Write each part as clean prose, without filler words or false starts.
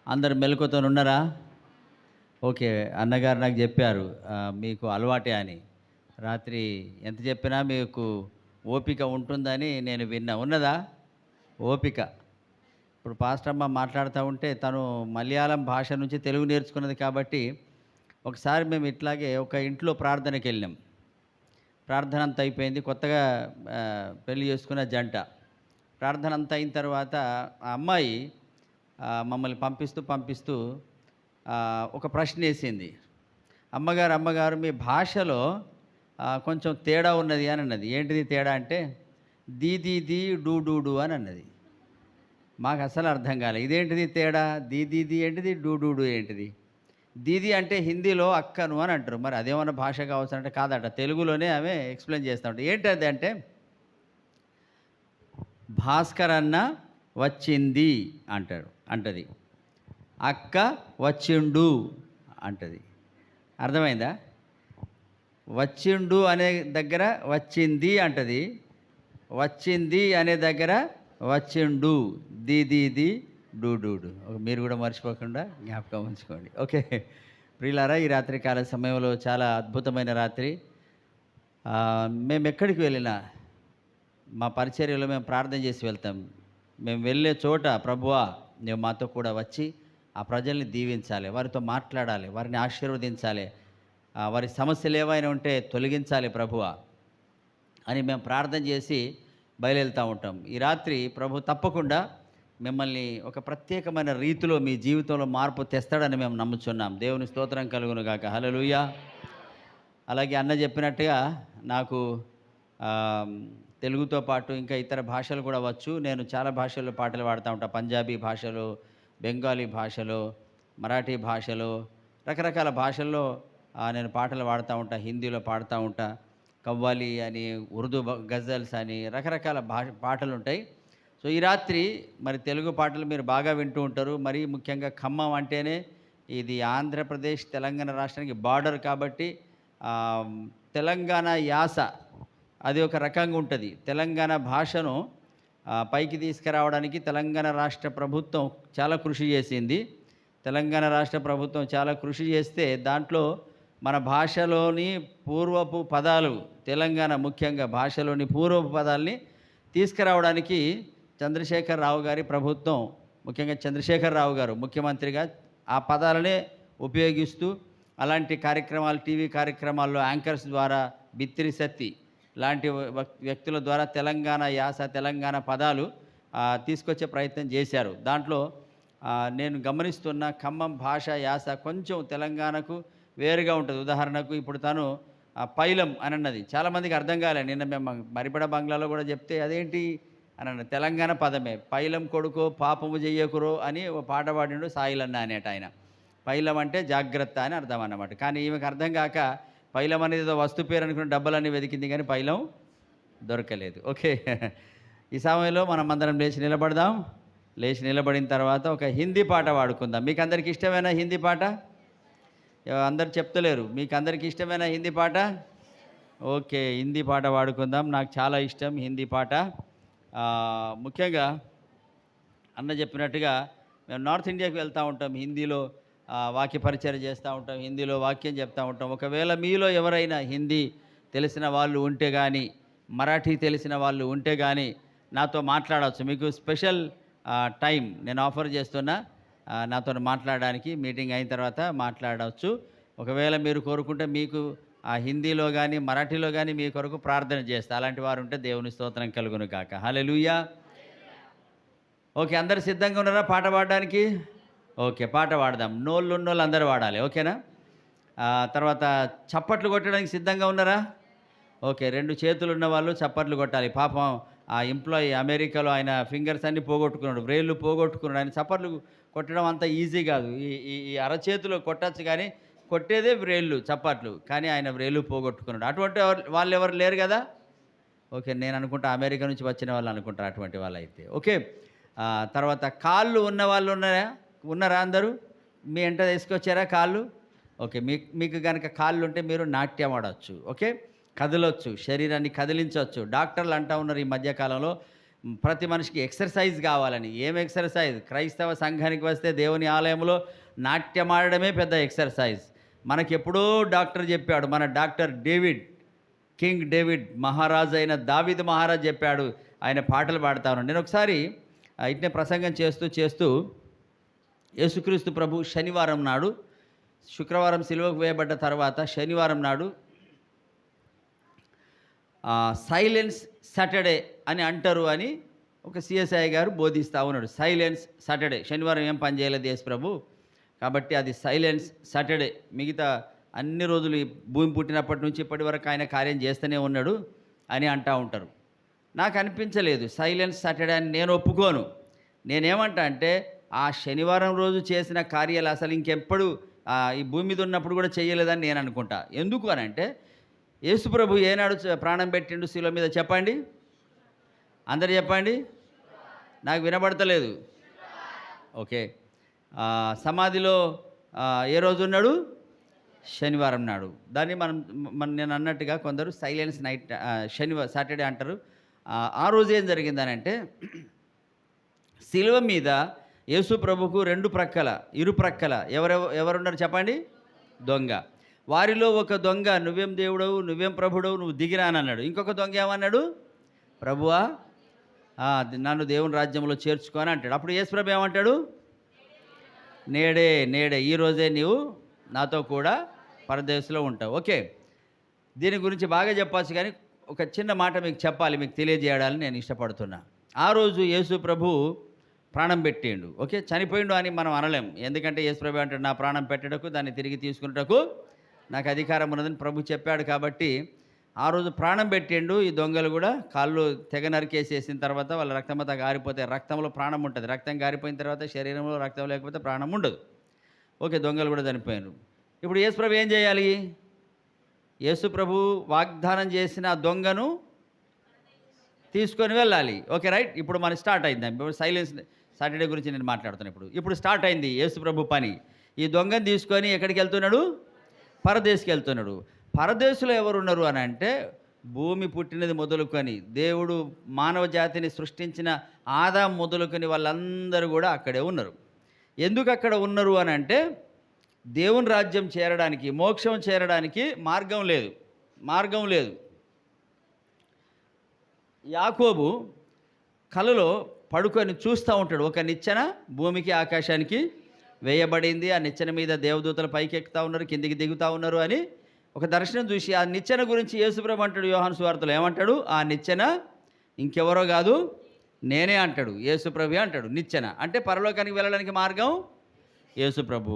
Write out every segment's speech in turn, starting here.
అందరు మెలకువతో ఉన్నారా? ఓకే. అన్నగారు నాకు చెప్పారు. మీకు అలవాటే అని. రాత్రి ఎంత చెప్పినా మీకు ఓపిక ఉంటుందని నేను విన్నా. ఉన్నదా ఓపిక? ఇప్పుడు పాస్టర్ అమ్మ మాట్లాడుతూ ఉంటే తను మలయాళం భాష నుంచి తెలుగు నేర్చుకున్నది కాబట్టి, ఒకసారి మేము ఇట్లాగే ఒక ఇంట్లో ప్రార్థనకెళ్ళాం. ప్రార్థన అంతా అయిపోయింది. కొత్తగా పెళ్లి చేసుకున్న జంట. ప్రార్థన అంతా అయిన తర్వాత ఆ అమ్మాయి మమ్మల్ని పంపిస్తూ ఒక ప్రశ్నేసింది. అమ్మగారు, అమ్మగారు మీ భాషలో కొంచెం తేడా ఉన్నది అని అన్నది. ఏంటిది తేడా అంటే, దీ దీ దీ డు డు డు అని అన్నది. మాకస్సలు అర్థం కాలే. ఇదేంటిది తేడా? దీ దీ దీ ఏంటిది? డు డు డు ఏంటిది? దీది అంటే హిందీలో అక్కను అని అంటారు. మరి అదేమన్నా భాష కావచ్చు అంటే కాదట. తెలుగులోనే ఆమె ఎక్స్‌ప్లెయిన్ చేస్తా ఉంటది. ఏంటది అంటే, భాస్కర్ అన్న వచ్చింది అంటది. అక్క వచ్చిండు అంటది. అర్థమైందా? వచ్చిండు అనే దగ్గర వచ్చింది అంటది. వచ్చింది అనే దగ్గర వచ్చిండు. The the the do do do. మీరు కూడా మర్చిపోకుండా జ్ఞాపకం ఉంచుకోండి. ఓకే. ప్రియులారా, ఈ రాత్రి కాల సమయంలో చాలా అద్భుతమైన రాత్రి. మేమెక్కడికి వెళ్ళినా మా పరిచర్యలో మేము ప్రార్థన చేసి వెళ్తాం. మేము వెళ్ళే చోట ప్రభువా నువ్వు మాతో కూడా వచ్చి ఆ ప్రజల్ని దీవించాలి, వారితో మాట్లాడాలి, వారిని ఆశీర్వదించాలి, వారి సమస్యలు ఏవైనా ఉంటే తొలగించాలి ప్రభువా అని మేము ప్రార్థన చేసి బయలుదేరుతూ ఉంటాం. ఈ రాత్రి ప్రభు తప్పకుండా మిమ్మల్ని ఒక ప్రత్యేకమైన రీతిలో మీ జీవితంలో మార్పు తెస్తాడని మేము నమ్ముచున్నాం. దేవుని స్తోత్రం కలుగును గాక. హల్లెలూయా. అలాగే అన్న చెప్పినట్టుగా నాకు తెలుగుతో పాటు ఇంకా ఇతర భాషలు కూడా వచ్చు. నేను చాలా భాషల్లో పాటలు పాడుతూ ఉంటాను. పంజాబీ భాషలో, బెంగాలీ భాషలో, మరాఠీ భాషలో, రకరకాల భాషల్లో నేను పాటలు పాడుతూ ఉంటా. హిందీలో పాడుతూ ఉంటా. కవ్వాలి అని, ఉర్దూ గజల్స్ అని రకరకాల పాటలు ఉంటాయి. సో ఈ రాత్రి మరి తెలుగు పాటలు మీరు బాగా వింటూ ఉంటారు. మరీ ముఖ్యంగా ఖమ్మం అంటేనే ఇది ఆంధ్రప్రదేశ్ తెలంగాణ రాష్ట్రానికి బార్డర్ కాబట్టి తెలంగాణ యాస అది ఒక రకంగా ఉంటుంది. తెలంగాణ భాషను పైకి తీసుకురావడానికి తెలంగాణ రాష్ట్ర ప్రభుత్వం చాలా కృషి చేసింది. తెలంగాణ రాష్ట్ర ప్రభుత్వం చాలా కృషి చేస్తే దాంట్లో మన భాషలోని పూర్వపు పదాలు, తెలంగాణ ముఖ్యంగా భాషలోని పూర్వపు పదాలని తీసుకురావడానికి చంద్రశేఖరరావు గారి ప్రభుత్వం, ముఖ్యంగా చంద్రశేఖరరావు గారు ముఖ్యమంత్రిగా ఆ పదాలనే ఉపయోగిస్తూ అలాంటి కార్యక్రమాలు, టీవీ కార్యక్రమాల్లో యాంకర్స్ ద్వారా, బిత్తిరి సత్తి లాంటి వ్యక్తుల ద్వారా తెలంగాణ యాస, తెలంగాణ పదాలు తీసుకొచ్చే ప్రయత్నం చేశారు. దాంట్లో నేను గమనిస్తున్న ఖమ్మం భాష యాస కొంచెం తెలంగాణకు వేరుగా ఉంటుంది. ఉదాహరణకు ఇప్పుడు తను పైలం అని అన్నది చాలామందికి అర్థం కాలే. నిన్న మేము మరిపడ బంగ్లాలో కూడా చెప్తే అదేంటి అని అన్నది. తెలంగాణ పదమే. పైలం కొడుకో పాపము చెయ్యకురో అని ఓ పాట పాడిండు సాయిలన్న అనేట ఆయన. పైలం అంటే జాగ్రత్త అని అర్థం అన్నమాట. కానీ ఈమెకు అర్థం కాక పైలం అనేది ఏదో వస్తు పేరు అనుకున్న డబ్బలన్నీ వెతికింది కానీ పైలం దొరకలేదు. ఓకే. ఈ సమయంలో మనం అందరం లేచి నిలబడదాం. లేచి నిలబడిన తర్వాత ఒక హిందీ పాట పాడుకుందాం. మీకు అందరికి ఇష్టమైన హిందీ పాట? అందరు చెప్తలేరు. మీకు అందరికి ఇష్టమైన హిందీ పాట? ఓకే, హిందీ పాట పాడుకుందాం. నాకు చాలా ఇష్టం హిందీ పాట. ముఖ్యంగా అన్న చెప్పినట్టుగా మేము నార్త్ ఇండియాకి వెళ్తూ ఉంటాం. హిందీలో వాక్య పరిచయం చేస్తూ ఉంటాం. హిందీలో వాక్యం చెప్తూ ఉంటాం. ఒకవేళ మీలో ఎవరైనా హిందీ తెలిసిన వాళ్ళు ఉంటే కానీ, మరాఠీ తెలిసిన వాళ్ళు ఉంటే కానీ నాతో మాట్లాడవచ్చు. మీకు స్పెషల్ టైం నేను ఆఫర్ చేస్తున్నా. నాతో మాట్లాడడానికి మీటింగ్ అయిన తర్వాత మాట్లాడవచ్చు. ఒకవేళ మీరు కోరుకుంటే మీకు హిందీలో కానీ మరాఠీలో కానీ మీ కొరకు ప్రార్థన చేస్తా. అలాంటి వారు ఉంటే దేవుని స్తోత్రం కలుగును కాక. హల్లెలూయా. ఓకే, అందరు సిద్ధంగా ఉన్నారా పాట పాడడానికి? ఓకే, పాట పాడదాం. నోళ్ళు ఉన్నోళ్ళు అందరూ పాడాలి. ఓకేనా? తర్వాత చప్పట్లు కొట్టడానికి సిద్ధంగా ఉన్నారా? ఓకే, 2 చేతులు ఉన్న వాళ్ళు చప్పట్లు కొట్టాలి. పాపం ఆ ఎంప్లాయీ అమెరికాలో ఆయన ఫింగర్స్ అన్నీ పోగొట్టుకున్నాడు, వ్రేళ్ళు పోగొట్టుకున్నాడు. ఆయన చప్పట్లు కొట్టడం అంత ఈజీ కాదు. ఈ ఈ ఈ అరచేతిలో కొట్టచ్చు కానీ కొట్టేదే వ్రేళ్ళు చప్పట్లు, కానీ ఆయన వ్రేళ్ళు పోగొట్టుకున్నాడు. అటువంటి వాళ్ళు ఎవరు లేరు కదా? ఓకే, నేను అనుకుంటా అమెరికా నుంచి వచ్చిన వాళ్ళు అనుకుంటారు అటువంటి వాళ్ళు అయితే. ఓకే, తర్వాత కాళ్ళు ఉన్న వాళ్ళు ఉన్నారా అందరూ? మీ ఎంట తీసుకొచ్చారా కాళ్ళు? ఓకే, మీకు కనుక కాళ్ళు ఉంటే మీరు నాట్యం ఆడవచ్చు. ఓకే, కదలొచ్చు, శరీరాన్ని కదిలించవచ్చు. డాక్టర్లు అంటూ ఉన్నారు ఈ మధ్యకాలంలో ప్రతి మనిషికి ఎక్సర్సైజ్ కావాలని. ఏం ఎక్సర్సైజ్? క్రైస్తవ సంఘానికి వస్తే దేవుని ఆలయంలో నాట్యమాడడమే పెద్ద ఎక్సర్సైజ్. మనకెప్పుడో డాక్టర్ చెప్పాడు, మన డాక్టర్ డేవిడ్, కింగ్ డేవిడ్, మహారాజు అయిన దావీదు మహారాజు చెప్పాడు. ఆయన పాటలు పాడుతాను. నేను ఒకసారి ఇట్నే ప్రసంగం చేస్తూ యేసుక్రీస్తు ప్రభు శనివారం నాడు, శుక్రవారం సిలువకు వేయబడ్డ తర్వాత శనివారం నాడు సైలెన్స్ సాటర్డే అని అంటారు అని ఒక సిఎస్ఐ గారు బోధిస్తూ ఉన్నాడు. సైలెన్స్ సాటర్డే, శనివారం ఏం పని చేయలేదు యేసు ప్రభు, కాబట్టి అది సైలెన్స్ సాటర్డే. మిగతా అన్ని రోజులు ఈ భూమి పుట్టినప్పటి నుంచి ఇప్పటి వరకు ఆయన కార్యం చేస్తూనే ఉన్నాడు అని అంటూ ఉంటారు. నాకు అనిపించలేదు సైలెన్స్ సాటర్డే అని. నేను ఒప్పుకోను. నేనేమంటా అంటే ఆ శనివారం రోజు చేసిన కార్యాలు అసలు ఇంకెప్పుడు ఈ భూమి మీద ఉన్నప్పుడు కూడా చేయలేదని నేను అనుకుంటా. ఎందుకు అని అంటే యేసుప్రభు ఏనాడు ప్రాణం పెట్టిండు శిలువ మీద? చెప్పండి, అందరు చెప్పండి, నాకు వినబడతలేదు. ఓకే, సమాధిలో ఏ రోజు ఉన్నాడు? శనివారం నాడు. దాన్ని నేను అన్నట్టుగా కొందరు సైలెన్స్ నైట్ సాటర్డే అంటారు. ఆ రోజు ఏం జరిగిందనంటే శిలువ మీద యేసు ప్రభుకు ఇరు ప్రక్కల ఎవరున్నారు చెప్పండి? దొంగ. వారిలో ఒక దొంగ, నువ్వేం దేవుడవు, నువ్వేం ప్రభుడవు, నువ్వు దిగిరా అని అన్నాడు. ఇంకొక దొంగ ఏమన్నాడు? ప్రభువా నన్ను దేవుని రాజ్యంలో చేర్చుకో అని అంటాడు. అప్పుడు యేసు ప్రభు ఏమంటాడు? నేడే ఈరోజే నీవు నాతో కూడా పరదేశంలో ఉంటావు. ఓకే, దీని గురించి బాగా చెప్పచ్చు, కానీ ఒక చిన్న మాట మీకు చెప్పాలి, మీకు తెలియజేయాలని నేను ఇష్టపడుతున్నా. ఆ రోజు యేసు ప్రభు ప్రాణం పెట్టిండు. ఓకే, చనిపోయిండు అని మనం అనలేం. ఎందుకంటే యేసు ప్రభు అంటాడు, నా ప్రాణం పెట్టడకు దాన్ని తిరిగి తీసుకున్నటకు నాకు అధికారం ఉన్నదని ప్రభు చెప్పాడు. కాబట్టి ఆ రోజు ప్రాణం పెట్టిండు. ఈ దొంగలు కూడా కాళ్ళు తెగ నరికేసేసిన తర్వాత వాళ్ళ రక్తమంతా గారిపోతే, రక్తంలో ప్రాణం ఉంటుంది. రక్తం గారిపోయిన తర్వాత శరీరంలో రక్తం లేకపోతే ప్రాణం ఉండదు. ఓకే, దొంగలు కూడా చనిపోయారు. ఇప్పుడు యేసు ప్రభు ఏం చేయాలి? యేసు ప్రభు వాగ్దానం చేసిన ఆ దొంగను తీసుకొని వెళ్ళాలి. Okay, right. ఇప్పుడు మనకి స్టార్ట్ అయింది. ఇప్పుడు సైలెన్స్ సాటర్డే గురించి నేను మాట్లాడుతున్నాను. ఇప్పుడు స్టార్ట్ అయింది యేసు ప్రభు పని. ఈ దొంగను తీసుకొని ఎక్కడికి వెళ్తున్నాడు? పరదేశికి వెళ్తున్నాడు. పరదేశంలో ఎవరున్నారు అని అంటే భూమి పుట్టినది మొదలుకొని దేవుడు మానవ జాతిని సృష్టించిన ఆదాం మొదలుకొని వాళ్ళందరూ కూడా అక్కడే ఉన్నారు. ఎందుకు అక్కడ ఉన్నారు అని అంటే దేవుని రాజ్యం చేరడానికి, మోక్షం చేరడానికి మార్గం లేదు. యాకోబు కలలో పడుకొని చూస్తూ ఉంటాడు. ఒక నిచ్చెన భూమికి ఆకాశానికి వేయబడింది. ఆ నిచ్చెన మీద దేవదూతలు పైకి ఎక్కుతూ ఉన్నారు, కిందికి దిగుతూ ఉన్నారు అని ఒక దర్శనం చూసి ఆ నిచ్చెన గురించి యేసుప్రభు అంటాడు యోహాను సువార్తలో. ఏమంటాడు? ఆ నిచ్చెన ఇంకెవరో కాదు, నేనే అంటాడు. యేసుప్రభు అంటాడు. నిచ్చెన అంటే పరలోకానికి వెళ్ళడానికి మార్గం యేసుప్రభు.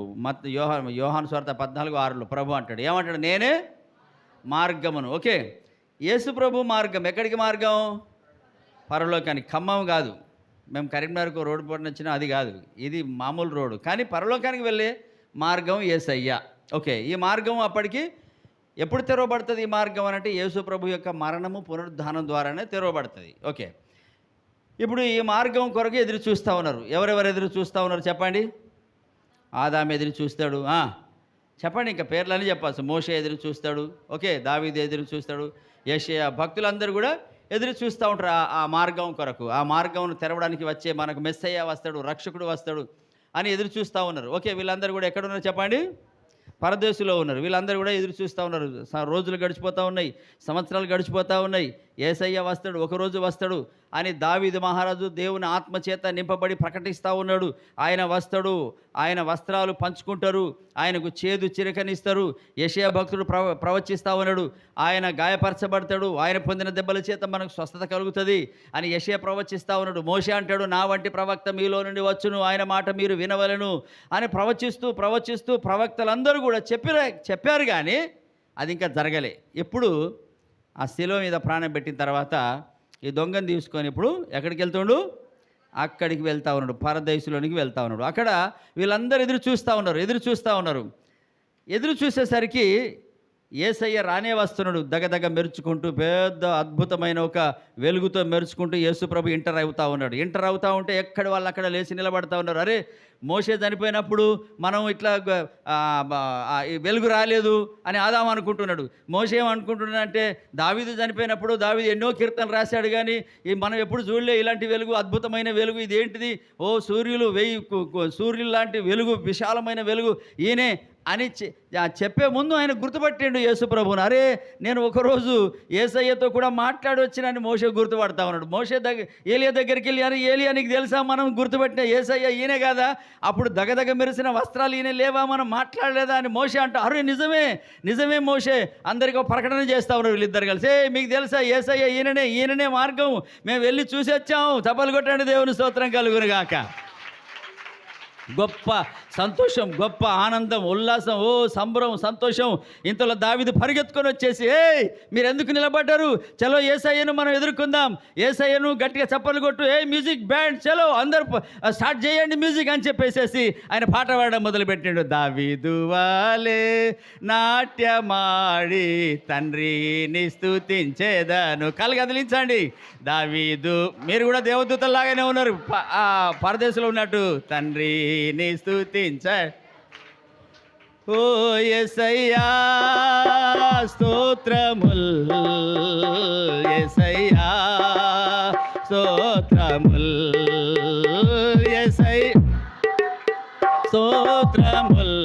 యోహాను సువార్త 14:6లో ప్రభు అంటాడు. ఏమంటాడు? నేనే మార్గమును. ఓకే, యేసుప్రభు మార్గం. ఎక్కడికి మార్గం? పరలోకానికి. ఖమ్మం కాదు, మేము కరీంనగర్కు రోడ్డు పోటీ వచ్చినా అది కాదు, ఇది మామూలు రోడ్డు. కానీ పరలోకానికి వెళ్ళే మార్గం యేసయ్య. ఓకే, ఈ మార్గం అప్పటికి ఎప్పుడు తెరవబడుతుంది? ఈ మార్గం అనంటే యేసు ప్రభు యొక్క మరణము పునరుద్ధానం ద్వారానే తెరవబడుతుంది. ఓకే, ఇప్పుడు ఈ మార్గం కొరకు ఎదురు చూస్తూ ఉన్నారు. ఎవరెవరు ఎదురు చూస్తూ ఉన్నారు చెప్పండి? ఆదాము ఎదురు చూస్తాడు. చెప్పండి, ఇంకా పేర్లని చెప్పాల్సి. మోషే ఎదురు చూస్తాడు. ఓకే, దావీదు ఎదురు చూస్తాడు. యెషయా, భక్తులందరూ కూడా ఎదురు చూస్తూ ఉంటారు ఆ మార్గం కొరకు. ఆ మార్గంను తెరవడానికి వచ్చే మనకు మెస్సయ్య వస్తాడు, రక్షకుడు వస్తాడు అని ఎదురు చూస్తూ ఉన్నారు. ఓకే, వీళ్ళందరూ కూడా ఎక్కడున్నారు చెప్పండి? పరదేశంలో ఉన్నారు. వీళ్ళందరూ కూడా ఎదురు చూస్తూ ఉన్నారు. రోజులు గడిచిపోతూ ఉన్నాయి, సంవత్సరాలు గడిచిపోతూ ఉన్నాయి. యేసయ్య వస్తాడు, ఒకరోజు వస్తాడు అని దావీదు మహారాజు దేవుని ఆత్మచేత నింపబడి ప్రకటిస్తూ ఉన్నాడు. ఆయన వస్తాడు, ఆయన వస్త్రాలు పంచుకుంటారు, ఆయనకు చేదు చిరకనిస్తారు. యెషయా భక్తుడు ప్రవచిస్తూ ఉన్నాడు, ఆయన గాయపరచబడతాడు, ఆయన పొందిన దెబ్బల చేత మనకు స్వస్థత కలుగుతుంది అని యెషయా ప్రవచిస్తూ ఉన్నాడు. మోషే అంటాడు, నా వంటి ప్రవక్త మీలో నుండి వచ్చును, ఆయన మాట మీరు వినవలను అని ప్రవచిస్తూ ప్రవక్తలందరూ కూడా చెప్పారు కానీ అది ఇంకా జరగలే. ఎప్పుడు ఆ శిలువ మీద ప్రాణం పెట్టిన తర్వాత ఈ దొంగను తీసుకొని ఇప్పుడు ఎక్కడికి వెళ్తుండు? అక్కడికి వెళ్తూ ఉన్నాడు, పరదేశంలోనికి వెళ్తూ ఉన్నాడు. అక్కడ వీళ్ళందరూ ఎదురు చూస్తూ ఉన్నారు. ఎదురు చూసేసరికి యేసయ్య రానే వస్తున్నాడు దగదగ మెరుచుకుంటూ, పెద్ద అద్భుతమైన ఒక వెలుగుతో మెరుచుకుంటూ యేసుప్రభు ఎంటర్ అవుతా ఉన్నాడు. ఎంటర్ అవుతా ఉంటే ఎక్కడి వాళ్ళు అక్కడ లేచి నిలబడతా ఉన్నారు. అరే, మోషే చనిపోయినప్పుడు మనం ఇట్లా ఈ వెలుగు రాలేదు అని ఆదాము అనుకుంటున్నాడు. మోషే ఏమనుకుంటున్నాడంటే, దావీదు చనిపోయినప్పుడు దావీదు ఎన్నో కీర్తనలు రాశాడు, కానీ మనం ఎప్పుడు చూడలే ఇలాంటి వెలుగు, అద్భుతమైన వెలుగు, ఇదేంటిది, ఓ సూర్యులు సూర్యులు లాంటి వెలుగు, విశాలమైన వెలుగు ఈయనే అని చెప్పే ముందు ఆయన గుర్తుపట్టిండు యేసుప్రభుని. అరే, నేను ఒకరోజు యేసయ్యతో కూడా మాట్లాడి వచ్చినని మోషే గుర్తుపడతా ఉన్నాడు. మోషే ఏలియా దగ్గరికి వెళ్ళి, అరే ఏలియా నీకు తెలుసా, మనం గుర్తుపట్టిన యేసయ్య ఈయనే కాదా, అప్పుడు దగదగ మెరిసిన వస్త్రాలు ఈయన లేవా, మనం మాట్లాడలేదా అని మోషే అంటా. అరే నిజమే నిజమే మోషే, అందరికీ ప్రకటన చేస్తా ఉన్నారు వీళ్ళిద్దరు కలిసి. మీకు తెలుసా యేసయ్య ఈయననే మార్గం, మేము వెళ్ళి చూసి వచ్చాము, చప్పలు కొట్టండి, దేవుని స్తోత్రం కలుగును గాక. గొప్ప సంతోషం, గొప్ప ఆనందం, ఉల్లాసం, ఓ సంబరం, సంతోషం. ఇంతలో దావీదు పరిగెత్తుకొని వచ్చేసి, మీరు ఎందుకు నిలబడ్డారు, చలో యేసయ్యను మనం ఎదుర్కొందాం, యేసయ్యను గట్టిగా చప్పలు కొట్టు, మ్యూజిక్ బ్యాండ్ చలో అందరూ స్టార్ట్ చేయండి మ్యూజిక్ అని చెప్పేసేసి ఆయన పాట పాడడం మొదలుపెట్టిండు. దావీదు వాలే నాట్యమాడి తండ్రిని స్తుతించేదను. కళ్ళు కదిలించండి. దావీదు, మీరు కూడా దేవదూతల్లాగానే ఉన్నారు, పరదేశంలో ఉన్నట్టు. తండ్రిని స్తుతించ, ఓ యేసయ్యా స్తోత్రముల్, యేసయ్యా స్తోత్రముల్, యేసయ్య స్తోత్రముల్,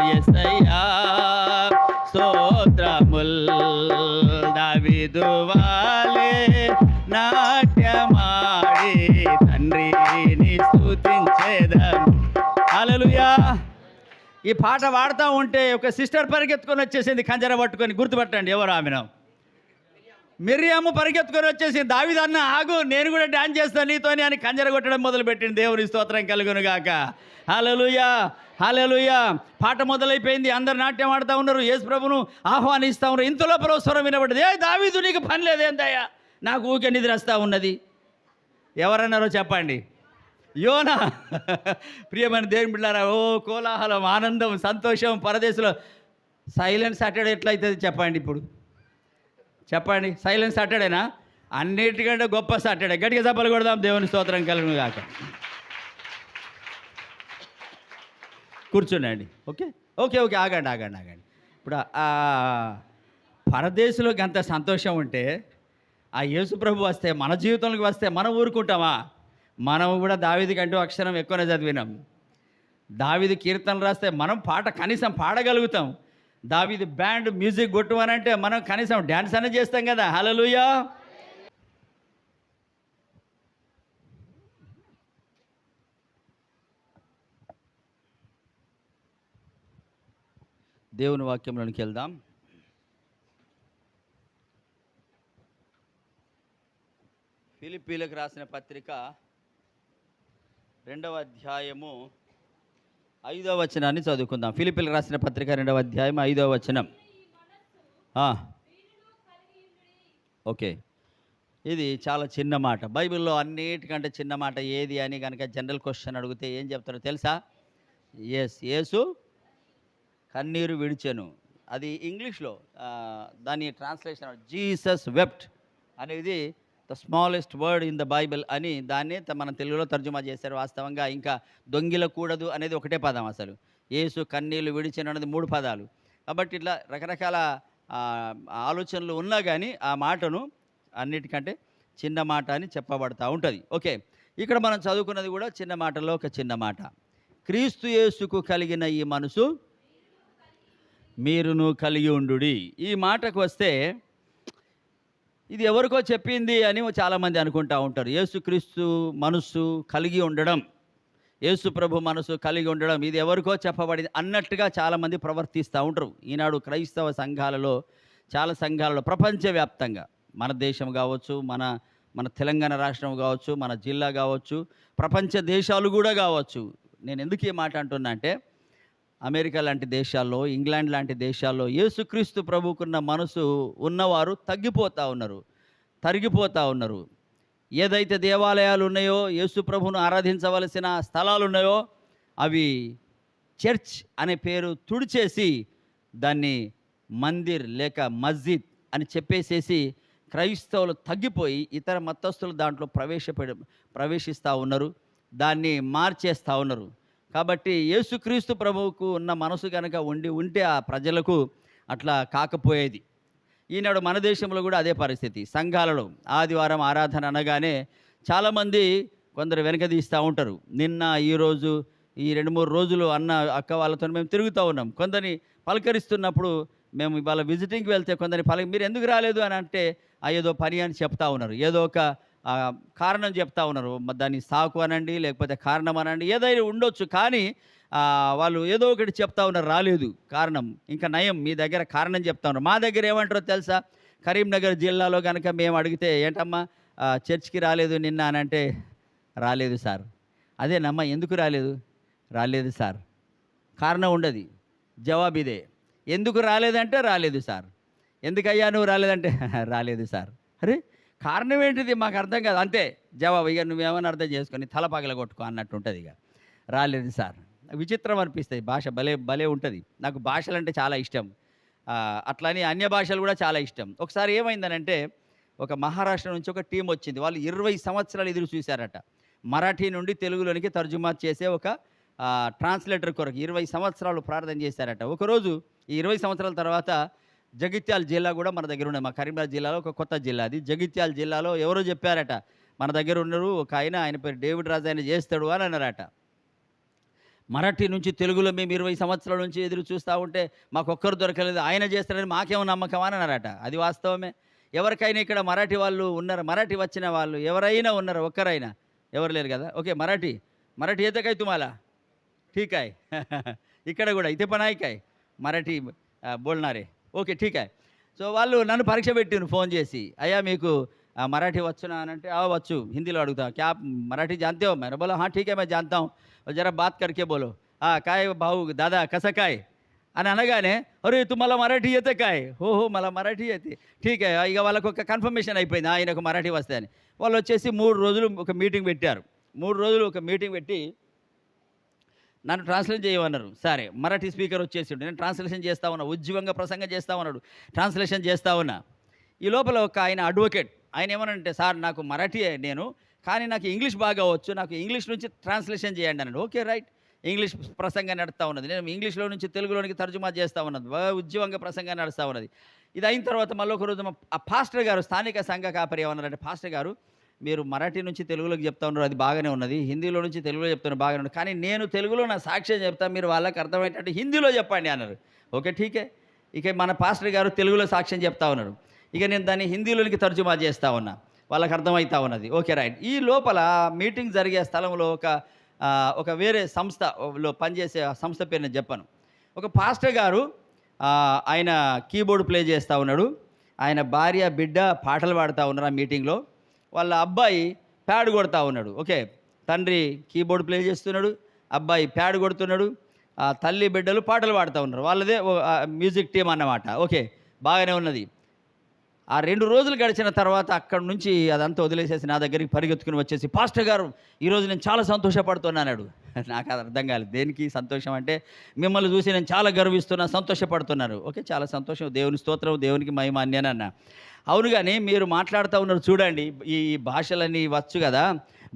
యేసయ్యా స్తోత్రముల్. దావీదు వాలే నాట్యమాడి తండ్రిని స్తుతించేదను. హల్లెలూయా. ఈ పాట పాడుతూ ఉంటే ఒక సిస్టర్ పరిగెత్తుకొని వచ్చేసింది కంజర పట్టుకొని. గుర్తుపట్టండి ఎవరు ఆమెను. మిర్యాము పరిగెత్తుకొని వచ్చేసింది. దావీదు అన్న ఆగు, నేను కూడా డాన్స్ చేస్తాను నీతోని అని కంజర కొట్టడం మొదలుపెట్టింది. దేవుని స్తోత్రం కలుగును గాక. హల్లెలూయా హల్లెలూయా. పాట మొదలైపోయింది, అందరు నాట్యం ఆడుతూ ఉన్నారు, యేసు ప్రభును ఆహ్వానిస్తూ ఉన్నారు. ఇంతలో స్వరం వినబడ్డది, దావీదు నీకు పని లేదేందయ్యా, నాకు ఊకే నిద్ర వస్తూ ఉన్నది. ఎవరన్నారో చెప్పండి. యోనా. ప్రియమైన దేవుని బిడ్డలారా, ఓ కోలాహలం, ఆనందం, సంతోషం పరదేశంలో. సైలెంట్ సాటర్డే ఎట్లయితుంది చెప్పండి ఇప్పుడు, చెప్పండి. సైలెంట్ సాటర్డేనా? అన్నిటికంటే గొప్ప సాటర్డే. గట్టిగా చప్పలు కొడదాం, దేవుని స్తోత్రం కలుగును గాక. కూర్చోండి. ఓకే ఓకే ఓకే ఆగండి ఆగండి ఆగండి. ఇప్పుడు పరదేశంలోకి అంత సంతోషం ఉంటే, ఆ యేసు ప్రభు వస్తే, మన జీవితంలోకి వస్తే మనం ఊరుకుంటామా? మనం కూడా దావీదు కంటూ అక్షరం ఎక్కువనే చదివినాం. దావీదు కీర్తనలు రాస్తే మనం పాట కనీసం పాడగలుగుతాం. దావీదు బ్యాండ్ మ్యూజిక్ కొట్టుమనంటే మనం కనీసం డ్యాన్స్ అనేది చేస్తాం కదా. హల్లెలూయా. దేవుని వాక్యంలోనికి వెళ్దాం. ఫిలిప్పీలకు రాసిన పత్రిక 2వ అధ్యాయము 5వ వచనాన్ని చదువుకుందాం. ఫిలిప్పీలకు రాసిన పత్రిక 2వ అధ్యాయం 5వ వచనం. ఓకే, ఇది చాలా చిన్న మాట. బైబిల్లో అన్నిటికంటే చిన్న మాట ఏది అని కనుక జనరల్ క్వశ్చన్ అడిగితే ఏం చెప్తారో తెలుసా? యేసు కన్నీరు విడిచెను. అది ఇంగ్లీష్లో దాని ట్రాన్స్లేషన్ జీసస్ వెప్ట్ అనేది the smallest word in the Bible అని దాన్ని మనం తెలుగులో తర్జుమా చేశారు. వాస్తవంగా ఇంకా దొంగిలకూడదు అనేది ఒకటే పదం. అసలు యేసు కన్నీళ్ళు విడిచెను అనేది 3 పదాలు. కాబట్టి ఇట్లా రకరకాల ఆలోచనలు ఉన్నా కానీ ఆ మాటను అన్నిటికంటే చిన్న మాట అని చెప్పబడతా ఉంటుంది. ఓకే, ఇక్కడ మనం చదువుకున్నది కూడా చిన్న మాటలో ఒక చిన్న మాట. క్రీస్తు యేసుకు కలిగిన ఈ మనసు మీరును కలిగి ఉండుడి. ఈ మాటకు వస్తే ఇది ఎవరికో చెప్పింది అని చాలామంది అనుకుంటూ ఉంటారు. యేసుక్రీస్తు మనసు కలిగి ఉండడం, యేసు ప్రభు మనసు కలిగి ఉండడం ఇది ఎవరికో చెప్పబడింది అన్నట్టుగా చాలామంది ప్రవర్తిస్తూ ఉంటారు. ఈనాడు క్రైస్తవ సంఘాలలో, చాలా సంఘాలలో ప్రపంచవ్యాప్తంగా, మన దేశం కావచ్చు, మన తెలంగాణ రాష్ట్రం కావచ్చు, మన జిల్లా కావచ్చు, ప్రపంచ దేశాలు కూడా కావచ్చు. నేను ఎందుకు ఈ మాట అంటున్నా అంటే, అమెరికా లాంటి దేశాల్లో, ఇంగ్లాండ్ లాంటి దేశాల్లో యేసుక్రీస్తు ప్రభుకున్న మనసు ఉన్నవారు తగ్గిపోతూ ఉన్నారు, తరిగిపోతూ ఉన్నారు. ఏదైతే దేవాలయాలు ఉన్నాయో, యేసు ప్రభును ఆరాధించవలసిన స్థలాలు ఉన్నాయో, అవి చర్చ్ అనే పేరు తుడిచేసి దాన్ని మందిర్ లేక మస్జిద్ అని చెప్పేసేసి క్రైస్తవులు తగ్గిపోయి ఇతర మతస్థులు దాంట్లో ప్రవేశిస్తూ ఉన్నారు, దాన్ని మార్చేస్తూ ఉన్నారు. కాబట్టి యేసుక్రీస్తు ప్రభువుకు ఉన్న మనసు కనుక ఉంటే ఆ ప్రజలకు అట్లా కాకపోయేది. ఈనాడు మన దేశంలో కూడా అదే పరిస్థితి. సంఘాలలో ఆదివారం ఆరాధన అనగానే చాలామంది కొందరు వెనకదీస్తూ ఉంటారు. నిన్న ఈరోజు ఈ 2-3 రోజులు అన్న అక్క వాళ్ళతో మేము తిరుగుతూ ఉన్నాం. కొందరిని పలకరిస్తున్నప్పుడు మేము ఇవాళ విజిటింగ్కి వెళ్తే కొందరిని మీరు ఎందుకు రాలేదు అని అంటే ఏదో పని అని చెప్తా ఉన్నారు, ఏదో ఒక కారణం చెప్తా ఉన్నారు. దాన్ని సాకు అనండి, లేకపోతే కారణం అనండి, ఏదైనా ఉండొచ్చు. కానీ వాళ్ళు ఏదో ఒకటి చెప్తా ఉన్నారు, రాలేదు కారణం. ఇంకా నయం, మీ దగ్గర కారణం చెప్తా ఉన్నారు. మా దగ్గర ఏమంటారో తెలుసా? కరీంనగర్ జిల్లాలో కనుక మేము అడిగితే, ఏంటమ్మా చర్చ్కి రాలేదు నిన్న అని అంటే, రాలేదు సార్. అదేనమ్మా, ఎందుకు రాలేదు? రాలేదు సార్. కారణం ఉండదు, జవాబు ఇదే. ఎందుకు రాలేదంటే రాలేదు సార్. ఎందుకయ్యా నువ్వు రాలేదంటే రాలేదు సార్. అరే కారణం ఏంటిది మాకు అర్థం కాదు, అంతే జవాబు. ఇక నువ్వేమని అర్థం చేసుకొని తల పగల కొట్టుకో అన్నట్టు ఉంటుంది. ఇక రాలేదు సార్. విచిత్రం అనిపిస్తుంది. భాష భలే ఉంటుంది. నాకు భాషలు అంటే చాలా ఇష్టం. అట్లని అన్య భాషలు కూడా చాలా ఇష్టం. ఒకసారి ఏమైందనంటే, ఒక మహారాష్ట్ర నుంచి ఒక టీం వచ్చింది. వాళ్ళు 20 సంవత్సరాలు ఎదురు చూశారట. మరాఠీ నుండి తెలుగులోనికి తర్జుమా చేసే ఒక ట్రాన్స్లేటర్ కొరకు 20 సంవత్సరాలు ప్రార్థన చేశారట. ఒకరోజు ఈ 20 సంవత్సరాల తర్వాత జగిత్యాల జిల్లా కూడా మన దగ్గర ఉన్నది. మా కరీంనగర్ జిల్లాలో ఒక కొత్త జిల్లా అది. జగిత్యాల జిల్లాలో ఎవరో చెప్పారట, మన దగ్గర ఉన్నారు ఒక ఆయన పేరు డేవిడ్ రాజు, ఆయన చేస్తాడు అని అన్నారట. మరాఠీ నుంచి తెలుగులో మేము 20 సంవత్సరాల నుంచి ఎదురు చూస్తూ ఉంటే మాకొక్కరు దొరకలేదు, ఆయన చేస్తాడని మాకేమో నమ్మకం అని అన్నారట. అది వాస్తవమే. ఎవరికైనా ఇక్కడ మరాఠీ వాళ్ళు ఉన్నారు, మరాఠీ వచ్చిన వాళ్ళు ఎవరైనా ఉన్నారు? ఒక్కరైనా? ఎవరు లేరు కదా. ఓకే, మరాఠీ ఏతకాయ్ తుమాలా ठीक आहे ఇక్కడ కూడా ఇతే పనాయికాయ్ మరాఠీ బోల్నారే. ఓకే ठीक आहे. సో వాళ్ళు నన్ను పరీక్ష పెట్టిను ఫోన్ చేసి, అయ్యా మీకు మరాఠీ వచ్చునా అని అంటే, వచ్చు. హిందీలో అడుగుతా, క్యా మరాఠీ जानते हो? मैंने बोला हाँ ठीक है मैं जानता हूँ, जरा बात करके बोलो. काय भाऊ दादा कसं काय అని అనగానే, అరే तुम्हाला మరాఠీ येते काय? हो मला మరాఠీ येते. ठीक है. ఇక వాళ్ళకు ఒక కన్ఫర్మేషన్ అయిపోయింది, ఆయనకు మరాఠీ వస్తే అని. వాళ్ళు వచ్చేసి 3 రోజులు ఒక మీటింగ్ పెట్టారు. 3 రోజులు ఒక మీటింగ్ పెట్టి నన్ను ట్రాన్స్లేట్ చేయమన్నారు. సరే, మరాఠీ స్పీకర్ వచ్చేసిండు, నేను ట్రాన్స్లేషన్ చేస్తా ఉన్నా, ఉజ్జీవంగా ప్రసంగం చేస్తా ఉన్నాడు, ట్రాన్స్లేషన్ చేస్తా ఉన్నా. ఈ లోపల ఒక ఆయన అడ్వకేట్, ఆయన ఏమనంటే, సార్ నాకు మరాఠీ నేను, కానీ నాకు ఇంగ్లీష్ బాగా వచ్చు, నాకు ఇంగ్లీష్ నుంచి ట్రాన్స్లేషన్ చేయండి అన్నాడు. Okay right. ఇంగ్లీష్ ప్రసంగం నడుస్తూ ఉన్నది, నేను ఇంగ్లీష్లో నుంచి తెలుగులోనికి తర్జుమా చేస్తూ ఉన్నది, ఉజ్జీవంగా ప్రసంగం నడుస్తూ ఉన్నది. ఇది అయిన తర్వాత మళ్ళీ ఒక రోజు ఆ పాస్టర్ గారు, స్థానిక సంఘ కాపరి ఏమన్నారంటే, పాస్టర్ గారు మీరు మరాఠీ నుంచి తెలుగులోకి చెప్తా ఉన్నారు, అది బాగానే ఉన్నది, హిందీలో నుంచి తెలుగులో చెప్తున్నారు బాగానే ఉన్నది, కానీ నేను తెలుగులో నా సాక్ష్యం చెప్తా, మీరు వాళ్ళకి అర్థమయ్యేటట్టు హిందీలో చెప్పండి అన్నారు. ఓకే ఠీకే. ఇక మన పాస్టర్ గారు తెలుగులో సాక్ష్యం చెప్తా ఉన్నారు, ఇక నేను దాన్ని హిందీలోనికి తర్జుమా చేస్తూ ఉన్నా, వాళ్ళకి అర్థమవుతా ఉన్నది. Okay right. ఈ లోపల మీటింగ్ జరిగే స్థలంలో ఒక వేరే సంస్థలో పనిచేసే సంస్థ పేరు నేను చెప్పను. ఒక పాస్టర్ గారు ఆయన కీబోర్డ్ ప్లే చేస్తూ ఉన్నాడు, ఆయన భార్య బిడ్డ పాటలు పాడుతూ ఉన్నారు ఆ మీటింగ్లో. వాళ్ళ అబ్బాయి ప్యాడ్ కొడుతూ ఉన్నాడు. ఓకే, తండ్రి కీబోర్డ్ ప్లే చేస్తున్నాడు, అబ్బాయి ప్యాడ్ కొడుతున్నాడు, తల్లి బిడ్డలు పాటలు పాడుతూ ఉన్నారు. వాళ్ళదే మ్యూజిక్ టీం అన్నమాట. ఓకే, బాగానే ఉన్నది. ఆ 2 రోజులు గడిచిన తర్వాత అక్కడి నుంచి అదంతా వదిలేసేసి నా దగ్గరికి పరిగెత్తుకుని వచ్చేసి, పాస్టర్ గారు ఈరోజు నేను చాలా సంతోషపడుతున్నాడు. నాకు అది అర్థం కాలేదు, దేనికి సంతోషం అంటే, మిమ్మల్ని చూసి నేను చాలా గర్విస్తున్నా, సంతోషపడుతున్నారు. ఓకే, చాలా సంతోషం, దేవుని స్తోత్రం, దేవునికి మహిమ అన్నానన్న. అవును, కానీ మీరు మాట్లాడుతూ ఉన్నారు చూడండి, ఈ భాషలన్నీ వచ్చు కదా.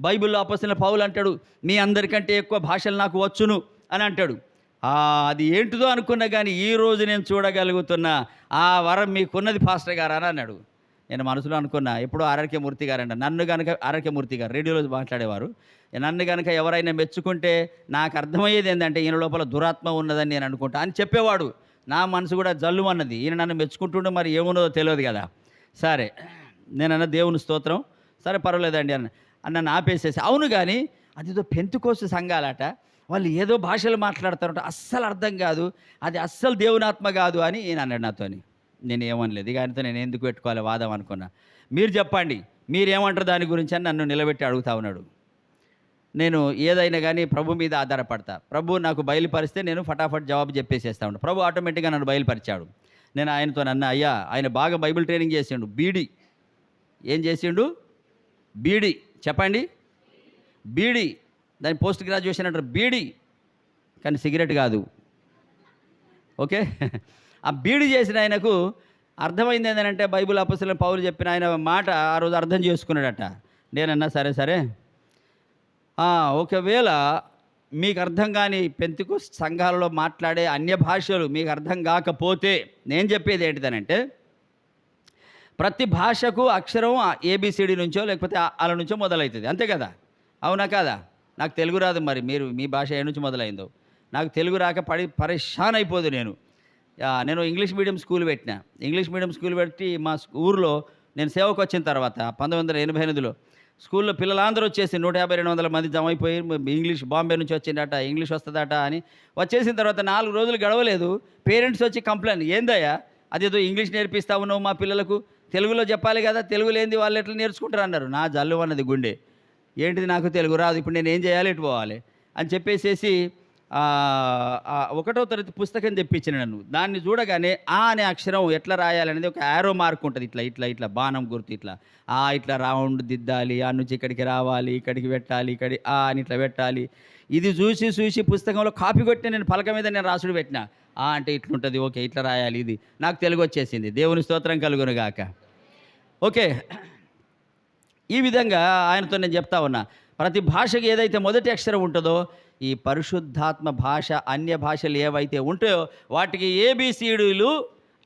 బైబిల్లో అపొస్తలుడైన పౌలు అంటాడు, మీ అందరికంటే ఎక్కువ భాషలు నాకు వచ్చును అని అంటాడు. అది ఏంటిదో అనుకున్నా, కానీ ఈరోజు నేను చూడగలుగుతున్నా ఆ వరం మీకున్నది పాస్టర్ గారు అని అన్నాడు. నేను మనసులో అనుకున్నా, ఎప్పుడో ఆర్కే మూర్తి గారు అంట, నన్ను కనుక ఆర్కే మూర్తి గారు రేడియోలో మాట్లాడేవారు, నన్ను కనుక ఎవరైనా మెచ్చుకుంటే నాకు అర్థమయ్యేది ఏంటంటే, ఈయన లోపల దురాత్మ ఉన్నదని నేను అనుకుంటా అని చెప్పేవాడు. నా మనసు కూడా జల్లు అన్నది, ఈయన నన్ను మెచ్చుకుంటుండే మరి ఏమున్నదో తెలియదు కదా. సరే, నేనన్న దేవుని స్తోత్రం, సరే పర్వాలేదండి నన్ను ఆపేసేసి. అవును, కానీ అదితో పెంతుకోసు సంఘాలట, వాళ్ళు ఏదో భాషలు మాట్లాడతారంట, అస్సలు అర్థం కాదు, అది అస్సలు దేవుని ఆత్మ కాదు అని ఈయన అన్నాడు నాతోని. నేను ఏమనలేదు, ఇక ఆయనతో నేను ఎందుకు పెట్టుకోవాలి వాదం అనుకున్నా. మీరు చెప్పండి, మీరేమంటారు దాని గురించి అని నన్ను నిలబెట్టి అడుగుతా ఉన్నాడు. నేను ఏదైనా కానీ ప్రభు మీద ఆధారపడతా. ప్రభు నాకు బయలుపరిస్తే నేను ఫటాఫట్ జవాబు చెప్పేసేస్తా ఉంటాను. ప్రభు ఆటోమేటిక్గా నన్ను బయలుపరిచాడు. నేను ఆయనతో అయ్యా, ఆయన బాగా బైబిల్ ట్రైనింగ్ చేసిండు, బీడీ ఏం చేసిండు, బీడీ చెప్పండి, బీడీ, దాని పోస్ట్ గ్రాడ్యుయేషన్ అంటారు బీడీ, కానీ సిగరెట్ కాదు. ఓకే, ఆ బీడు చేసిన ఆయనకు అర్థమైంది ఏంటంటే బైబిల్ అపొస్తలుడైన పౌలు చెప్పిన ఆయన మాట ఆ రోజు అర్థం చేసుకున్నాడట. నేనన్నా సరే సరే, ఒకవేళ మీకు అర్థం కాని పెంతెకోస్తు సంఘాలలో మాట్లాడే అన్య భాషలు మీకు అర్థం కాకపోతే నేను చెప్పేది ఏంటిదనంటే, ప్రతి భాషకు అక్షరం ఏబిసిడి నుంచో లేకపోతే అల నుంచో మొదలవుతుంది, అంతే కదా? అవునా కాదా? నాకు తెలుగు రాదు, మరి మీరు మీ భాష ఏ నుంచి మొదలైందో. నాకు తెలుగు రాక పరేషాన్ అయిపోదు. నేను ఇంగ్లీష్ మీడియం స్కూల్ పెట్టిన. ఇంగ్లీష్ మీడియం స్కూల్ పెట్టి మా ఊరిలో నేను సేవకు వచ్చిన తర్వాత 1988లో స్కూల్లో పిల్లలందరూ వచ్చేసి 150-200 మంది జమ అయిపోయి ఇంగ్లీష్ బాంబే నుంచి వచ్చిందట, ఇంగ్లీష్ వస్తుందట అని వచ్చేసిన తర్వాత 4 రోజులు గడవలేదు, పేరెంట్స్ వచ్చి కంప్లైంట్, ఏందయ్యా అదేదో ఇంగ్లీష్ నేర్పిస్తా ఉన్నావు మా పిల్లలకు, తెలుగులో చెప్పాలి కదా, తెలుగు లేనిది వాళ్ళు ఎట్లా నేర్చుకుంటారు అన్నారు. నా జల్లు అన్నది గుండె, ఏంటిది నాకు తెలుగు రాదు, ఇప్పుడు నేను ఏం చేయాలి, ఎటు పోవాలి అని చెప్పేసేసి 1వ తరగతి పుస్తకం తెప్పించిన నన్ను. దాన్ని చూడగానే అనే అక్షరం ఎట్లా రాయాలనేది ఒక యారో మార్క్ ఉంటుంది, ఇట్లా ఇట్లా ఇట్లా బాణం గుర్తు, ఇట్లా రౌండ్ దిద్దాలి, ఆ నుంచి ఇక్కడికి రావాలి, ఇక్కడికి పెట్టాలి, అని ఇట్లా పెట్టాలి. ఇది చూసి పుస్తకంలో కాపీ కొట్టి నేను పలక మీద నేను రాసుడు పెట్టిన. అంటే ఇట్లుంటుంది, ఓకే ఇట్లా రాయాలి, ఇది నాకు తెలుగు వచ్చేసింది. దేవుని స్తోత్రం కలుగును గాక. ఓకే, ఈ విధంగా ఆయనతో నేను చెప్తా ఉన్నా, ప్రతి భాషకి ఏదైతే మొదటి అక్షరం ఉంటుందో ఈ పరిశుద్ధాత్మ భాష అన్య భాషలు ఏవైతే ఉంటాయో వాటికి ఏబిసిడీలు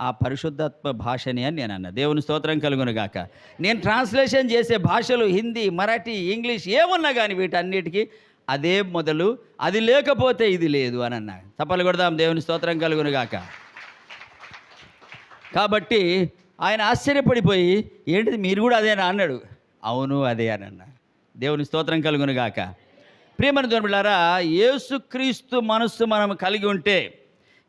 ఆ పరిశుద్ధాత్మ భాషని అని నేను అన్నా. దేవుని స్తోత్రం కలుగును గాక. నేను ట్రాన్స్లేషన్ చేసే భాషలు హిందీ, మరాఠీ, ఇంగ్లీష్ ఏమున్నా కానీ వీటన్నిటికీ అదే మొదలు, అది లేకపోతే ఇది లేదు అని అన్నా. చప్పలు కొడదాం, దేవుని స్తోత్రం కలుగును గాక. కాబట్టి ఆయన ఆశ్చర్యపడిపోయి, ఏంటిది మీరు కూడా అదేనా అన్నాడు. అవును అదే అని అన్నా. దేవుని స్తోత్రం కలుగును గాక. ప్రియమైన దేవుని బిడ్డలారా, యేసుక్రీస్తు మనస్సు మనం కలిగి ఉంటే,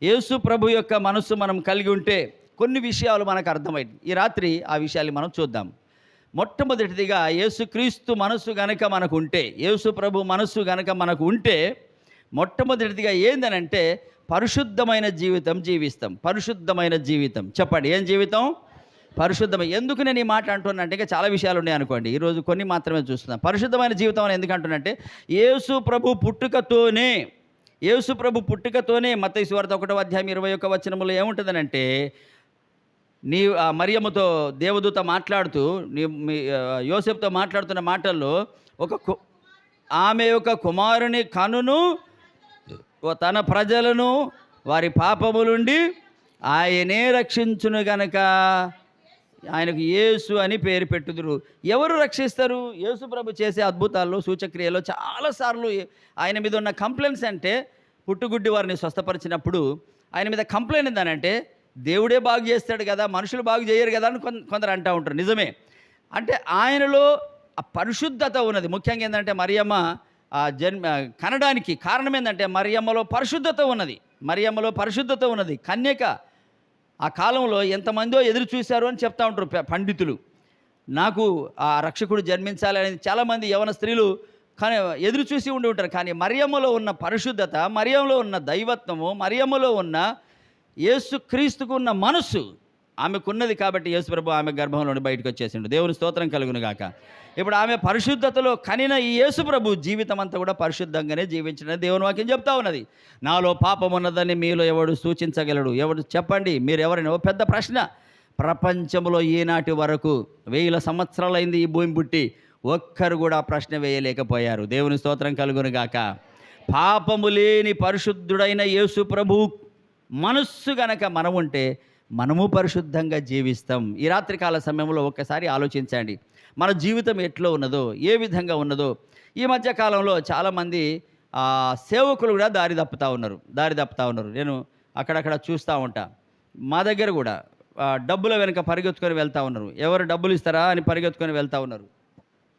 యేసు ప్రభు యొక్క మనస్సు మనం కలిగి ఉంటే కొన్ని విషయాలు మనకు అర్థమైంది. ఈ రాత్రి ఆ విషయాన్ని మనం చూద్దాం. మొట్టమొదటిదిగా యేసుక్రీస్తు మనస్సు గనక మనకు ఉంటే, యేసు ప్రభు మనస్సు గనక మనకు ఉంటే మొట్టమొదటిదిగా ఏందనంటే పరిశుద్ధమైన జీవితం జీవిస్తాం. పరిశుద్ధమైన జీవితం, చెప్పండి ఏం జీవితం? పరిశుద్ధమైన. ఎందుకు నేను ఈ మాట అంటున్నా అంటే, ఇంకా చాలా విషయాలు ఉన్నాయి అనుకోండి, ఈరోజు కొన్ని మాత్రమే చూస్తున్నాం. పరిశుద్ధమైన జీవితం అని ఎందుకు అంటున్నంటే, యేసు ప్రభు పుట్టుకతోనే మత్తయి సువార్త 1:21 ఏముంటుందనంటే, నీ మరియమ్మతో దేవదూత మాట్లాడుతూ యోసేపుతో మాట్లాడుతున్న మాటల్లో ఆమె యొక్క కుమారుని కనును తన ప్రజలను వారి పాపము నుండి ఆయనే రక్షించును గనక ఆయనకు యేసు అని పేరు పెట్టుదురు. ఎవరు రక్షిస్తారు? యేసు ప్రభు చేసే అద్భుతాల్లో, సూచక్రియలో చాలాసార్లు ఆయన మీద ఉన్న కంప్లైంట్స్ అంటే, పుట్టుగుడ్డి వారిని స్వస్థపరిచినప్పుడు ఆయన మీద కంప్లైంట్ ఏంటంటే, దేవుడే బాగు చేస్తాడు కదా, మనుషులు బాగు చేయరు కదా అని కొందరు అంటూ ఉంటారు. నిజమే, అంటే ఆయనలో ఆ పరిశుద్ధత ఉన్నది. ముఖ్యంగా ఏంటంటే మరియమ్మ కనడానికి కారణం ఏంటంటే మరియమ్మలో పరిశుద్ధత ఉన్నది. కన్యక ఆ కాలంలో ఎంతమందో ఎదురు చూశారు అని చెప్తా ఉంటారు పండితులు. నాకు ఆ రక్షకుడు జన్మించాలని చాలామంది యవన స్త్రీలు కానీ ఎదురు చూసి ఉండి ఉంటారు. కానీ మరియమ్మలో ఉన్న పరిశుద్ధత, మరియమ్మలో ఉన్న దైవత్వము, మరియమ్మలో ఉన్న యేసుక్రీస్తుకు ఉన్న మనస్సు ఆమెకున్నది. కాబట్టి యేసు ప్రభు ఆమె గర్భంలోని బయటకు వచ్చేసిండు. దేవుని స్తోత్రం కలుగును గాక. ఇప్పుడు ఆమె పరిశుద్ధతలో కనిన ఈ యేసు ప్రభు జీవితం అంతా కూడా పరిశుద్ధంగానే జీవించిన దేవుని వాక్యం చెప్తా ఉన్నది. నాలో పాపం ఉన్నదని మీలో ఎవడు సూచించగలడు? ఎవడు చెప్పండి, మీరు ఎవరైనా. ఓ పెద్ద ప్రశ్న. ప్రపంచంలో ఈనాటి వరకు 1000 సంవత్సరాలైంది ఈ భూమి పుట్టి, ఒక్కరు కూడా ప్రశ్న వేయలేకపోయారు. దేవుని స్తోత్రం కలుగును గాక. పాపము లేని పరిశుద్ధుడైన యేసు ప్రభు మనస్సు గనక మనం ఉంటే మనము పరిశుద్ధంగా జీవిస్తాం. ఈ రాత్రికాల సమయంలో ఒక్కసారి ఆలోచించండి, మన జీవితం ఎట్లా ఉన్నదో, ఏ విధంగా ఉన్నదో. ఈ మధ్య కాలంలో చాలామంది సేవకులు కూడా దారి తప్పుతూ ఉన్నారు. నేను అక్కడక్కడ చూస్తూ ఉంటా. మా దగ్గర కూడా డబ్బుల వెనుక పరిగెత్తుకొని వెళ్తూ ఉన్నారు. ఎవరు డబ్బులు ఇస్తారా అని పరిగెత్తుకొని వెళ్తూ ఉన్నారు.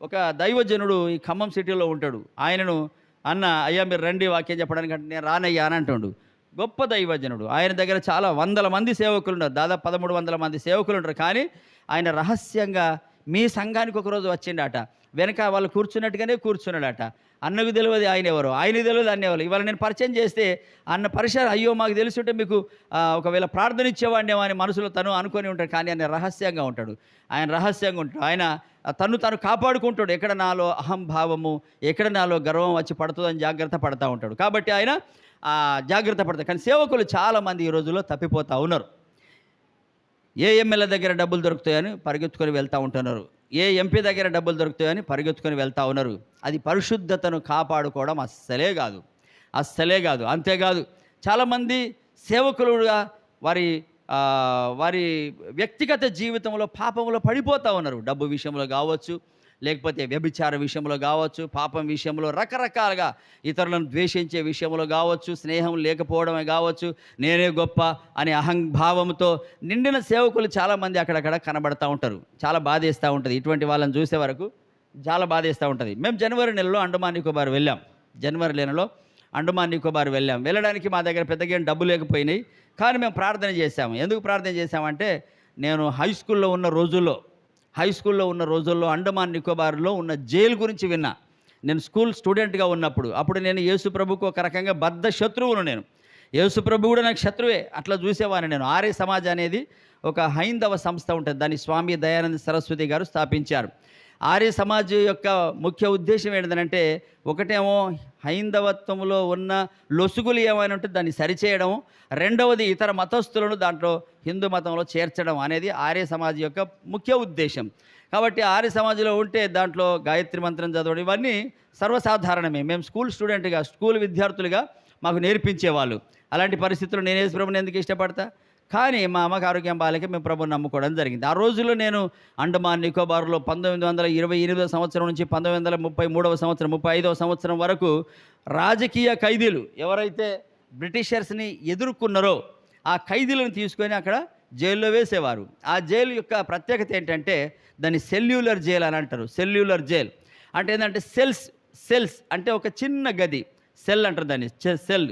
ఒక దైవజనుడు ఈ ఖమ్మం సిటీలో ఉంటాడు. ఆయనను అన్న, అయ్యా మీరు రండి వాక్యం చెప్పడానికి అంటే, నేను రానయ్యా అని అంటుండు. గొప్ప దైవజనుడు. ఆయన దగ్గర చాలా 100 మంది సేవకులు ఉన్నారు, దాదాపు 1300 మంది సేవకులు ఉంటారు. కానీ ఆయన రహస్యంగా మీ సంఘానికి ఒకరోజు వచ్చిండట. వెనక వాళ్ళు కూర్చున్నట్టుగానే కూర్చున్నాడట. అన్నకు తెలియదు ఆయన ఎవరో, ఆయనకు తెలియదు అన్న ఎవరు. ఇవాళ నేను పరిచయం చేస్తే అన్న పరిచయం, అయ్యో మాకు తెలుసుంటే మీకు ఒకవేళ ప్రార్థన ఇచ్చేవాడినేమో అని మనసులో తను అనుకొని ఉంటాడు. కానీ ఆయన రహస్యంగా ఉంటాడు. ఆయన తను కాపాడుకుంటాడు. ఎక్కడ నాలో అహంభావము, ఎక్కడ నాలో గర్వం వచ్చి పడుతుందని జాగ్రత్త పడుతూ ఉంటాడు. కాబట్టి ఆయన జాగ్రత్త పడతాడు. కానీ సేవకులు చాలామంది ఈ రోజుల్లో తప్పిపోతూ ఉన్నారు. ఏ ఎమ్మెల్యే దగ్గర డబ్బులు దొరుకుతాయని పరిగెత్తుకొని వెళ్తూ ఉంటున్నారు, ఏ ఎంపీ దగ్గర డబ్బులు దొరుకుతాయని పరిగెత్తుకొని వెళ్తూ ఉన్నారు. అది పరిశుద్ధతను కాపాడుకోవడం అస్సలే కాదు, అస్సలే కాదు. అంతేకాదు చాలామంది సేవకులుగా వారి వారి వ్యక్తిగత జీవితంలో పాపంలో పడిపోతూ ఉన్నారు. డబ్బు విషయంలో కావచ్చు, లేకపోతే వ్యభిచార విషయంలో కావచ్చు, పాపం విషయంలో, రకరకాలుగా ఇతరులను ద్వేషించే విషయంలో కావచ్చు, స్నేహం లేకపోవడమే కావచ్చు, నేనే గొప్ప అనే అహంభావంతో నిండిన సేవకులు చాలామంది అక్కడక్కడ కనబడతా ఉంటారు. చాలా బాధేస్తూ ఉంటుంది. ఇటువంటి వాళ్ళని చూసే వరకు చాలా బాధేస్తూ ఉంటుంది. మేము జనవరి నెలలో అండమాన్ నికోబార్ వెళ్ళాం. జనవరి నెలలో అండమాన్ నికోబార్ వెళ్ళడానికి మా దగ్గర పెద్దగా ఏం డబ్బు లేకపోయినాయి. కానీ మేము ప్రార్థన చేశాము. ఎందుకు ప్రార్థన చేశామంటే, నేను హై స్కూల్లో ఉన్న రోజుల్లో అండమాన్ నికోబార్లో ఉన్న జైలు గురించి విన్నా. నేను స్కూల్ స్టూడెంట్గా ఉన్నప్పుడు, అప్పుడు నేను యేసు ప్రభుకు ఒక రకంగా బద్ధ శత్రువును. నేను యేసు ప్రభు కూడా నాకు శత్రువే, అట్లా చూసేవాడిని నేను. ఆర్య సమాజ్ అనేది ఒక హైందవ సంస్థ ఉంటుంది. దాన్ని స్వామి దయానంద సరస్వతి గారు స్థాపించారు. ఆర్య సమాజ్ యొక్క ముఖ్య ఉద్దేశం ఏంటంటే, ఒకటేమో హైందవత్వంలో ఉన్న లొసుగులు ఏమైనా ఉంటే దాన్ని సరిచేయడం, రెండవది ఇతర మతస్థులను దాంట్లో హిందూ మతంలో చేర్చడం అనేది ఆర్య సమాజ్ యొక్క ముఖ్య ఉద్దేశం. కాబట్టి ఆర్య సమాజ్లో ఉంటే దాంట్లో గాయత్రి మంత్రం చదవడం ఇవన్నీ సర్వసాధారణమే. మేము స్కూల్ విద్యార్థులుగా మాకు నేర్పించేవాళ్ళు. అలాంటి పరిస్థితుల్లో నేను యేసు ప్రభువుని ఎందుకు ఇష్టపడతా? కానీ మా అమ్మకి ఆరోగ్యం బాగాలేక మేము ప్రభువుని నమ్ముకోవడం జరిగింది. ఆ రోజుల్లో నేను అండమాన్ నికోబార్లో 1928 సంవత్సరం నుంచి 1933 సంవత్సరం 35వ సంవత్సరం వరకు రాజకీయ ఖైదీలు ఎవరైతే బ్రిటిషర్స్ని ఎదుర్కొన్నారో ఆ ఖైదీలను తీసుకొని అక్కడ జైల్లో వేసేవారు. ఆ జైలు యొక్క ప్రత్యేకత ఏంటంటే, దాన్ని సెల్యులర్ జైల్ అని అంటారు. సెల్యులర్ జైల్ అంటే ఏంటంటే సెల్స్ అంటే ఒక చిన్న గది, సెల్ అంటారు దాన్ని. సెల్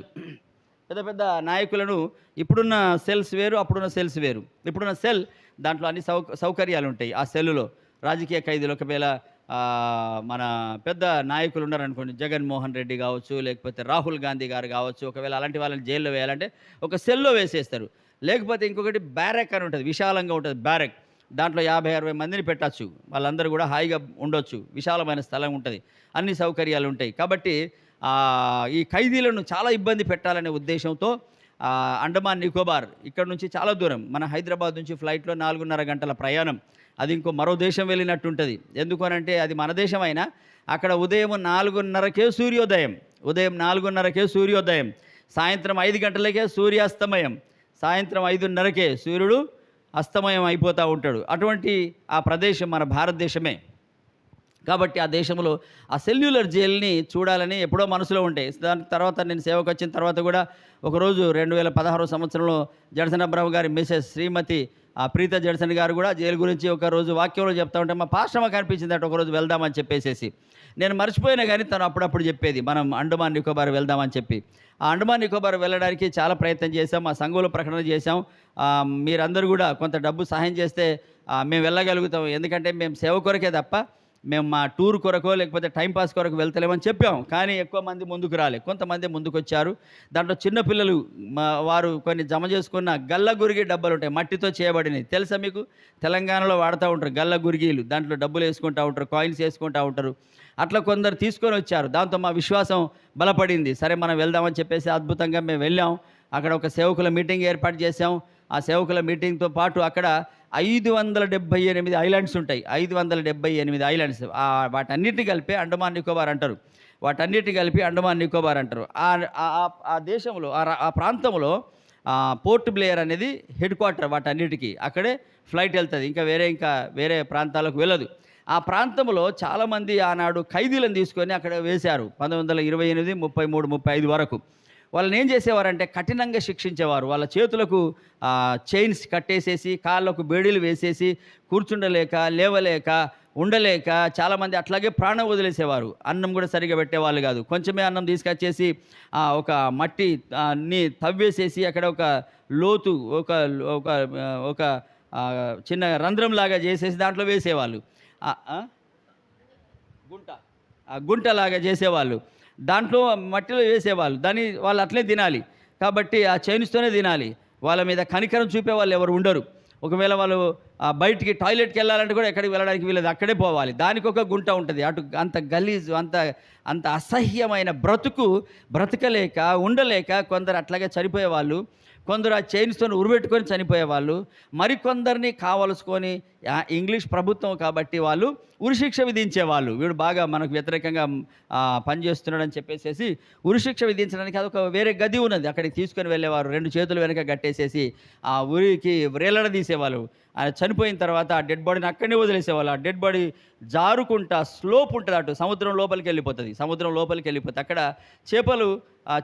పెద్ద పెద్ద నాయకులను, ఇప్పుడున్న సెల్స్ వేరు, అప్పుడున్న సెల్స్ వేరు. ఇప్పుడున్న సెల్ దాంట్లో అన్ని సౌకర్యాలు ఉంటాయి. ఆ సెల్లులో రాజకీయ ఖైదీలు, ఒకవేళ మన పెద్ద నాయకులు ఉన్నారనుకోండి, జగన్మోహన్ రెడ్డి కావచ్చు, లేకపోతే రాహుల్ గాంధీ గారు కావచ్చు, ఒకవేళ అలాంటి వాళ్ళని జైల్లో వేయాలంటే ఒక సెల్లో వేసేస్తారు. లేకపోతే ఇంకొకటి బ్యారెక్ అని ఉంటుంది, విశాలంగా ఉంటుంది బ్యారెక్. దాంట్లో 50-60 మందిని పెట్టచ్చు. వాళ్ళందరూ కూడా హాయిగా ఉండొచ్చు. విశాలమైన స్థలం ఉంటుంది, అన్ని సౌకర్యాలు ఉంటాయి. కాబట్టి ఈ ఖైదీలను చాలా ఇబ్బంది పెట్టాలనే ఉద్దేశంతో అండమాన్ నికోబార్ ఇక్కడ నుంచి చాలా దూరం, మన హైదరాబాద్ నుంచి ఫ్లైట్లో 4.5 గంటల ప్రయాణం. అది ఇంకో మరో దేశం వెళ్ళినట్టు ఉంటుంది. ఎందుకు అనంటే, అది మన దేశం అయినా అక్కడ ఉదయం 4:30కే సూర్యోదయం, సాయంత్రం 5 గంటలకే సూర్యాస్తమయం, సాయంత్రం 5:30కే సూర్యుడు అస్తమయం అయిపోతూ ఉంటాడు. అటువంటి ఆ ప్రదేశం మన భారతదేశమే. కాబట్టి ఆ దేశంలో ఆ సెల్యులర్ జైల్ని చూడాలని ఎప్పుడో మనసులో ఉంటాయి. దాని తర్వాత నేను సేవకు వచ్చిన తర్వాత కూడా ఒకరోజు 2016 సంవత్సరంలో జడ్సన్ అబ్రాహం గారి మిసెస్ శ్రీమతి ప్రీత జడ్సన్ గారు కూడా జైలు గురించి ఒకరోజు వాక్యంలో చెప్తా ఉంటే మా పాస్టర్ మాకు అనిపించింది అటు ఒకరోజు వెళ్దామని చెప్పేసి. నేను మర్చిపోయినా కానీ తను అప్పుడప్పుడు చెప్పేది, మనం అండమాన్ నికోబార్ వెళ్దామని చెప్పి. ఆ అండమాన్ నికోబార్ వెళ్ళడానికి చాలా ప్రయత్నం చేశాం. మా సంఘంలో ప్రకటన చేశాం, మీరందరూ కూడా కొంత డబ్బు సహాయం చేస్తే మేము వెళ్ళగలుగుతాం. ఎందుకంటే మేము సేవ కొరకే తప్ప మేము మా టూర్ కొరకో లేకపోతే టైంపాస్ కొరకు వెళ్తలేమని చెప్పాం. కానీ ఎక్కువ మంది ముందుకు రాలే. కొంతమంది ముందుకు వచ్చారు. దాంట్లో చిన్నపిల్లలు వారు కొన్ని జమ చేసుకున్న గల్లగురిగి డబ్బాలు ఉంటాయి, మట్టితో చేయబడినవి. తెలుసా మీకు? తెలంగాణలో వాడుతూ ఉంటారు గల్లగురిగీలు. దాంట్లో డబ్బులు వేసుకుంటూ ఉంటారు, కాయిన్స్ వేసుకుంటూ ఉంటారు. అట్లా కొందరు తీసుకొని వచ్చారు. దాంతో మా విశ్వాసం బలపడింది. సరే మనం వెళ్దామని చెప్పేసి అద్భుతంగా మేము వెళ్ళాం. అక్కడ ఒక సేవకుల మీటింగ్ ఏర్పాటు చేశాం. ఆ సేవకుల మీటింగ్తో పాటు అక్కడ 578 ఐలాండ్స్ ఉంటాయి. 578 ఐలాండ్స్. వాటన్నిటిని కలిపి అండమాన్ నికోబార్ అంటారు. ఆ దేశంలో, ఆ ప్రాంతంలో పోర్ట్ బ్లేయర్ అనేది హెడ్ క్వార్టర్ వాటన్నిటికీ. అక్కడే ఫ్లైట్ వెళ్తుంది, ఇంకా వేరే ప్రాంతాలకు వెళ్ళదు. ఆ ప్రాంతంలో చాలామంది ఆనాడు ఖైదీలను తీసుకొని అక్కడ వేశారు. 1928, 33, 35 వరకు. వాళ్ళని ఏం చేసేవారంటే కఠినంగా శిక్షించేవారు. వాళ్ళ చేతులకు చైన్స్ కట్టేసేసి, కాళ్ళకు బేడీలు వేసేసి, కూర్చుండలేక, లేవలేక, ఉండలేక చాలామంది అట్లాగే ప్రాణం వదిలేసేవారు. అన్నం కూడా సరిగా పెట్టేవాళ్ళు కాదు. కొంచెమే అన్నం తీసుకొచ్చేసి ఒక మట్టిని తవ్వేసేసి అక్కడ ఒక లోతు ఒక చిన్న రంధ్రంలాగా చేసేసి దాంట్లో వేసేవాళ్ళు. గుంటలాగా చేసేవాళ్ళు. దాంట్లో మట్టిలో వేసేవాళ్ళు. వాళ్ళు అట్లే తినాలి. కాబట్టి ఆ చైన్స్తోనే తినాలి. వాళ్ళ మీద కనికరం చూపే వాళ్ళు ఎవరు ఉండరు. ఒకవేళ వాళ్ళు బయటికి టాయిలెట్కి వెళ్ళాలంటే కూడా ఎక్కడికి వెళ్ళడానికి వీలేదు, అక్కడే పోవాలి. దానికి ఒక గుంట ఉంటుంది. అటు అంత గలీజు, అంత అంత అసహ్యమైన బ్రతకలేక ఉండలేక కొందరు అట్లాగే చనిపోయేవాళ్ళు. కొందరు ఆ చైన్స్తో ఉరిపెట్టుకొని చనిపోయేవాళ్ళు. మరికొందరిని కావలసుకొని ఇంగ్లీష్ ప్రభుత్వం కాబట్టి వాళ్ళు ఉరిశిక్ష విధించేవాళ్ళు. వీడు బాగా మనకు వ్యతిరేకంగా పనిచేస్తున్నాడని చెప్పేసి ఉరిశిక్ష విధించడానికి అదొక వేరే గది ఉన్నది, అక్కడికి తీసుకొని వెళ్ళేవారు. 2 చేతులు వెనక కట్టేసేసి ఆ ఉరికి వ్రేలాడదీసేవాళ్ళు. ఆయన చనిపోయిన తర్వాత ఆ డెడ్ బాడీని అక్కడనే వదిలేసేవాళ్ళు. ఆ డెడ్ బాడీ జారుకుంటా స్లోప్ ఉంటుంది, అటు సముద్రం లోపలికి వెళ్ళిపోతుంది. అక్కడ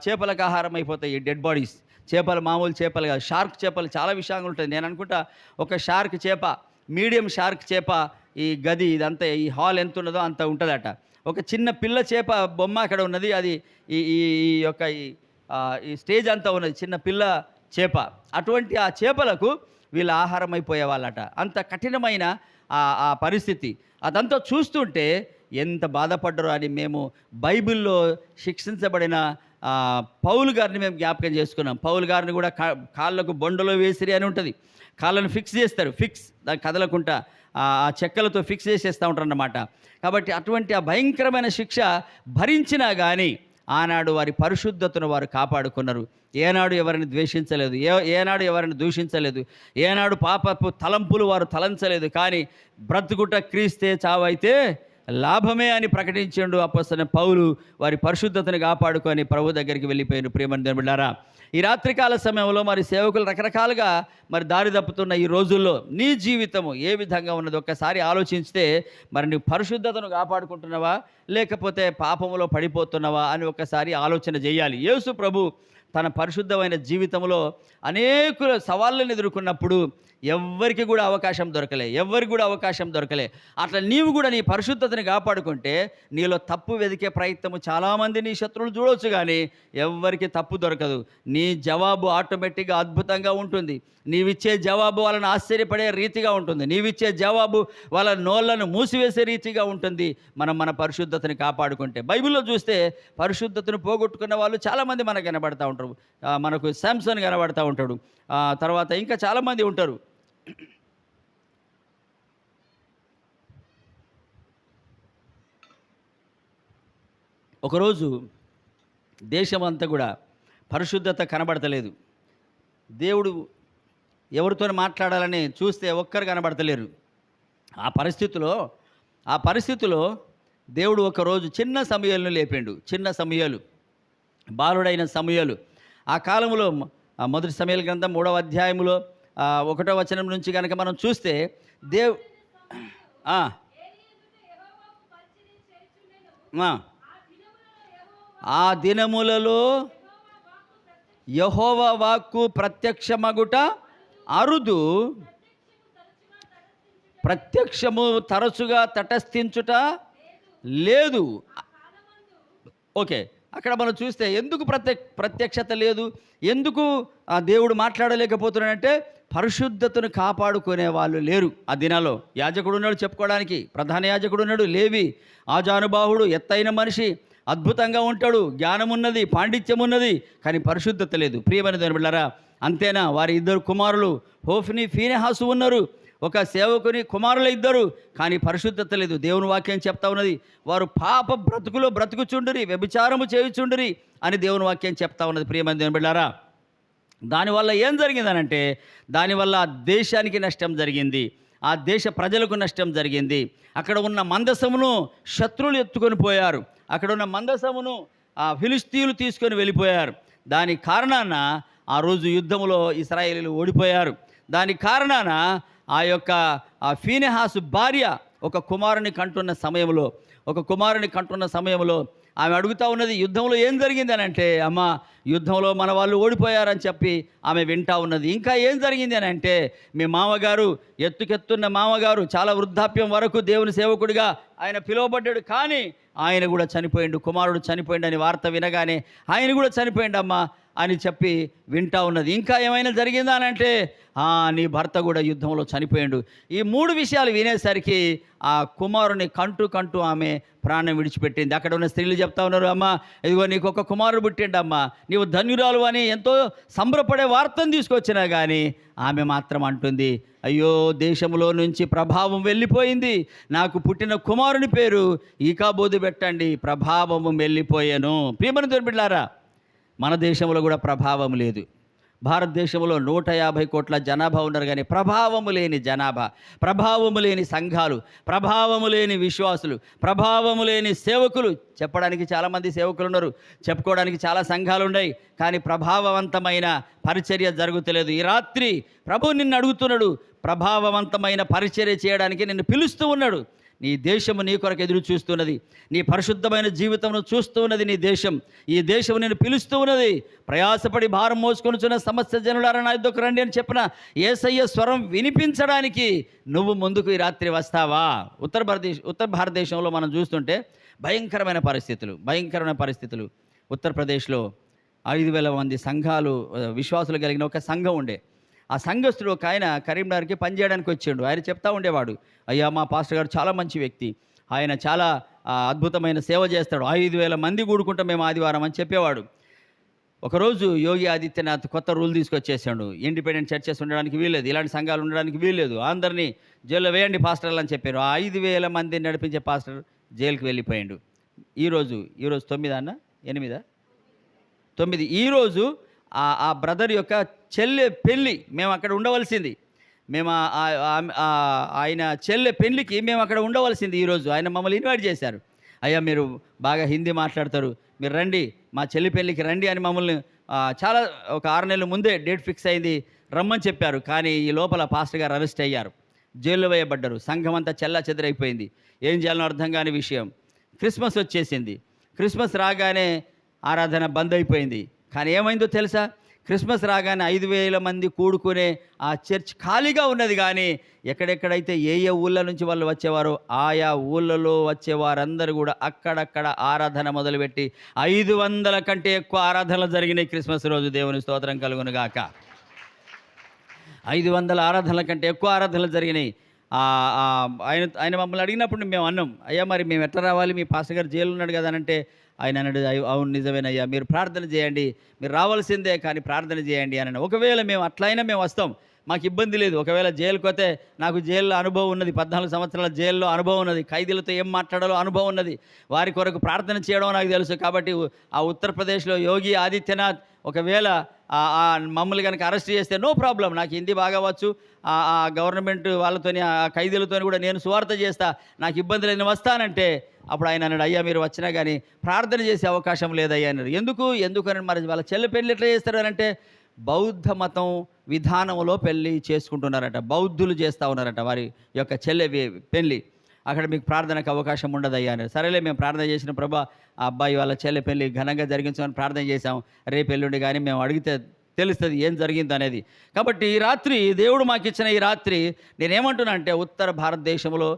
చేపలకు ఆహారం అయిపోతాయి ఈ డెడ్ బాడీస్. చేపలు మామూలు చేపలు కాదు, షార్క్ చేపలు చాలా విషయంగా ఉంటుంది. నేను అనుకుంటా ఒక షార్క్ చేప, మీడియం షార్క్ చేప ఈ గది ఇదంతా, ఈ హాల్ ఎంత ఉన్నదో అంత ఉంటుందట. ఒక చిన్న పిల్ల చేప బొమ్మ అక్కడ ఉన్నది, అది ఈ యొక్క ఈ స్టేజ్ అంతా ఉన్నది, చిన్న పిల్ల చేప. అటువంటి ఆ చేపలకు వీళ్ళు ఆహారం అయిపోయే వాళ్ళట. అంత కఠినమైన ఆ పరిస్థితి. అదంతా చూస్తుంటే ఎంత బాధపడ్డరో అని మేము బైబిల్లో శిక్షించబడిన పౌలు గారిని మేము జ్ఞాపకం చేసుకున్నాం. పౌలు గారిని కూడా కాళ్ళకు బొండలో వేసిరి అని ఉంటుంది. కాళ్ళను ఫిక్స్ చేస్తారు, దాన్ని కదలకుండా ఆ చెక్కలతో ఫిక్స్ చేసేస్తూ ఉంటారు అన్నమాట. కాబట్టి అటువంటి ఆ భయంకరమైన శిక్ష భరించినా కానీ ఆనాడు వారి పరిశుద్ధతను వారు కాపాడుకున్నారు. ఏనాడు ఎవరిని ద్వేషించలేదు, ఏనాడు ఎవరిని దూషించలేదు, ఏనాడు పాపపు తలంపులు వారు తలంచలేదు. కానీ బ్రతుకుట క్రీస్తే చావైతే లాభమే అని ప్రకటించిండు అపోస్తలుడైన పౌలు. వారి పరిశుద్ధతను కాపాడుకొని ప్రభు దగ్గరికి వెళ్ళిపోయిన ప్రియమైన దేవుని బిడ్డలారా, ఈ రాత్రికాల సమయంలో మరి సేవకులు రకరకాలుగా మరి దారి తప్పుతున్న ఈ రోజుల్లో నీ జీవితము ఏ విధంగా ఉన్నది ఒక్కసారి ఆలోచిస్తే, మరి నీ పరిశుద్ధతను కాపాడుకుంటున్నావా లేకపోతే పాపములో పడిపోతున్నావా అని ఒక్కసారి ఆలోచన చేయాలి. యేసు ప్రభు తన పరిశుద్ధమైన జీవితంలో అనేక సవాళ్ళను ఎదుర్కొన్నప్పుడు ఎవరికి కూడా అవకాశం దొరకలే. అట్లా నీవు కూడా నీ పరిశుద్ధతని కాపాడుకుంటే నీలో తప్పు వెతికే ప్రయత్నము చాలామంది నీ శత్రువులు చూడవచ్చు, కానీ ఎవరికి తప్పు దొరకదు. నీ జవాబు ఆటోమేటిక్గా అద్భుతంగా ఉంటుంది. నీవిచ్చే జవాబు వాళ్ళని ఆశ్చర్యపడే రీతిగా ఉంటుంది. నీవిచ్చే జవాబు వాళ్ళ నోళ్లను మూసివేసే రీతిగా ఉంటుంది మనం మన పరిశుద్ధతని కాపాడుకుంటే. బైబిల్లో చూస్తే పరిశుద్ధతను పోగొట్టుకున్న వాళ్ళు చాలామంది మనకు కనబడతా ఉంటారు. మనకు శాంసన్ కనబడతా ఉంటాడు, తర్వాత ఇంకా చాలామంది ఉంటారు. ఒకరోజు దేశమంతా కూడా పరిశుద్ధత కనబడతలేదు. దేవుడు ఎవరితో మాట్లాడాలని చూస్తే ఒక్కరు కనబడతలేరు. ఆ పరిస్థితిలో దేవుడు ఒకరోజు చిన్న సమూయేలును లేపిండు. చిన్న సమూయేలు, బాలుడైన సమూయేలు. ఆ కాలంలో మొదటి సమూయేలు గ్రంథం 3వ అధ్యాయంలో 1వ వచనం నుంచి కనుక మనం చూస్తే ఆ దినములలో యెహోవా వాక్కు ప్రత్యక్షమగుట అరుదు, ప్రత్యక్షము తరచుగా తటస్థించుట లేదు. ఓకే, అక్కడ మనం చూస్తే ఎందుకు ప్రత్యక్షత లేదు, ఎందుకు ఆ దేవుడు మాట్లాడలేకపోతున్నాడంటే పరిశుద్ధతను కాపాడుకునే వాళ్ళు లేరు. ఆ దినాల్లో యాజకుడు ఉన్నాడు చెప్పుకోవడానికి, ప్రధాన యాజకుడు ఉన్నాడు, లేవి ఆజానుబాహుడు, ఎత్తైన మనిషి, అద్భుతంగా ఉంటాడు, జ్ఞానం ఉన్నది, పాండిత్యం ఉన్నది, కానీ పరిశుద్ధత లేదు. ప్రియమైన దేవుని బిడ్డలారా, అంతేనా, వారి 2 కుమారులు హోఫ్ని ఫీనెహాసు ఉన్నారు. ఒక సేవకుని కుమారులు 2, కానీ పరిశుద్ధత లేదు. దేవుని వాక్యం చెప్తా ఉన్నది, వారు పాప బ్రతుకులో బ్రతుకుచుండిరి, వ్యభిచారము చేయుచుండిరి అని దేవుని వాక్యం చెప్తా ఉన్నది. ప్రియమైన దేవుని బిడ్డలారా, దానివల్ల ఏం జరిగిందనంటే, దానివల్ల దేశానికి నష్టం జరిగింది, ఆ దేశ ప్రజలకు నష్టం జరిగింది. అక్కడ ఉన్న మందసమును శత్రువులు ఎత్తుకొని పోయారు. అక్కడ ఉన్న మందసమును ఫిలిస్తీయులు తీసుకొని వెళ్ళిపోయారు. దాని కారణాన ఆ రోజు యుద్ధంలో ఇశ్రాయేలీయులు ఓడిపోయారు. దాని కారణాన ఆ యొక్క ఫీనెహాసు భార్య ఒక కుమారుని కంటున్న సమయంలో ఆమె అడుగుతూ ఉన్నది, యుద్ధంలో ఏం జరిగింది అని అంటే, అమ్మ యుద్ధంలో మన వాళ్ళు ఓడిపోయారని చెప్పి ఆమె వింటా ఉన్నది. ఇంకా ఏం జరిగింది అని అంటే, మీ మామగారు ఎత్తుకెత్తున్న మామగారు చాలా వృద్ధాప్యం వరకు దేవుని సేవకుడిగా ఆయన పిలువబడ్డాడు, కానీ ఆయన కూడా చనిపోయిండు, కుమారుడు చనిపోయిండు అని వార్త వినగానే ఆయన కూడా చనిపోయిండమ్మా అని చెప్పి వింటా ఉన్నది. ఇంకా ఏమైనా జరిగిందా అని అంటే, నీ భర్త కూడా యుద్ధంలో చనిపోయిండు. ఈ 3 విషయాలు వినేసరికి ఆ కుమారుని కంటూ ఆమె ప్రాణం విడిచిపెట్టింది. అక్కడ ఉన్న స్త్రీలు చెప్తా ఉన్నారు, అమ్మ ఇదిగో నీకు ఒక కుమారుడు పుట్టిండమ్మా, నీవు ధన్యురాలు అని ఎంతో సంబరపడే వార్తను తీసుకొచ్చినా కానీ ఆమె మాత్రం అంటుంది, అయ్యో దేశంలో నుంచి ప్రభావం వెళ్ళిపోయింది, నాకు పుట్టిన కుమారుని పేరు ఈకాబోదు పెట్టండి, ప్రభావము వెళ్ళిపోయాను. ప్రియమైన దేవుని బిడ్డలారా, మన దేశంలో కూడా ప్రభావం లేదు. భారతదేశంలో 150 కోట్ల జనాభా ఉన్నారు, కానీ ప్రభావము లేని జనాభా, ప్రభావము లేని సంఘాలు, ప్రభావము లేని విశ్వాసులు, ప్రభావము లేని సేవకులు. చెప్పడానికి చాలామంది సేవకులు ఉన్నారు, చెప్పుకోవడానికి చాలా సంఘాలు ఉన్నాయి, కానీ ప్రభావవంతమైన పరిచర్య జరుగుతలేదు. ఈ రాత్రి ప్రభు నిన్ను అడుగుతున్నాడు, ప్రభావవంతమైన పరిచర్య చేయడానికి నిన్ను పిలుస్తూ ఉన్నాడు. నీ దేశము నీ కొరకు ఎదురు చూస్తున్నది, నీ పరిశుద్ధమైన జీవితంను చూస్తూ ఉన్నది నీ దేశం. ఈ దేశం నేను పిలుస్తూ ఉన్నది. ప్రయాసపడి భారం మోసుకొనుచున్న సమస్త జనులారా నా యొద్దకు రండి అని చెప్పిన యేసయ్య స్వరం వినిపించడానికి నువ్వు ముందుకు ఈ రాత్రి వస్తావా? ఉత్తర భారతదేశంలో మనం చూస్తుంటే భయంకరమైన పరిస్థితులు. ఉత్తరప్రదేశ్లో 5,000 మంది సంఘాలు, విశ్వాసులు కలిగిన ఒక సంఘం ఉండే. ఆ సంఘస్థుడు ఒక ఆయన కరీంనగర్కి పనిచేయడానికి వచ్చిండు. ఆయన చెప్తా ఉండేవాడు, అయ్యా మా పాస్టర్ గారు చాలా మంచి వ్యక్తి, ఆయన చాలా అద్భుతమైన సేవ చేస్తాడు, 5,000 మంది కూడుకుంటాం మేము ఆదివారం అని చెప్పేవాడు. ఒకరోజు యోగి ఆదిత్యనాథ్ కొత్త రూల్ తీసుకొచ్చేసాడు, ఇండిపెండెంట్ చర్చెస్ ఉండడానికి వీల్లేదు, ఇలాంటి సంఘాలు ఉండడానికి వీల్లేదు, అందరినీ జైల్లో వేయండి పాస్టర్లు అని చెప్పారు. 5,000 మందిని నడిపించే పాస్టర్ జైలుకి వెళ్ళిపోయాడు. ఈరోజు 9 అన్న 9 ఈరోజు ఆ బ్రదర్ యొక్క చెల్లె పెళ్ళి మేము అక్కడ ఉండవలసింది. మేము ఆయన చెల్లె పెళ్ళికి మేము అక్కడ ఉండవలసింది. ఈరోజు ఆయన మమ్మల్ని ఇన్వైట్ చేశారు. అయ్యా మీరు బాగా హిందీ మాట్లాడతారు, మీరు రండి మా చెల్లి పెళ్ళికి రండి అని మమ్మల్ని చాలా ఒక 6 నెలల ముందే డేట్ ఫిక్స్ అయింది, రమ్మని చెప్పారు. కానీ ఈ లోపల పాస్టర్ గారు అరెస్ట్ అయ్యారు, జైల్లో వేయబడ్డారు. సంఘం అంతా చెల్లా చెదరైపోయింది, ఏం చేయాలో అర్థం కాని విషయం. క్రిస్మస్ వచ్చేసింది, క్రిస్మస్ రాగానే ఆరాధన బంద్ అయిపోయింది. కానీ ఏమైందో తెలుసా? క్రిస్మస్ రాగానే 5,000 మంది కూడుకునే ఆ చర్చ్ ఖాళీగా ఉన్నది. కానీ ఎక్కడెక్కడైతే ఏ ఊళ్ళ నుంచి వాళ్ళు వచ్చేవారో ఆయా ఊళ్ళలో వచ్చేవారందరూ కూడా అక్కడక్కడ ఆరాధన మొదలుపెట్టి 500 కంటే ఎక్కువ ఆరాధనలు జరిగినాయి క్రిస్మస్ రోజు. దేవుని స్తోత్రం కలుగునుగాక. 500 ఆరాధనల కంటే ఎక్కువ ఆరాధనలు జరిగినాయి. ఆయన మమ్మల్ని అడిగినప్పుడు మేము అన్నాం, అయ్యా మరి మేము ఎట్లా రావాలి, మీ పాస్టర్ గారు జైలు ఉన్నాడు కదా అంటే ఆయన అన్నాడు, అవును నిజమేనయ్యా, మీరు ప్రార్థన చేయండి, మీరు రావాల్సిందే కానీ ప్రార్థన చేయండి అని. ఒకవేళ మేము అట్లయినా మేము వస్తాం, మాకు ఇబ్బంది లేదు. ఒకవేళ జైలుకి పోతే నాకు జైల్లో అనుభవం ఉన్నది, 14 సంవత్సరాల జైల్లో అనుభవం ఉన్నది, ఖైదీలతో ఏం మాట్లాడాలో అనుభవం ఉన్నది, వారి కొరకు ప్రార్థన చేయడం నాకు తెలుసు. కాబట్టి ఆ ఉత్తరప్రదేశ్లో యోగి ఆదిత్యనాథ్ ఒకవేళ మమ్మల్ని కనుక అరెస్ట్ చేస్తే నో ప్రాబ్లం, నాకు హిందీ బాగా వచ్చు, ఆ గవర్నమెంట్ వాళ్ళతోని ఆ ఖైదీలతో కూడా నేను సువార్త చేస్తా, నాకు ఇబ్బంది లేని వస్తానంటే అప్పుడు ఆయన అన్నాడు, అయ్యా మీరు వచ్చినా కానీ ప్రార్థన చేసే అవకాశం లేదయ్యా అన్నారు. ఎందుకని మరి వాళ్ళ చెల్లి పెళ్ళి ఎట్లా చేస్తారు అంటే బౌద్ధ మతం విధానంలో పెళ్ళి చేసుకుంటున్నారట, బౌద్ధులు చేస్తూ ఉన్నారట వారి యొక్క చెల్లె పెళ్ళి. అక్కడ మీకు ప్రార్థనకు అవకాశం ఉండదయ్యా అన్నారు. సరేలే మేము ప్రార్థన చేసిన ప్రభా ఆ అబ్బాయి వాళ్ళ చెల్లె పెళ్ళి ఘనంగా జరిగించమని ప్రార్థన చేశాం, రేపు ఎల్లుండి కానీ మేము అడిగితే తెలుస్తుంది ఏం జరిగింది అనేది. కాబట్టి ఈ రాత్రి దేవుడు మాకు ఇచ్చిన ఈ రాత్రి నేనేమంటున్నా అంటే ఉత్తర భారతదేశంలో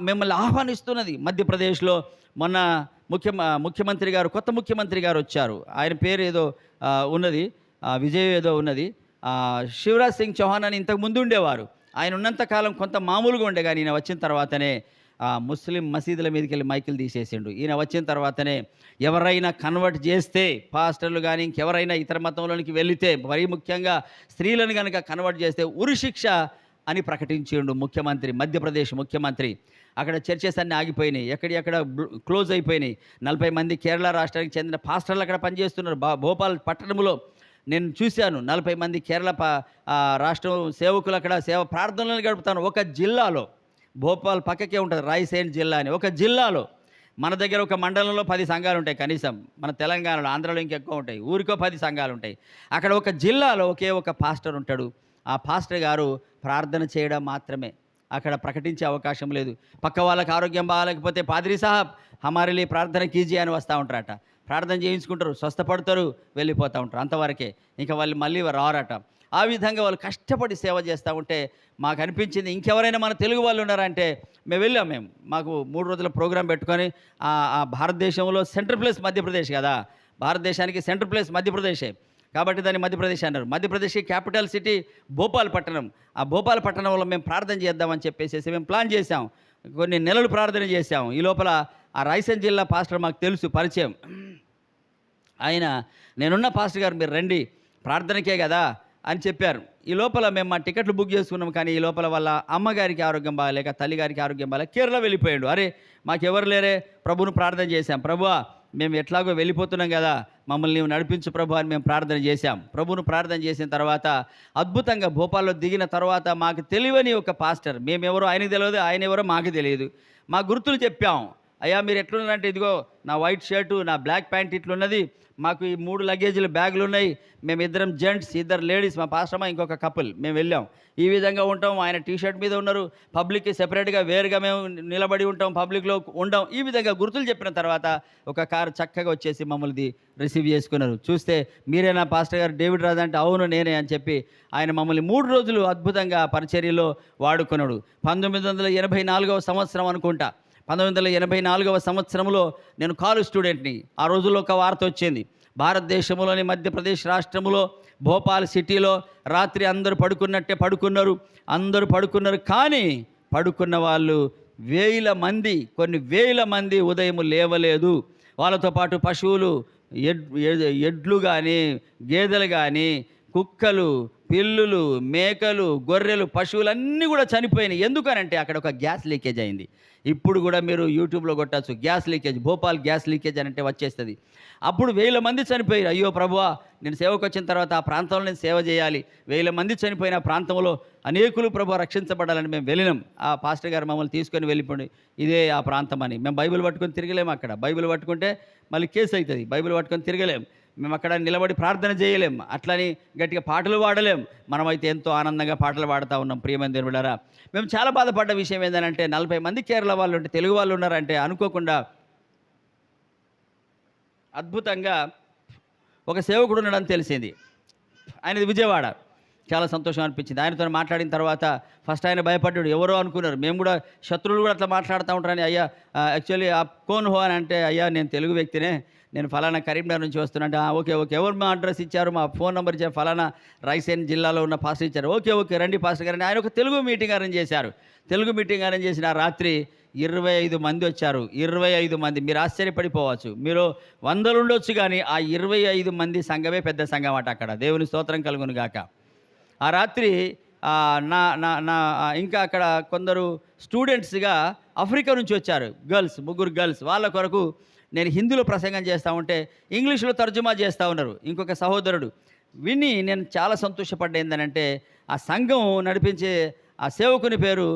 మిమ్మల్ని ఆహ్వానిస్తున్నది. మధ్యప్రదేశ్లో మొన్న ముఖ్యమంత్రి గారు, కొత్త ముఖ్యమంత్రి గారు వచ్చారు, ఆయన పేరు ఏదో ఉన్నది, విజయ్ ఏదో ఉన్నది, శివరాజ్ సింగ్ చౌహాన్ అని ఇంతకు ముందు ఉండేవారు. ఆయన ఉన్నంతకాలం కొంత మామూలుగా ఉండే, కానీ ఈయన వచ్చిన తర్వాతనే ముస్లిం మసీదుల మీదకి వెళ్ళి మైకులు తీసేసిండు. ఈయన వచ్చిన తర్వాతనే ఎవరైనా కన్వర్ట్ చేస్తే, పాస్టర్లు కానీ ఇంకెవరైనా ఇతర మతంలోనికి వెళితే, మరీ ముఖ్యంగా స్త్రీలను కనుక కన్వర్ట్ చేస్తే ఉరిశిక్ష అని ప్రకటించిండు ముఖ్యమంత్రి, మధ్యప్రదేశ్ ముఖ్యమంత్రి. అక్కడ చర్చెస్ అన్నీ ఆగిపోయినాయి, ఎక్కడెక్కడ క్లోజ్ అయిపోయినాయి. 40 మంది కేరళ రాష్ట్రానికి చెందిన పాస్టర్లు అక్కడ పనిచేస్తున్నారు. భోపాల్ పట్టణంలో నేను చూశాను 40 మంది కేరళ రాష్ట్రం సేవకులు అక్కడ ప్రార్థనలు గడుపుతాను. ఒక జిల్లాలో, భోపాల్ పక్కకే ఉంటుంది రాయసేన్ జిల్లా అని, ఒక జిల్లాలో మన దగ్గర ఒక మండలంలో 10 సంఘాలు ఉంటాయి కనీసం, మన తెలంగాణలో ఆంధ్రలో ఇంకెక్కువ ఉంటాయి, ఊరికో 10 సంఘాలు ఉంటాయి. అక్కడ ఒక జిల్లాలో ఒకే ఒక పాస్టర్ ఉంటాడు. ఆ పాస్టర్ గారు ప్రార్థన చేయడం మాత్రమే, అక్కడ ప్రకటించే అవకాశం లేదు. పక్క వాళ్ళకి ఆరోగ్యం బాగాలేకపోతే పాద్రీ సాహబ్ హమారేలీ ప్రార్థన కీజీ అని వస్తూ ఉంటారట, ప్రార్థన చేయించుకుంటారు, స్వస్థపడతారు, వెళ్ళిపోతూ ఉంటారు, అంతవరకే. ఇంకా వాళ్ళు మళ్ళీ రారట. ఆ విధంగా వాళ్ళు కష్టపడి సేవ చేస్తూ ఉంటే మాకు అనిపించింది, ఇంకెవరైనా మన తెలుగు వాళ్ళు ఉన్నారంటే మేము వెళ్ళాం. మాకు 3 రోజుల ప్రోగ్రాం పెట్టుకొని ఆ భారతదేశంలో సెంట్రల్ ప్లేస్ మధ్యప్రదేశ్ కదా, భారతదేశానికి సెంట్రల్ ప్లేస్ మధ్యప్రదేశే కాబట్టి దాన్ని మధ్యప్రదేశ్ అన్నారు. మధ్యప్రదేశ్ క్యాపిటల్ సిటీ భోపాల్ పట్టణం. ఆ భోపాల్ పట్టణంలో మేము ప్రార్థన చేద్దామని చెప్పేసి మేము ప్లాన్ చేసాం, కొన్ని నెలలు ప్రార్థన చేశాం. ఈ లోపల ఆ రాయసేన్ జిల్లా పాస్టర్ మాకు తెలుసు, పరిచయం. ఆయన, నేనున్న పాస్టర్ గారు మీరు రండి, ప్రార్థనకే కదా, అని చెప్పారు. ఈ లోపల మేము మా టికెట్లు బుక్ చేసుకున్నాం, కానీ ఈ లోపల వాళ్ళ అమ్మగారికి ఆరోగ్యం బాగాలేక, తల్లిగారికి ఆరోగ్యం బాగాలేక కేరళ వెళ్ళిపోయాడు. అరే మాకెవరు లేరే, ప్రభువును ప్రార్థన చేశాం. ప్రభువా మేము ఎట్లాగో వెళ్ళిపోతున్నాం కదా, మమ్మల్ని నీవు నడిపించు ప్రభు అని మేము ప్రార్థన చేశాం. ప్రభువును ప్రార్థన చేసిన తర్వాత అద్భుతంగా భోపాల్లో దిగిన తర్వాత మాకు తెలియని ఒక పాస్టర్, మేమెవరో ఆయనకు తెలియదు, ఆయన ఎవరో మాకు తెలియదు, మా గుర్తులు చెప్పాం. అయ్యా మీరు ఎట్లున్నారంటే, ఇదిగో నా వైట్ షర్టు, నా బ్లాక్ ప్యాంట్ ఇట్లున్నది, మాకు ఈ 3 లగేజీలు బ్యాగులు ఉన్నాయి, మేమిద్దరం జెంట్స్, 2 లేడీస్, మా పాస్టర్మ ఇంకొక కపుల్, మేము వెళ్ళాం, ఈ విధంగా ఉంటాం. ఆయన టీషర్ట్ మీద ఉన్నారు, పబ్లిక్కి సెపరేట్గా వేరుగా మేము నిలబడి ఉంటాం, పబ్లిక్లో ఉండం. ఈ విధంగా గుర్తులు చెప్పిన తర్వాత ఒక కారు చక్కగా వచ్చేసి మమ్మల్ని రిసీవ్ చేసుకున్నారు. చూస్తే మీరేనా పాస్టర్ గారు డేవిడ్ రాజు అంటే, అవును నేనే అని చెప్పి ఆయన మమ్మల్ని 3 రోజులు అద్భుతంగా పరిచర్యలో వాడుకున్నాడు. 1984వ సంవత్సరం అనుకుంటా, 1984వ సంవత్సరంలో నేను కాలేజ్ స్టూడెంట్ని. ఆ రోజుల్లో ఒక వార్త వచ్చింది, భారతదేశంలోని మధ్యప్రదేశ్ రాష్ట్రంలో భోపాల్ సిటీలో రాత్రి అందరూ పడుకున్నట్టే పడుకున్నారు, అందరూ పడుకున్నారు. కానీ పడుకున్న వాళ్ళు 1000 మంది, కొన్ని 1000 మంది ఉదయం లేవలేదు. వాళ్ళతో పాటు పశువులు, ఎడ్లు కానీ, గేదెలు కానీ, కుక్కలు, పిల్లులు, మేకలు, గొర్రెలు, పశువులన్నీ కూడా చనిపోయినాయి. ఎందుకనంటే అక్కడ ఒక గ్యాస్ లీకేజ్ అయింది. ఇప్పుడు కూడా మీరు యూట్యూబ్లో కొట్టచ్చు, gas leakage, Bhopal gas leakage అని అంటే వచ్చేస్తుంది. అప్పుడు 1000 మంది చనిపోయారు. అయ్యో ప్రభువా, నేను సేవకు వచ్చిన తర్వాత ఆ ప్రాంతంలో నేను సేవ చేయాలి, 1000 మంది చనిపోయిన ప్రాంతంలో అనేకులు ప్రభు రక్షించబడాలని మేము వెళ్ళినాం. ఆ పాస్టర్ గారు మమ్మల్ని తీసుకొని వెళ్ళిపోండి, ఇదే ఆ ప్రాంతం అని. మేము బైబిల్ పట్టుకొని తిరగలేము, అక్కడ బైబిల్ పట్టుకుంటే మళ్ళీ కేసు అవుతుంది, బైబిల్ పట్టుకొని తిరగలేం, మేము అక్కడ నిలబడి ప్రార్థన చేయలేం, అట్లని గట్టిగా పాటలు పాడలేం. మనమైతే ఎంతో ఆనందంగా పాటలు పాడుతూ ఉన్నాం. ప్రియమైన దేవుని బిడ్డలారా, మేము చాలా బాధపడ్డ విషయం ఏంటంటే 40 మంది కేరళ వాళ్ళు ఉంటే, తెలుగు వాళ్ళు ఉన్నారంటే అనుకోకుండా అద్భుతంగా ఒక సేవకుడు ఉన్నాడని తెలిసింది. ఆయనది విజయవాడ. చాలా సంతోషం అనిపించింది. ఆయనతో మాట్లాడిన తర్వాత ఫస్ట్ ఆయన భయపడ్డాడు, ఎవరో అనుకున్నారు. మేము కూడా శత్రువులు కూడా అట్లా మాట్లాడుతూ ఉంటారని, అయ్యా యాక్చువల్లీ ఆ కోన్ హో అని అంటే, అయ్యా నేను తెలుగు వ్యక్తినే, నేను ఫలానా కరీంనగర్ నుంచి వస్తున్నా. ఓకే ఓకే, ఎవరు మా అడ్రస్ ఇచ్చారు, మా ఫోన్ నెంబర్ ఇచ్చారు, ఫలానా రైసేన్ జిల్లాలో ఉన్న పాస్టర్ ఇచ్చారు. ఓకే ఓకే రండి పాస్టర్ గారు. ఆయన ఒక తెలుగు మీటింగ్ అరేంజ్ చేశారు. తెలుగు మీటింగ్ అరేంజ్ చేసిన రాత్రి 25 మంది వచ్చారు. 25 మంది, మీరు ఆశ్చర్యపడిపోవచ్చు. మీరు 100 ఉండొచ్చు, కానీ ఆ 25 మంది సంఘమే పెద్ద సంఘం అట. అక్కడ దేవుని స్తోత్రం కలుగును గాక. ఆ రాత్రి నా నా నా ఇంకా అక్కడ కొందరు స్టూడెంట్స్గా ఆఫ్రికా నుంచి వచ్చారు, గర్ల్స్, 3 గర్ల్స్. వాళ్ళ కొరకు నేను హిందీలో ప్రసంగం చేస్తూ ఉంటే ఇంగ్లీష్లో తర్జుమా చేస్తూ ఉన్నారు ఇంకొక సహోదరుడు. విని నేను చాలా సంతోషపడ్డా. ఏంటంటే ఆ సంఘం నడిపించే ఆ సేవకుని పేరు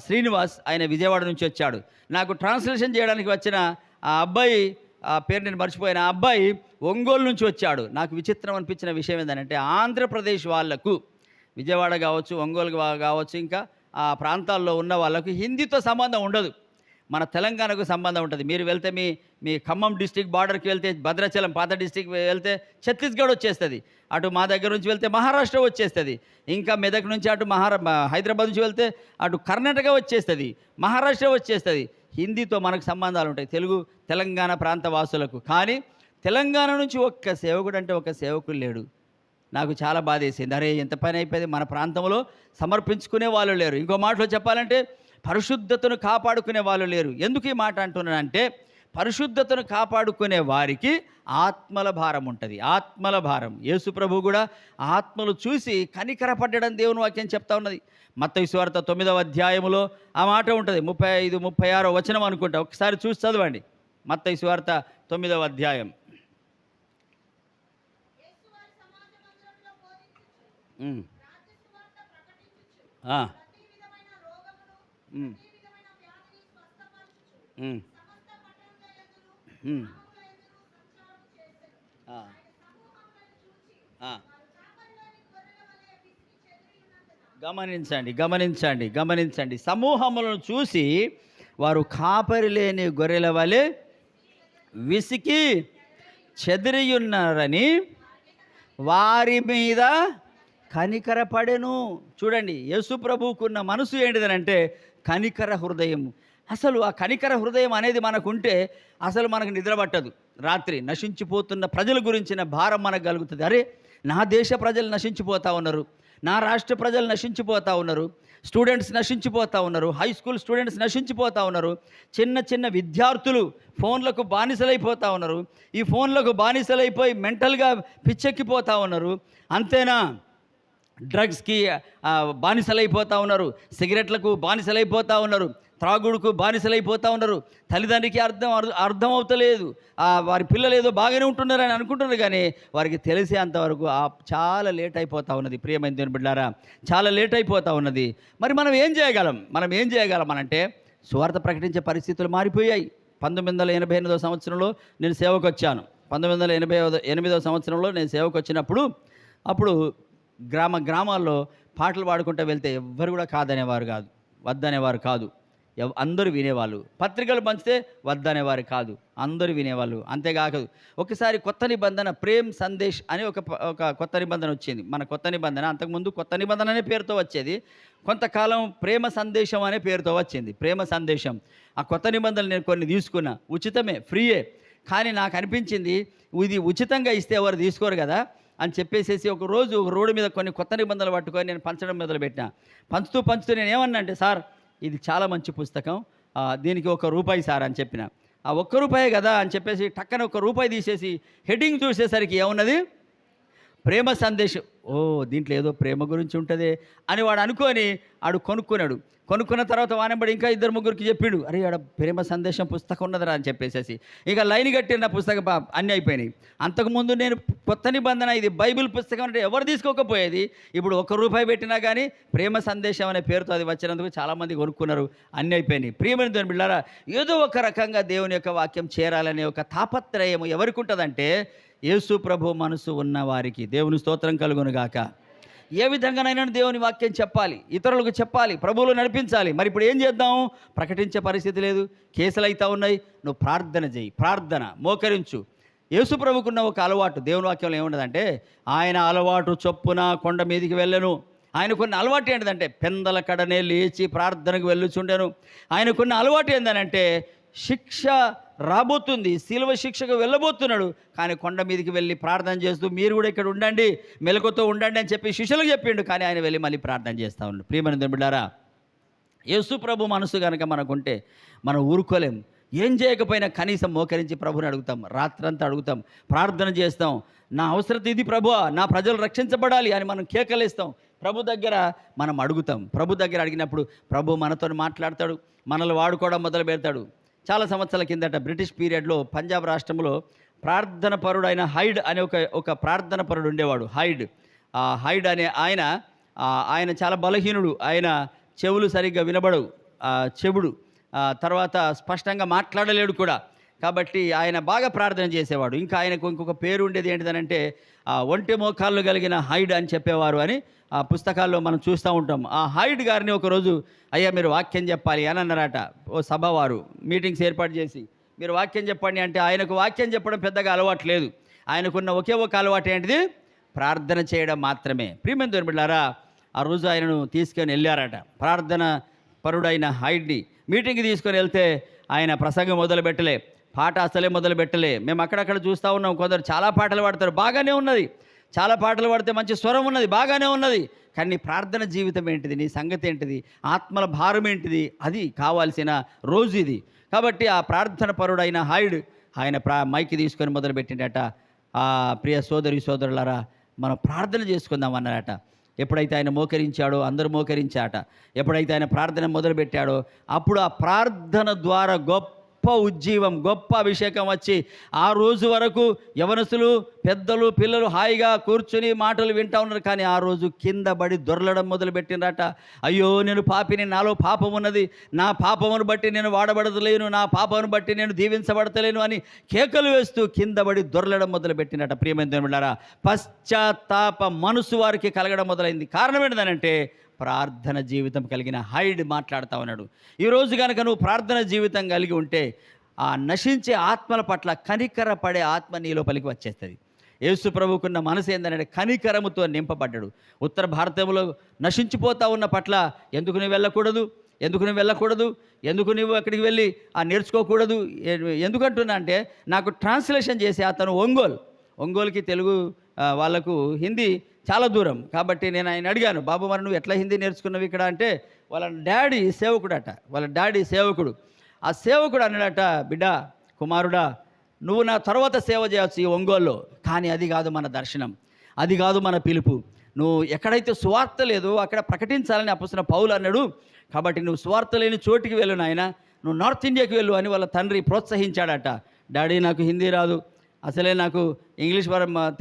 శ్రీనివాస్, ఆయన విజయవాడ నుంచి వచ్చాడు. నాకు ట్రాన్స్లేషన్ చేయడానికి వచ్చిన ఆ అబ్బాయి పేరు నేను మర్చిపోయిన, ఆ అబ్బాయి ఒంగోలు నుంచి వచ్చాడు. నాకు విచిత్రం అనిపించిన విషయం ఏంటంటే ఆంధ్రప్రదేశ్ వాళ్లకు, విజయవాడ కావచ్చు, ఒంగోలు కావచ్చు, ఇంకా ఆ ప్రాంతాల్లో ఉన్న వాళ్ళకు హిందీతో సంబంధం ఉండదు. మన తెలంగాణకు సంబంధం ఉంటుంది. మీరు వెళ్తే మీ ఖమ్మం డిస్టిక్ బార్డర్కి వెళ్తే భద్రాచలం పాత డిస్టిక్ వెళ్తే ఛత్తీస్గఢ్ వచ్చేస్తుంది. అటు మా దగ్గర నుంచి వెళ్తే మహారాష్ట్ర వచ్చేస్తుంది. ఇంకా మెదక్ నుంచి అటు హైదరాబాద్ నుంచి వెళ్తే అటు కర్ణాటక వచ్చేస్తుంది, మహారాష్ట్ర వచ్చేస్తుంది. హిందీతో మనకు సంబంధాలు ఉంటాయి తెలంగాణ ప్రాంత వాసులకు. కానీ తెలంగాణ నుంచి ఒక్క సేవకుడు అంటే ఒక సేవకుడు లేడు. నాకు చాలా బాధ వేసింది. అరే ఎంత పని అయిపోయింది, మన ప్రాంతంలో సమర్పించుకునే వాళ్ళు లేరు. ఇంకో మాటలో చెప్పాలంటే పరిశుద్ధతను కాపాడుకునే వాళ్ళు లేరు. ఎందుకు ఈ మాట అంటున్నానంటే, పరిశుద్ధతను కాపాడుకునే వారికి ఆత్మల భారం ఉంటుంది, ఆత్మల భారం. యేసు ప్రభు కూడా ఆత్మలు చూసి కనికరపడ్డడం దేవుని వాక్యం చెప్తా ఉన్నది. మత్తయి సువార్త 9వ అధ్యాయములో ఆ మాట ఉంటుంది, 35, 36 వచనం అనుకుంటా. ఒకసారి చూసి చదవండి. మత్తయి సువార్త 9వ అధ్యాయం. గమనించండి. సమూహములను చూసి వారు కాపరి లేని గొర్రెల వలె విసికి చెదిరియున్నారని వారి మీద కనికరపడెను. చూడండి, యేసు ప్రభువుకున్న మనసు ఏంటిదనంటే కనికర హృదయం. అసలు ఆ కనికర హృదయం అనేది మనకుంటే అసలు మనకు నిద్ర పట్టదు. రాత్రి నశించిపోతున్న ప్రజల గురించిన భారం మనకు కలుగుతుంది. అరే నా దేశ ప్రజలు నశించిపోతూ ఉన్నారు, నా రాష్ట్ర ప్రజలు నశించిపోతూ ఉన్నారు, స్టూడెంట్స్ నశించిపోతూ ఉన్నారు, హై స్కూల్ స్టూడెంట్స్ నశించిపోతూ ఉన్నారు, చిన్న విద్యార్థులు ఫోన్లకు బానిసలైపోతూ ఉన్నారు, ఈ ఫోన్లకు బానిసలైపోయి మెంటల్గా పిచ్చెక్కిపోతూ ఉన్నారు. అంతేనా, డ్రగ్స్కి బానిసలైపోతూ ఉన్నారు, సిగరెట్లకు బానిసలైపోతూ ఉన్నారు, త్రాగుడుకు బానిసలైపోతూ ఉన్నారు. తల్లిదండ్రికి అర్థం అవుతలేదు. వారి పిల్లలు ఏదో బాగానే ఉంటున్నారని అనుకుంటున్నారు, కానీ వారికి తెలిసేంతవరకు చాలా లేట్ అయిపోతూ ఉన్నది. ప్రియమైన దేవుని బిడ్డలారా, చాలా లేట్ అయిపోతూ ఉన్నది. మరి మనం ఏం చేయగలం అనంటే, సువార్త ప్రకటించే పరిస్థితులు మారిపోయాయి. 1988వ సంవత్సరంలో నేను సేవకు వచ్చాను. 1988వ సంవత్సరంలో నేను సేవకు వచ్చినప్పుడు అప్పుడు గ్రామాల్లో పాటలు పాడుకుంటూ వెళ్తే ఎవ్వరు కూడా వద్దనేవారు కాదు. అందరూ వినేవాళ్ళు. పత్రికలు పంచితే వద్దనేవారు కాదు, అందరూ వినేవాళ్ళు. అంతేకాదు, ఒకసారి కొత్త నిబంధన ప్రేమ్ సందేశ్ అని ఒక కొత్త నిబంధన వచ్చింది. మన కొత్త నిబంధన, అంతకుముందు కొత్త నిబంధన అనే పేరుతో వచ్చేది, కొంతకాలం ప్రేమ సందేశం అనే పేరుతో వచ్చింది. ప్రేమ సందేశం. ఆ కొత్త నిబంధనలు నేను కొన్ని తీసుకున్నా, ఉచితమే, ఫ్రీయే. కానీ నాకు అనిపించింది, ఇది ఉచితంగా ఇస్తే ఎవరు తీసుకోరు కదా అని చెప్పేసేసి ఒక రోడ్డు మీద కొన్ని కొత్త నిబంధనలు పట్టుకొని నేను పంచడం మొదలుపెట్టినా. పంచుతూ నేను ఏమన్నా అంటే, సార్ ఇది చాలా మంచి పుస్తకం, దీనికి ₹1 సార్ అని చెప్పిన. ఆ ₹1 కదా అని చెప్పేసి టక్కన ₹1 తీసేసి హెడ్డింగ్ చూసేసరికి ఏమున్నది, ప్రేమ సందేశం. దీంట్లో ఏదో ప్రేమ గురించి ఉంటుంది అని వాడు అనుకొని కొనుక్కున్న తర్వాత వానబడి ఇంకా 2-3కి చెప్పిండు, అరే ఆడ ప్రేమ సందేశం పుస్తకం ఉన్నదరా అని చెప్పేసేసి ఇక లైన్ కట్టిన పుస్తకం అన్నీ అయిపోయినాయి. అంతకుముందు నేను కొత్త నిబంధన, ఇది బైబిల్ పుస్తకం అంటే ఎవరు తీసుకోకపోయేది. ఇప్పుడు ₹1 పెట్టినా కానీ ప్రేమ సందేశం అనే పేరుతో అది వచ్చినందుకు చాలామంది కొనుక్కున్నారు, అన్నీ అయిపోయినాయి. ప్రియమైన దేవుని బిడ్డలారా, ఏదో ఒక రకంగా దేవుని యొక్క వాక్యం చేరాలనే ఒక తాపత్రయం ఎవరికి ఉంటుందంటే, యేసు ప్రభు మనసు ఉన్న వారికి. దేవుని స్తోత్రం కలుగునుగాక. ఏ విధంగానైనా దేవుని వాక్యం చెప్పాలి, ఇతరులకు చెప్పాలి, ప్రభువులు నడిపించాలి. మరి ఇప్పుడు ఏం చేద్దాం? ప్రకటించే పరిస్థితి లేదు, కేసులు అవుతా ఉన్నాయి. నువ్వు ప్రార్థన చేయి, మోకరించు. యేసు ప్రభుకున్న ఒక అలవాటు దేవుని వాక్యంలో ఏముండదంటే, ఆయన అలవాటు చొప్పున కొండ మీదికి వెళ్ళను. ఆయనకున్న అలవాటు ఏంటిదంటే, పెందల కడనే లేచి ప్రార్థనకు వెళ్ళుచుండెను. ఆయనకున్న అలవాటు ఏందనంటే, శిక్ష రాబోతుంది, శిలువ శిక్షకు వెళ్ళబోతున్నాడు, కానీ కొండ మీదకి వెళ్ళి ప్రార్థన చేస్తూ మీరు కూడా ఇక్కడ ఉండండి, మెలకుతో ఉండండి అని చెప్పి శిష్యులకు చెప్పిండు. కానీ ఆయన వెళ్ళి మళ్ళీ ప్రార్థన చేస్తూ ఉన్నాడు. ప్రియమైన దేవుని బిడ్డలారా, యేసు ప్రభు మనసు కనుక మనకుంటే మనం ఊరుకోలేం. ఏం చేయకపోయినా కనీసం మోకరించి ప్రభుని అడుగుతాం, రాత్రంతా అడుగుతాం, ప్రార్థన చేస్తాం. నా అవసరం ఇది ప్రభువా, నా ప్రజలు రక్షించబడాలి అని మనం కేకలేస్తాం. ప్రభు దగ్గర మనం అడుగుతాం. ప్రభు దగ్గర అడిగినప్పుడు ప్రభు మనతో మాట్లాడతాడు, మనల్ని వాడుకోవడం మొదలు పెడతాడు. చాలా సంవత్సరాల కిందట బ్రిటిష్ పీరియడ్లో పంజాబ్ రాష్ట్రంలో ప్రార్థన పరుడైన హైడ్ అనే ఒక ప్రార్థన పరుడు ఉండేవాడు. హైడ్ అనే ఆయన చాలా బలహీనుడు. ఆయన చెవులు సరిగ్గా వినబడవు, చెవుడు, తర్వాత స్పష్టంగా మాట్లాడలేడు కూడా. కాబట్టి ఆయన బాగా ప్రార్థన చేసేవాడు. ఇంకా ఆయనకు ఇంకొక పేరు ఉండేది ఏంటిదనంటే, ఒంటె మోకాళ్ళు కలిగిన హైడ్ అని చెప్పేవారు అని ఆ పుస్తకాల్లో మనం చూస్తూ ఉంటాం. ఆ హైడ్ గారిని ఒకరోజు, అయ్యా మీరు వాక్యం చెప్పాలి అని అన్నారట. ఓ సభవారు మీటింగ్స్ ఏర్పాటు చేసి, మీరు వాక్యం చెప్పండి అంటే, ఆయనకు వాక్యం చెప్పడం పెద్దగా అలవాటు లేదు. ఆయనకున్న ఒకే ఒక అలవాటు ఏంటిది, ప్రార్థన చేయడం మాత్రమే. ప్రియమైన దేవుని బిడ్డలారా, ఆ రోజు ఆయనను తీసుకొని వెళ్ళారట. ప్రార్థన పరుడైన హైడ్ని మీటింగ్కి తీసుకొని వెళ్తే ఆయన ప్రసంగం మొదలుపెట్టలే, పాట అసలే మొదలుపెట్టలే. మేము అక్కడక్కడ చూస్తూ ఉన్నాం, కొందరు చాలా పాటలు పాడతారు, బాగానే ఉన్నది, చాలా పాటలు పాడితే మంచి స్వరం ఉన్నది, బాగానే ఉన్నది, కానీ నీ ప్రార్థన జీవితం ఏంటిది, నీ సంగతి ఏంటిది, ఆత్మల భారం ఏంటిది, అది కావాల్సిన రోజు ఇది. కాబట్టి ఆ ప్రార్థన పరుడైన హైడ్ ఆయన మైకి తీసుకొని మొదలుపెట్టిండట. ప్రియ సోదరులారా, మనం ప్రార్థన చేసుకుందాం అన్నారట. ఎప్పుడైతే ఆయన మోకరించాడో అందరూ మోకరించాట. ఎప్పుడైతే ఆయన ప్రార్థన మొదలుపెట్టాడో అప్పుడు ఆ ప్రార్థన ద్వారా గొప్ప ఉజ్జీవం, గొప్ప అభిషేకం వచ్చి ఆ రోజు వరకు యవనస్తులు, పెద్దలు, పిల్లలు హాయిగా కూర్చుని మాటలు వింటూ ఉన్నారు. కానీ ఆ రోజు కింద పడి దొర్లడం మొదలుపెట్టినరట. అయ్యో నేను పాపిని, నాలో పాపం ఉన్నది, నా పాపమును బట్టి నేను వాడబడతలేను, నా పాపమును బట్టి నేను దీవించబడతలేను అని కేకలు వేస్తూ కింద పడి దొర్లడం మొదలుపెట్టినట. ప్రియమైన దేవుని బిడ్డలారా, పశ్చాత్తాప మనసు వారికి కలగడం మొదలైంది. కారణం ఏంటంటే, ప్రార్థన జీవితం కలిగిన హైడ్ మాట్లాడుతూ ఉన్నాడు. ఈరోజు కనుక నువ్వు ప్రార్థన జీవితం కలిగి ఉంటే ఆ నశించే ఆత్మల పట్ల కనికరపడే ఆత్మ నీ లోపలికి వచ్చేస్తుంది. యేసు ప్రభుకున్న మనసు ఏంటంటే కనికరముతో నింపబడ్డాడు. ఉత్తర భారతంలో నశించిపోతూ ఉన్న పట్ల ఎందుకు నువ్వు వెళ్ళకూడదు, ఎందుకు నువ్వు అక్కడికి వెళ్ళి నేర్చుకోకూడదు? ఎందుకంటున్నా అంటే, నాకు ట్రాన్స్లేషన్ చేసి అతను ఒంగోలుకి తెలుగు వాళ్ళకు హిందీ చాలా దూరం. కాబట్టి నేను ఆయన అడిగాను, బాబు మరి నువ్వు ఎట్లా హిందీ నేర్చుకున్నావు ఇక్కడ అంటే, వాళ్ళ డాడీ సేవకుడు. ఆ సేవకుడు అన్నాడట, బిడ్డ, కుమారుడా, నువ్వు నా తర్వాత సేవ చేయవచ్చు ఈ ఒంగోలులో, కానీ అది కాదు మన దర్శనం, అది కాదు మన పిలుపు. నువ్వు ఎక్కడైతే సువార్త లేదో అక్కడ ప్రకటించాలని అపొస్తలుడైన పౌలు అన్నాడు. కాబట్టి నువ్వు సువార్త లేని చోటికి వెళ్ళు నాయన, నువ్వు నార్త్ ఇండియాకి వెళ్ళు అని వాళ్ళ తండ్రి ప్రోత్సహించాడట. డాడీ నాకు హిందీ రాదు, అసలే నాకు ఇంగ్లీష్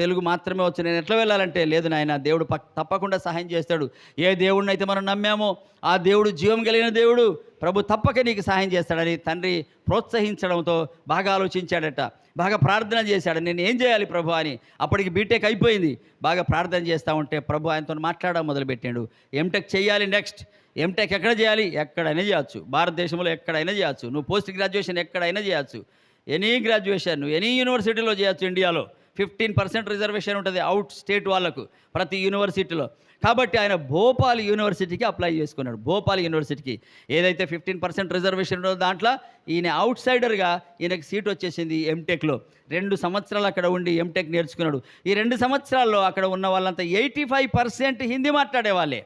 తెలుగు మాత్రమే వచ్చు, నేను ఎట్లా వెళ్ళాలంటే, లేదు నాయన దేవుడు తప్పకుండా సహాయం చేస్తాడు. ఏ దేవుడిని అయితే మనం నమ్మామో ఆ దేవుడు జీవం కలిగిన దేవుడు, ప్రభు తప్పక నీకు సహాయం చేస్తాడని తండ్రి ప్రోత్సహించడంతో బాగా ఆలోచించాడట. బాగా ప్రార్థన చేశాడు, నేను ఏం చేయాలి ప్రభు అని. అప్పటికి బీటెక్ అయిపోయింది. బాగా ప్రార్థన చేస్తూ ఉంటే ప్రభు ఆయనతో మాట్లాడడం మొదలుపెట్టాడు. ఎంటెక్ చేయాలి, నెక్స్ట్ ఎంటెక్ ఎక్కడ చేయాలి, ఎక్కడైనా చేయొచ్చు, భారతదేశంలో ఎక్కడైనా చేయొచ్చు. నువ్వు పోస్ట్ గ్రాడ్యుయేషన్ ఎక్కడైనా చేయొచ్చు, ఎనీ గ్రాడ్యుయేషన్ నువ్వు ఎనీ యూనివర్సిటీలో చేయొచ్చు. ఇండియాలో 15% రిజర్వేషన్ ఉంటుంది అవుట్ స్టేట్ వాళ్ళకు ప్రతి యూనివర్సిటీలో. కాబట్టి ఆయన భోపాల్ యూనివర్సిటీకి అప్లై చేసుకున్నాడు. భోపాల్ యూనివర్సిటీకి ఏదైతే 15% రిజర్వేషన్ ఉందో దాంట్లో ఈయన అవుట్ సైడర్గా ఈయనకి సీట్ వచ్చేసింది ఎంటెక్లో. 2 సంవత్సరాలు అక్కడ ఉండి ఎంటెక్ నేర్చుకున్నాడు. ఈ 2 సంవత్సరాల్లో అక్కడ ఉన్న వాళ్ళంతా 85% హిందీ మాట్లాడే వాళ్ళే.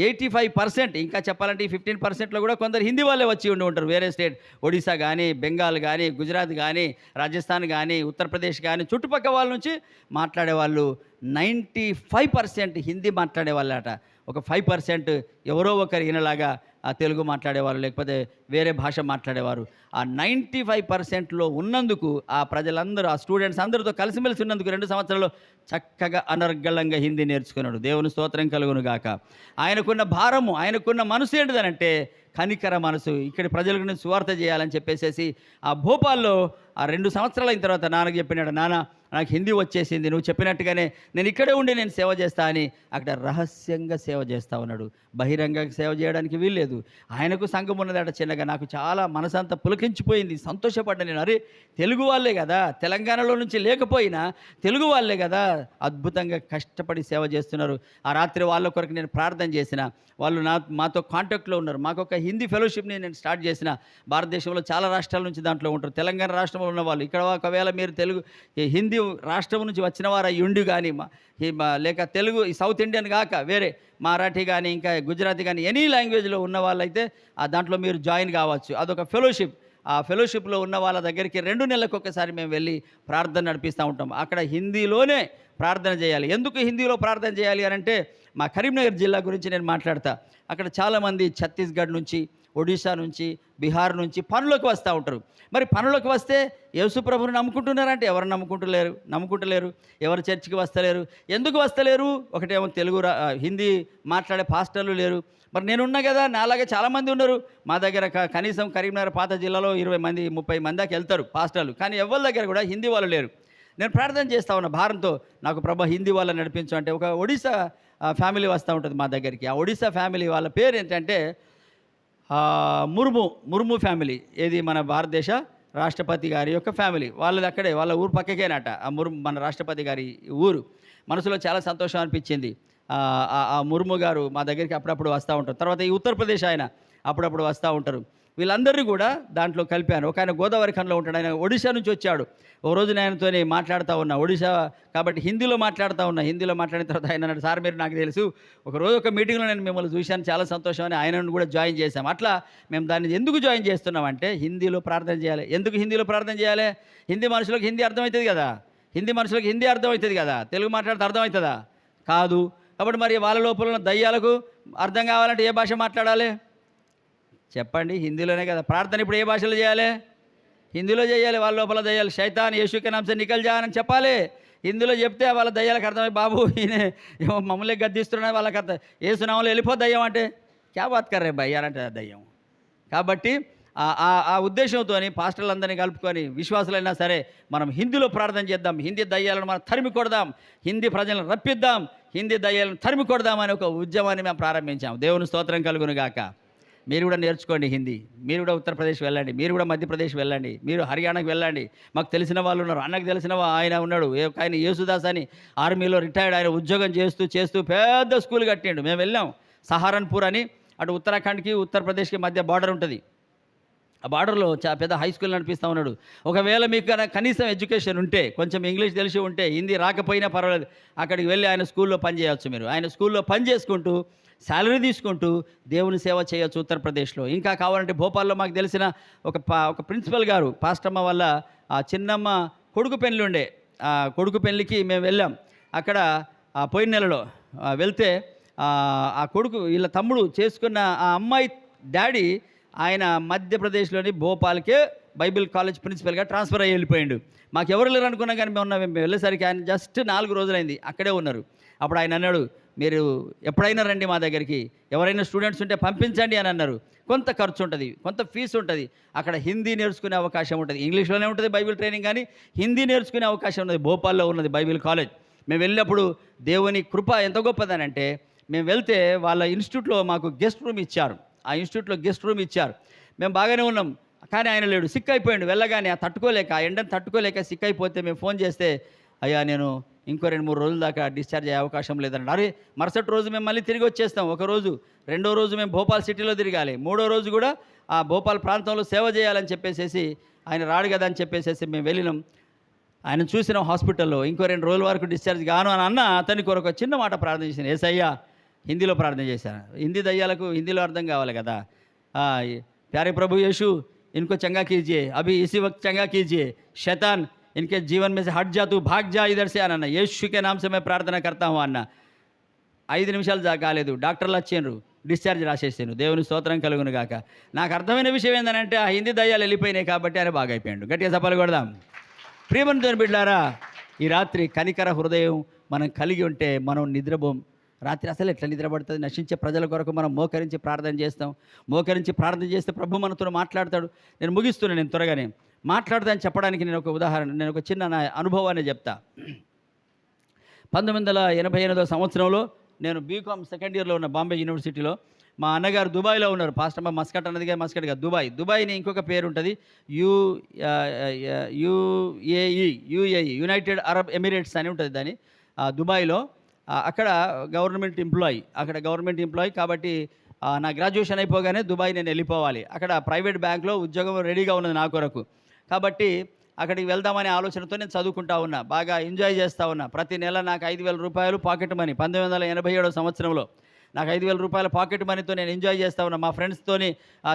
85%. ఇంకా చెప్పాలంటే ఈ 15%లో కూడా కొందరు హిందీ వాళ్ళే వచ్చి ఉంటారు. వేరే స్టేట్, ఒడిశా కానీ, బెంగాల్ కానీ, గుజరాత్ కానీ, రాజస్థాన్ కానీ, ఉత్తరప్రదేశ్ కానీ, చుట్టుపక్కల వాళ్ళ నుంచి మాట్లాడేవాళ్ళు 95% హిందీ మాట్లాడేవాళ్ళట. ఒక 5% ఎవరో ఒకరు ఈయనలాగా ఆ తెలుగు మాట్లాడేవారు, లేకపోతే వేరే భాష మాట్లాడేవారు. ఆ 95%లో ఉన్నందుకు ఆ ప్రజలందరూ, ఆ స్టూడెంట్స్ అందరితో కలిసిమెలిసి ఉన్నందుకు 2 సంవత్సరాల్లో చక్కగా అనర్గళంగా హిందీ నేర్చుకున్నాడు. దేవుని స్తోత్రం కలుగును గాక. ఆయనకున్న భారము, ఆయనకున్న మనసు ఏంటిదనంటే కనికర మనసు. ఇక్కడి ప్రజలకు నేను సువార్త చేయాలని చెప్పేసి ఆ భోపాల్లో ఆ 2 సంవత్సరాలు అయిన తర్వాత నాన్నకు చెప్పినాడు, నాన్న నాకు హిందీ వచ్చేసింది, నువ్వు చెప్పినట్టుగానే నేను ఇక్కడే ఉండి నేను సేవ చేస్తా అని అక్కడ రహస్యంగా సేవ చేస్తూ ఉన్నాడు. బహిరంగంగా సేవ చేయడానికి వీల్లేదు. ఆయనకు సంఘం ఉన్నదట చిన్నగా. నాకు చాలా మనసంతా పులకించిపోయింది, సంతోషపడ్డా నేను. అరే తెలుగు వాళ్ళే కదా, తెలంగాణలో నుంచి లేకపోయినా తెలుగు వాళ్ళే కదా అద్భుతంగా కష్టపడి సేవ చేస్తున్నారు. ఆ రాత్రి వాళ్ళ కొరకు నేను ప్రార్థన చేసిన. వాళ్ళు మాతో కాంటాక్ట్లో ఉన్నారు. మాకు ఒక హిందీ ఫెలోషిప్ని నేను స్టార్ట్ చేసిన. భారతదేశంలో చాలా రాష్ట్రాల నుంచి దాంట్లో ఉంటారు. తెలంగాణ రాష్ట్రంలో ఉన్న వాళ్ళు ఇక్కడ ఒకవేళ మీరు తెలుగు హిందీ రాష్ట్రం నుంచి వచ్చిన వారు అయ్యి ఉండి కానీ లేక తెలుగు సౌత్ ఇండియన్ కాక వేరే మరాఠీ కానీ ఇంకా గుజరాతీ కానీ ఎనీ లాంగ్వేజ్లో ఉన్న వాళ్ళైతే దాంట్లో మీరు జాయిన్ కావచ్చు. అదొక ఫెలోషిప్. ఆ ఫెలోషిప్లో ఉన్న వాళ్ళ దగ్గరికి 2 నెలలకు ఒకసారి మేము వెళ్ళి ప్రార్థన నడిపిస్తూ ఉంటాం. అక్కడ హిందీలోనే ప్రార్థన చేయాలి. ఎందుకు హిందీలో ప్రార్థన చేయాలి అని అంటే, మా కరీంనగర్ జిల్లా గురించి నేను మాట్లాడతా. అక్కడ చాలామంది ఛత్తీస్గఢ్ నుంచి, ఒడిశా నుంచి, బీహార్ నుంచి పనులకు వస్తూ ఉంటారు. మరి పనులకు వస్తే యేసు ప్రభువుని నమ్ముకుంటున్నారంటే ఎవరు నమ్ముకుంటలేరు. ఎవరు చర్చికి వస్తలేరు. ఎందుకు వస్తలేరు? ఒకటేమో హిందీ మాట్లాడే పాస్టర్లు లేరు. మరి నేనున్నా కదా, నాలాగే చాలామంది ఉన్నారు. మా దగ్గర కనీసం కరీంనగర్ పాత జిల్లాలో 20 మంది 30 మంది దాకా వెళ్తారు పాస్టర్లు. కానీ ఎవరి దగ్గర కూడా హిందీ వాళ్ళు లేరు. నేను ప్రార్థన చేస్తూ ఉన్నా భారంతో, నాకు ప్రభా హిందీ వాళ్ళని నడిపించు అంటే ఒక ఒడిశా ఫ్యామిలీ వస్తూ ఉంటుంది మా దగ్గరికి. ఆ ఒడిశా ఫ్యామిలీ వాళ్ళ పేరు ఏంటంటే ముర్ము ఫ్యామిలీ. ఏది మన భారతదేశ రాష్ట్రపతి గారి యొక్క ఫ్యామిలీ. వాళ్ళది అక్కడే, వాళ్ళ ఊరు పక్కకేనట మన రాష్ట్రపతి గారి ఊరు. మనసులో చాలా సంతోషం అనిపించింది. ఆ ముర్ము గారు మా దగ్గరికి అప్పుడప్పుడు వస్తూ ఉంటారు. తర్వాత ఈ ఉత్తరప్రదేశ్ ఆయన అప్పుడప్పుడు వస్తూ ఉంటారు. వీళ్ళందరినీ కూడా దాంట్లో కలిపాను. ఒక ఆయన గోదావరి ఖండంలో ఉంటాడు, ఆయన ఒడిశా నుంచి వచ్చాడు. ఓ రోజు నేను ఆయనతో మాట్లాడుతూ ఉన్నా, ఒడిశా కాబట్టి హిందీలో మాట్లాడుతూ ఉన్నా. హిందీలో మాట్లాడిన తర్వాత ఆయన అన్నాడు, సార్ మీరు నాకు తెలుసు, ఒకరోజు ఒక మీటింగ్లో నేను మిమ్మల్ని చూశాను, చాలా సంతోషం అని ఆయనను కూడా జాయిన్ చేశాం. అట్లా మేము దాన్ని ఎందుకు జాయిన్ చేస్తున్నామంటే హిందీలో ప్రార్థన చేయాలి. ఎందుకు హిందీలో ప్రార్థన చేయాలి? హిందీ మనుషులకు హిందీ అర్థమవుతుంది కదా, హిందీ మనుషులకు హిందీ అర్థమవుతుంది కదా, తెలుగు మాట్లాడితే అర్థమవుతుందా? కాదు. కాబట్టి మరి వాళ్ళ లోపల ఉన్న దయ్యాలకు అర్థం కావాలంటే ఏ భాష మాట్లాడాలి చెప్పండి? హిందీలోనే కదా. ప్రార్థన ఇప్పుడు ఏ భాషలో చేయాలి? హిందీలో చేయాలి. వాళ్ళ లోపల దయ్యాలు శైతాన్ యేసుకే నామ్ సే నికల్ జా అని చెప్పాలి. హిందీలో చెప్తే వాళ్ళ దయ్యాలకు అర్థమై, బాబు ఈయన ఏమో మమ్మల్ని గద్దిస్తున్నాయి, వాళ్ళకి అర్థం యేసు నామంలో వెళ్ళిపో దయ్యం అంటే క్యా బాత్ కర్రే భయ్యా అంటే దయ్యం. కాబట్టి ఆ ఉద్దేశంతో పాస్టర్లందరినీ కలుపుకొని విశ్వాసులైనా సరే మనం హిందీలో ప్రార్థన చేద్దాం. హిందీ దయ్యాలను మనం తరిమి కొడదాం, హిందీ ప్రజలను రప్పిద్దాం, హిందీ దయ్యాలను తరిమి కొడదామని ఒక ఉద్యమాన్ని మేము ప్రారంభించాం. దేవుని స్తోత్రం కలుగును గాక. మీరు కూడా నేర్చుకోండి హిందీ. మీరు కూడా ఉత్తరప్రదేశ్ వెళ్ళండి, మీరు కూడా మధ్యప్రదేశ్ వెళ్ళండి, మీరు హర్యానాకు వెళ్ళండి. మాకు తెలిసిన వాళ్ళు ఉన్నారు. అన్నకు తెలిసిన ఆయన ఉన్నాడు, ఆయన యేసుదాస్ అని ఆర్మీలో రిటైర్డ్. ఆయన ఉద్యోగం చేస్తూ పెద్ద స్కూల్ కట్టిండు. మేము వెళ్ళాం. సహారన్పూర్ అని, అటు ఉత్తరాఖండ్కి ఉత్తరప్రదేశ్కి మధ్య బార్డర్ ఉంటుంది. ఆ బార్డర్లో పెద్ద హై స్కూల్ నడిపిస్తూ ఉన్నాడు. ఒకవేళ మీకు కనీసం ఎడ్యుకేషన్ ఉంటే, కొంచెం ఇంగ్లీష్ తెలిసి ఉంటే, హిందీ రాకపోయినా పర్వాలేదు, అక్కడికి వెళ్ళి ఆయన స్కూల్లో పని చేయవచ్చు. మీరు ఆయన స్కూల్లో పని చేసుకుంటూ శాలరీ తీసుకుంటూ దేవుని సేవ చేయొచ్చు ఉత్తరప్రదేశ్లో. ఇంకా కావాలంటే భోపాల్లో మాకు తెలిసిన ఒక ప్రిన్సిపల్ గారు, పాస్టమ్మ వల్ల ఆ చిన్నమ్మ కొడుకు పెళ్ళి ఉండే, ఆ కొడుకు పెళ్ళికి మేము వెళ్ళాం. అక్కడ పోయిన నెలలో వెళ్తే ఆ కొడుకు వీళ్ళ తమ్ముడు చేసుకున్న ఆ అమ్మాయి డాడీ ఆయన మధ్యప్రదేశ్‌లోని భోపాల్‌కే బైబిల్ కాలేజ్ ప్రిన్సిపల్‌గా ట్రాన్స్‌ఫర్ అయ్యి వెళ్ళిపోయిండు. మాకెవరు లేరు అనుకున్నాం కానీ మేము వెళ్ళేసరికి ఆయన జస్ట్ 4 రోజులైంది. అక్కడే ఉన్నారు. అప్పుడు ఆయన అన్నాడు, "మీరు ఎప్పుడైనా రండి మా దగ్గరికి. ఎవరైనా స్టూడెంట్స్ ఉంటే పంపించండి" అని అన్నారు. కొంత ఖర్చు ఉంటది, కొంత ఫీజు ఉంటది. అక్కడ హిందీ నేర్చుకునే అవకాశం ఉంటది. ఇంగ్లీష్‌లోనే ఉంటది బైబిల్ ట్రైనింగ్ కానీ హిందీ నేర్చుకునే అవకాశం ఉన్నది. భోపాల్‌లో ఉన్నది బైబిల్ కాలేజ్. మేము వెళ్ళినప్పుడు దేవుని కృప ఎంత గొప్పదనంటే, మేము వెళ్తే వాళ్ళ ఇన్‌స్టిట్యూట్‌లో మాకు గెస్ట్ రూమ్ ఇచ్చారు. ఆ ఇన్‌స్టిట్యూట్‌లో గెస్ట్ రూమ్ ఇచ్చారు. మేము బాగానే ఉన్నాం. కానీ ఆయన లేడు. సిక్ అయిపోయాడు. వెళ్ళగానే తట్టుకోలేక, ఆ ఎండను తట్టుకోలేక సిక్ అయిపోతే మేము ఫోన్ చేస్తే, "అయ్యా నేను ఇంకో 2, 3 రోజుల దాకా డిశ్చార్జ్ అయ్యే అవకాశం లేదన్నాడు." అరే! మరుసటి రోజు మేము మళ్ళీ తిరిగి వచ్చేస్తాం. ఒకరోజు, రెండో రోజు మేము భోపాల్ సిటీలో తిరగాలి. మూడో రోజు కూడా ఆ భోపాల్ ప్రాంతంలో సేవ చేయాలని చెప్పేసేసి, ఆయన రాడు కదా అని చెప్పేసేసి మేము వెళ్ళినాం. ఆయన చూసినాం హాస్పిటల్‌లో. ఇంకో 2 రోజుల వరకు డిశ్చార్జ్ గాను అని అన్న అతని కొరకు ఒక చిన్న మాట ప్రార్థన చేశాను. యేసయ్యా, హిందీలో ప్రార్థన చేశాను. హిందీ దయ్యాలకు హిందీలో అర్థం కావాలి కదా! प्यारे प्रभु यीशु, इनको चंगा कीजिए, अभी इसी वक्त चंगा कीजिए, शैतान इनके जीवन में से हट जा, तू भाग जा इधर से అన్న. యేసు के नाम से मैं प्रार्थना करता हूँ అన్న. 5 నిమిషాలు కాలేదు, డాక్టర్లు వచ్చిండ్రు, డిశ్చార్జ్ రాసేసాను. దేవుని స్తోత్రం కలుగును గాక. నాకు అర్థమైన విషయం ఏంటంటే ఆ హిందీ దయ్యాలు వెళ్ళిపోయినాయి కాబట్టి ఆయన బాగా అయిపోయాడు. గట్టిగా చప్పలు కొడదాం. ప్రియమైన దేవుని బిడ్డలారా, ఈ రాత్రి కనికర హృదయం మనం కలిగి ఉంటే మనం నిద్రపోం. రాత్రి అసలు ఎట్లా నిద్రపడుతుంది? నశించే ప్రజల కొరకు మనం మోకరించి ప్రార్థన చేస్తాం. మోకరించి ప్రార్థన చేస్తే ప్రభు మనతో మాట్లాడతాడు. నేను ముగిస్తున్నాను, నేను త్వరగానే మాట్లాడతాను. చెప్పడానికి నేను ఒక ఉదాహరణ, నేను ఒక చిన్న నా అనుభవాన్ని చెప్తా. 1988 సంవత్సరంలో నేను బీకామ్ సెకండ్ ఇయర్లో ఉన్న బాంబే యూనివర్సిటీలో. మా అన్నగారు దుబాయ్లో ఉన్నారు. పాస్టమ్మ మస్కట్ అన్నది కానీ మస్కట్ కాదు, దుబాయ్ని ఇంకొక పేరు ఉంటుంది, యుఏఈ, యునైటెడ్ అరబ్ ఎమిరేట్స్ అని ఉంటుంది దాని. దుబాయ్లో అక్కడ గవర్నమెంట్ ఎంప్లాయీ కాబట్టి నా గ్రాడ్యుయేషన్ అయిపోగానే దుబాయ్ నేను వెళ్ళిపోవాలి. అక్కడ ప్రైవేట్ బ్యాంక్లో ఉద్యోగం రెడీగా ఉన్నది నా కొరకు. కాబట్టి అక్కడికి వెళ్దామనే ఆలోచనతో నేను చదువుకుంటా ఉన్నా, బాగా ఎంజాయ్ చేస్తూ ఉన్నా. ప్రతి నెల నాకు 5,000 రూపాయలు పాకెట్ మనీ. 1987 సంవత్సరంలో నాకు 5,000 రూపాయల పాకెట్ మనీతో నేను ఎంజాయ్ చేస్తూ ఉన్నా. మా ఫ్రెండ్స్తోని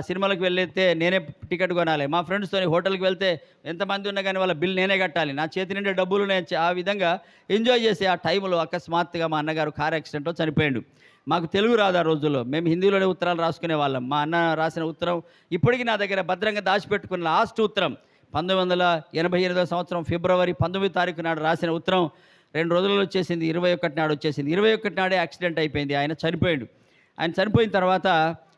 సినిమాలకు వెళ్తే నేనే టికెట్ కొనాలి. మా ఫ్రెండ్స్తోని హోటల్కి వెళ్తే ఎంతమంది ఉన్నా కానీ వాళ్ళ బిల్ నేనే కట్టాలి. నా చేతి నిండే డబ్బులు నేను ఆ విధంగా ఎంజాయ్ చేసి ఆ టైంలో అకస్మాత్తుగా మా అన్నగారు కార్ యాక్సిడెంట్లో చనిపోయాడు. మాకు తెలుగు రాదు ఆ రోజుల్లో. మేము హిందీలోనే ఉత్తరాలు రాసుకునే వాళ్ళం. మా అన్న రాసిన ఉత్తరం ఇప్పటికీ నా దగ్గర భద్రంగా దాచిపెట్టుకున్న లాస్ట్ ఉత్తరం 1988 సంవత్సరం ఫిబ్రవరి 19 తారీఖు నాడు రాసిన ఉత్తరం 2 రోజులలో వచ్చేసింది. 21 నాడు వచ్చేసింది. 21 నాడే యాక్సిడెంట్ అయిపోయింది. ఆయన చనిపోయాడు. ఆయన చనిపోయిన తర్వాత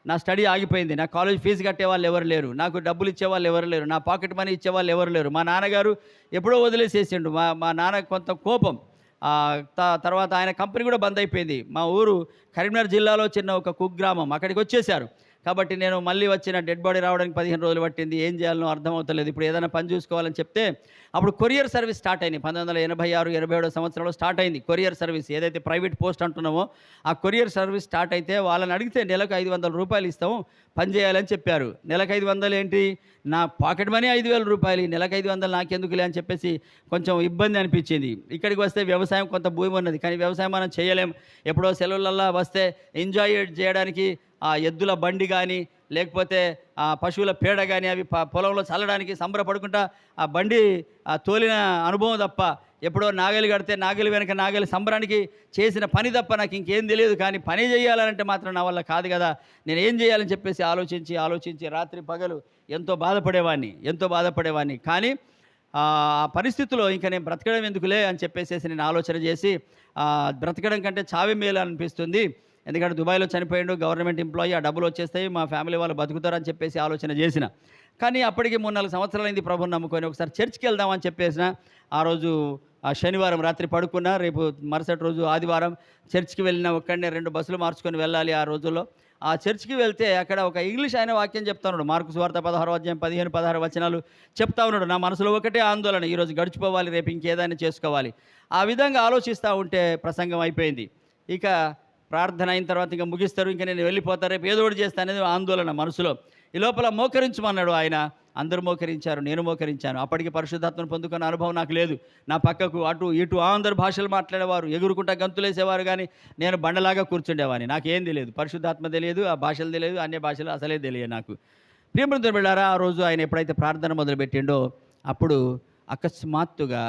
నా స్టడీ ఆగిపోయింది. నా కాలేజ్ ఫీజు కట్టేవాళ్ళు ఎవరు లేరు, నాకు డబ్బులు ఇచ్చేవాళ్ళు ఎవరు లేరు, నా పాకెట్ మనీ ఇచ్చేవాళ్ళు ఎవరు లేరు. మా నాన్నగారు ఎప్పుడో వదిలేసేసిండు. మా నాన్న కొంత కోపం. తర్వాత ఆయన కంపెనీ కూడా బంద్ అయిపోయింది. మా ఊరు కరీంనగర్ జిల్లాలో చిన్న ఒక కుగ్రామం, అక్కడికి వచ్చేసారు. కాబట్టి నేను మళ్ళీ వచ్చిన డెడ్ బాడీ రావడానికి 15 రోజులు పట్టింది. ఏం చేయాలనో అర్థం అవుతలేదు. ఇప్పుడు ఏదైనా పని చూసుకోవాలని చెప్తే అప్పుడు కొరియర్ సర్వీస్ స్టార్ట్ అయింది. 1986, 87 సంవత్సరంలో స్టార్ట్ అయింది కొరియర్ సర్వీస్. ఏదైతే ప్రైవేట్ పోస్ట్ అంటున్నామో ఆ కొరియర్ సర్వీస్ స్టార్ట్ అయితే వాళ్ళని అడిగితే నెలకు 500 రూపాయలు ఇస్తాము, పని చేయాలని చెప్పారు. నెలకు 500 ఏంటి, నా పాకెట్ మనీ 5,000 రూపాయలు, నెలకు 500 నాకెందుకులే అని చెప్పేసి కొంచెం ఇబ్బంది అనిపించింది. ఇక్కడికి వస్తే వ్యవసాయం కొంత భూమి ఉన్నది, కానీ వ్యవసాయం మనం చేయలేం. ఎప్పుడో సెలవులల్లా వస్తే ఎంజాయ్ చేయడానికి ఆ ఎద్దుల బండి కానీ లేకపోతే ఆ పశువుల పేడ కానీ అవి పొలంలో చల్లడానికి సంబరపడుకుంటా ఆ బండి తోలిన అనుభవం తప్ప, ఎప్పుడో నాగలి కడితే నాగలి వెనక నాగలి సంబరానికి చేసిన పని తప్ప నాకు ఇంకేం తెలియదు. కానీ పని చేయాలంటే మాత్రం నా వల్ల కాదు కదా, నేను ఏం చేయాలని చెప్పేసి ఆలోచించి రాత్రి పగలు ఎంతో బాధపడేవాడిని. కానీ ఆ పరిస్థితిలో ఇంకా నేను బ్రతకడం ఎందుకులే అని చెప్పేసి నేను ఆలోచన చేసి బ్రతకడం కంటే చావే మేలు అనిపిస్తుంది. ఎందుకంటే దుబాయ్లో చనిపోయాడు, గవర్నమెంట్ ఎంప్లాయీ, ఆ డబ్బులు వచ్చేస్తాయి, మా ఫ్యామిలీ వాళ్ళు బతుకుతారని చెప్పేసి ఆలోచన చేసిన. కానీ అప్పటికి 3-4 సంవత్సరాలైంది ప్రభుని నమ్ముకొని. ఒకసారి చర్చ్కి వెళ్దామని చెప్పేసిన. ఆ రోజు శనివారం రాత్రి పడుకున్నా, రేపు మరుసటి రోజు ఆదివారం చర్చ్కి వెళ్ళిన. ఒక్కడనే 2 బస్సులు మార్చుకొని వెళ్ళాలి ఆ రోజుల్లో. ఆ చర్చ్కి వెళ్తే అక్కడ ఒక ఇంగ్లీష్ ఆయన వాక్యం చెప్తా ఉన్నాడు. మార్కు సువార్త 16వ అధ్యాయం 15-16 వచనాలు చెప్తా ఉన్నాడు. నా మనసులో ఒకటే ఆందోళన, ఈరోజు గడిచిపోవాలి, రేపు ఇంకేదైనా చేసుకోవాలి. ఆ విధంగా ఆలోచిస్తూ ఉంటే ప్రసంగం అయిపోయింది. ఇక ప్రార్థన అయిన తర్వాత ఇంకా ముగిస్తారు, ఇంకా నేను వెళ్ళిపోతాను, రేపు ఏదో ఒకటి చేస్తాను అనేది ఆందోళన మనసులో. ఈ లోపల మోకరించమన్నాడు ఆయన. అందరూ మోకరించారు, నేను మోకరించాను. అప్పటికి పరిశుద్ధాత్మను పొందుకున్న అనుభవం నాకు లేదు. నా పక్కకు అటు ఇటు అందరు భాషలు మాట్లాడేవారు, ఎగురుకుంటా గంతులేసేవారు, కానీ నేను బండలాగా కూర్చుండేవాడిని. నాకేం తెలియదు, పరిశుద్ధాత్మ తెలియదు, ఆ భాషలు తెలియదు, అన్య భాషలు అసలే తెలియదు నాకు. ప్రియమైన బిడ్డలారా, ఆ రోజు ఆయన ఎప్పుడైతే ప్రార్థన మొదలుపెట్టిండో అప్పుడు అకస్మాత్తుగా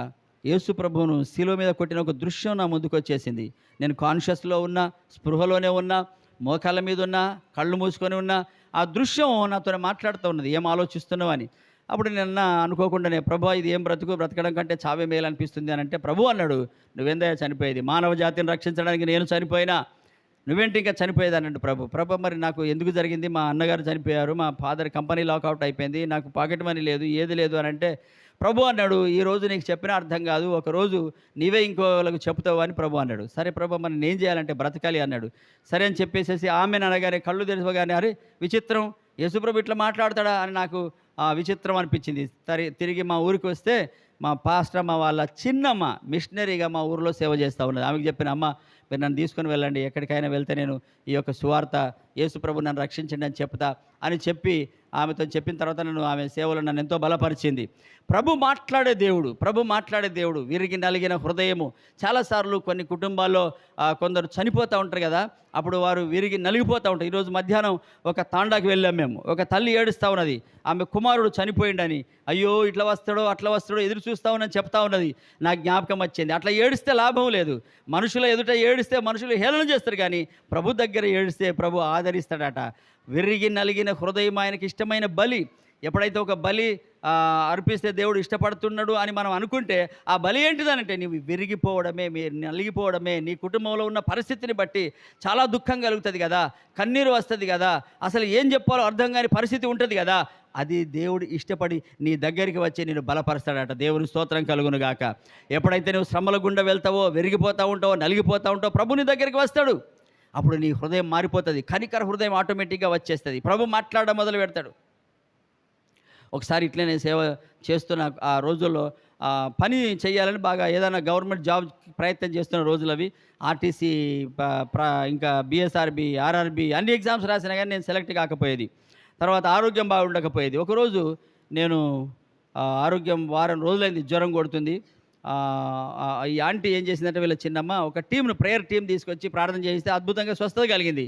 యేసు ప్రభువును శిలువ మీద కొట్టిన ఒక దృశ్యం నా ముందుకు వచ్చేసింది. నేను కాన్షియస్లో ఉన్నా, స్పృహలోనే ఉన్నా, మోకాళ్ళ మీద ఉన్నా, కళ్ళు మూసుకొని ఉన్నా, ఆ దృశ్యం నాతో మాట్లాడుతూ ఉన్నది, ఏం ఆలోచిస్తున్నావు అని. అప్పుడు నిన్న అనుకోకుండానే, ప్రభు ఇది ఏం బ్రతుకు, బ్రతకడం కంటే చావే మేలు అనిపిస్తుంది అని అంటే, ప్రభు అన్నాడు, నువ్వెందయ్యా చనిపోయేది, మానవ జాతిని రక్షించడానికి నేను చనిపోయినా నువ్వేంటి ఇంకా చనిపోయేది అన్నాడు ప్రభు. మరి నాకు ఎందుకు జరిగింది, మా అన్నగారు చనిపోయారు, మా ఫాదర్ కంపెనీ లాకౌట్ అయిపోయింది, నాకు పాకెట్ మనీ లేదు, ఏది లేదు అని అంటే, ప్రభు అన్నాడు, ఈరోజు నీకు చెప్పినా అర్థం కాదు, ఒకరోజు నీవే ఇంకోళ్ళకు చెప్తావు అని ప్రభు అన్నాడు. సరే ప్రభు, మరి నేను చేయాలంటే బ్రతకాలి అన్నాడు. సరే అని చెప్పేసేసి ఆమెను అనగానే, కళ్ళు తెరవగానే, అరే విచిత్రం, యేసుప్రభు ఇట్లా మాట్లాడతాడా అని నాకు విచిత్రం అనిపించింది. తిరిగి మా ఊరికి వస్తే మా పాస్టర్, మా వాళ్ళ చిన్నమ్మ మిషనరీగా మా ఊరిలో సేవ చేస్తూ ఉన్నది. ఆమెకు చెప్పిన, అమ్మ మీరు నన్ను తీసుకొని వెళ్ళండి, ఎక్కడికైనా వెళ్తే నేను ఈ యొక్క సువార్త, యేసుప్రభు నన్ను రక్షించండి అని చెప్తా అని చెప్పి ఆమెతో చెప్పిన తర్వాత ఆమె సేవలో నన్ను ఎంతో బలపరిచింది. ప్రభు మాట్లాడే దేవుడు, విరిగి నలిగిన హృదయము. చాలాసార్లు కొన్ని కుటుంబాల్లో కొందరు చనిపోతూ ఉంటారు కదా, అప్పుడు వారు విరిగి నలిగిపోతూ ఉంటారు. ఈరోజు మధ్యాహ్నం ఒక తాండాకి వెళ్ళాం మేము. ఒక తల్లి ఏడుస్తూ ఉన్నది, ఆమె కుమారుడు చనిపోయిండని. అయ్యో ఇట్లా వస్తాడో అట్లా వస్తాడో ఎదురు చూస్తూ ఉన్నని చెప్తా ఉన్నది. నా జ్ఞాపకం వచ్చింది, అట్లా ఏడిస్తే లాభం లేదు. మనుషుల ఎదుట ఏడిస్తే మనుషులు హేళన చేస్తారు, కానీ ప్రభు దగ్గర ఏడిస్తే ప్రభు ఆదరిస్తాడట. విరిగి నలిగిన హృదయం ఆయనకి ఇష్టమైన బలి. ఎప్పుడైతే ఒక బలి అర్పిస్తే దేవుడు ఇష్టపడుతున్నాడు అని మనం అనుకుంటే, ఆ బలి ఏంటిదనంటే నీవు విరిగిపోవడమే, నలిగిపోవడమే. నీ కుటుంబంలో ఉన్న పరిస్థితిని బట్టి చాలా దుఃఖం కలుగుతుంది కదా, కన్నీరు వస్తుంది కదా, అసలు ఏం చెప్పాలో అర్థం కాని పరిస్థితి ఉంటుంది కదా, అది దేవుడు ఇష్టపడి నీ దగ్గరికి వచ్చి నేను బలపరుస్తాడట. దేవుని స్తోత్రం కలుగును గాక. ఎప్పుడైతే నువ్వు శ్రమల గుండా వెళ్తావో, విరిగిపోతూ ఉంటావో, నలిగిపోతూ ఉంటావో, ప్రభు నీ దగ్గరికి వస్తాడు. అప్పుడు నీ హృదయం మారిపోతుంది, కనికర హృదయం ఆటోమేటిక్గా వచ్చేస్తుంది. ప్రభు మాట్లాడడం మొదలు పెడతాడు. ఒకసారి ఇట్లనే సేవ చేస్తున్న ఆ రోజుల్లో పని చేయాలని బాగా ఏదైనా గవర్నమెంట్ జాబ్ ప్రయత్నం చేస్తున్న రోజులు అవి. ఆర్టీసీ, ఇంకా బిఎస్ఆర్బి, ఆర్ఆర్బి అన్ని ఎగ్జామ్స్ రాసినా కానీ నేను సెలెక్ట్ కాకపోయేది. తర్వాత ఆరోగ్యం బాగుండకపోయేది. ఒకరోజు నేను ఆరోగ్యం వారం రోజులైంది, జ్వరం కొడుతుంది. ఈ ఆంటీ ఏం చేసిందంటే, వీళ్ళ చిన్నమ్మ ఒక ప్రేయర్ టీం తీసుకొచ్చి ప్రార్థన చేస్తే అద్భుతంగా స్వస్థత కలిగింది.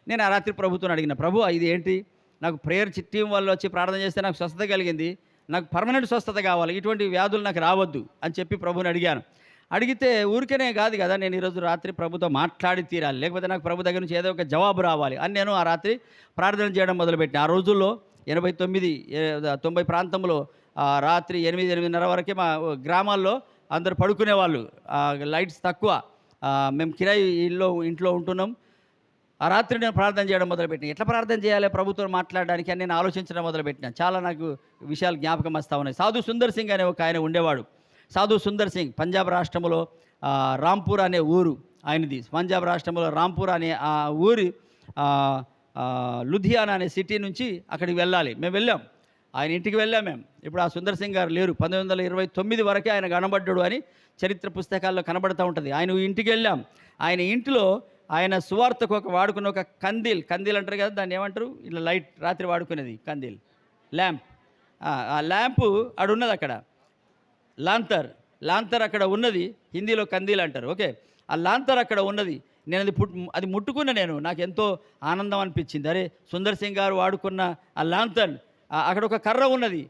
నేను ఆ రాత్రి ప్రభుత్వం అడిగిన, ప్రభు ఇది ఏంటి, నాకు ప్రేయర్ టీం వాళ్ళు వచ్చి ప్రార్థన చేస్తే నాకు స్వస్థత కలిగింది, నాకు పర్మనెంట్ స్వస్థత కావాలి, ఇటువంటి వ్యాధులు నాకు రావద్దు అని చెప్పి ప్రభుని అడిగాను. అడిగితే ఊరికనే కాదు కదా, నేను ఈరోజు రాత్రి ప్రభుతో మాట్లాడి తీరాలి, లేకపోతే నాకు ప్రభు దగ్గర నుంచి ఏదో ఒక జవాబు రావాలి అని నేను ఆ రాత్రి ప్రార్థన చేయడం మొదలుపెట్టిన. ఆ రోజుల్లో 90 ప్రాంతంలో రాత్రి 8-8:30 వరకే మా గ్రామాల్లో అందరు పడుకునేవాళ్ళు, లైట్స్ తక్కువ. మేము కిరాయి ఇంట్లో ఉంటున్నాం. ఆ రాత్రి నేను ప్రార్థన చేయడం మొదలుపెట్టిన. ఎట్లా ప్రార్థన చేయాలి ప్రభుత్వం మాట్లాడడానికి అని నేను ఆలోచించడం మొదలుపెట్టిన. చాలా నాకు విషయాలు జ్ఞాపకం వస్తూ ఉన్నాయి. సాధు సుందర్ సింగ్ అనే ఒక ఆయన ఉండేవాడు. సాధు సుందర్ సింగ్ పంజాబ్ రాష్ట్రంలో రాంపూర్ అనే ఊరు ఆయనది. పంజాబ్ రాష్ట్రంలో రాంపూర్ అనే ఆ ఊరి లుధియానా అనే సిటీ నుంచి అక్కడికి వెళ్ళాలి. మేము వెళ్ళాం, ఆయన ఇంటికి వెళ్ళాం మేము. ఇప్పుడు ఆ సుందర్ సింగ్ గారు లేరు. 1929 వరకే ఆయన కనబడ్డాడు అని చరిత్ర పుస్తకాల్లో కనబడుతూ ఉంటుంది. ఆయన ఇంటికి వెళ్ళాం. ఆయన ఇంటిలో ఆయన సువార్తకు వాడుకున్న ఒక కందీల్ అంటారు కదా, దాన్ని ఏమంటారు, ఇట్లా లైట్ రాత్రి వాడుకునేది కందీల్, ల్యాంప్. ఆ ల్యాంపు ఉన్నది అక్కడ. లాంతర్ అక్కడ ఉన్నది, హిందీలో కందీల్ అంటారు. ఓకే, ఆ లాంతర్ అక్కడ ఉన్నది. నేను అది ముట్టుకున్న, నాకు ఎంతో ఆనందం అనిపించింది. అరే, సుందర్ సింగ్ గారు వాడుకున్న ఆ లాంతర్, అక్కడ ఒక కర్ర ఉన్నది.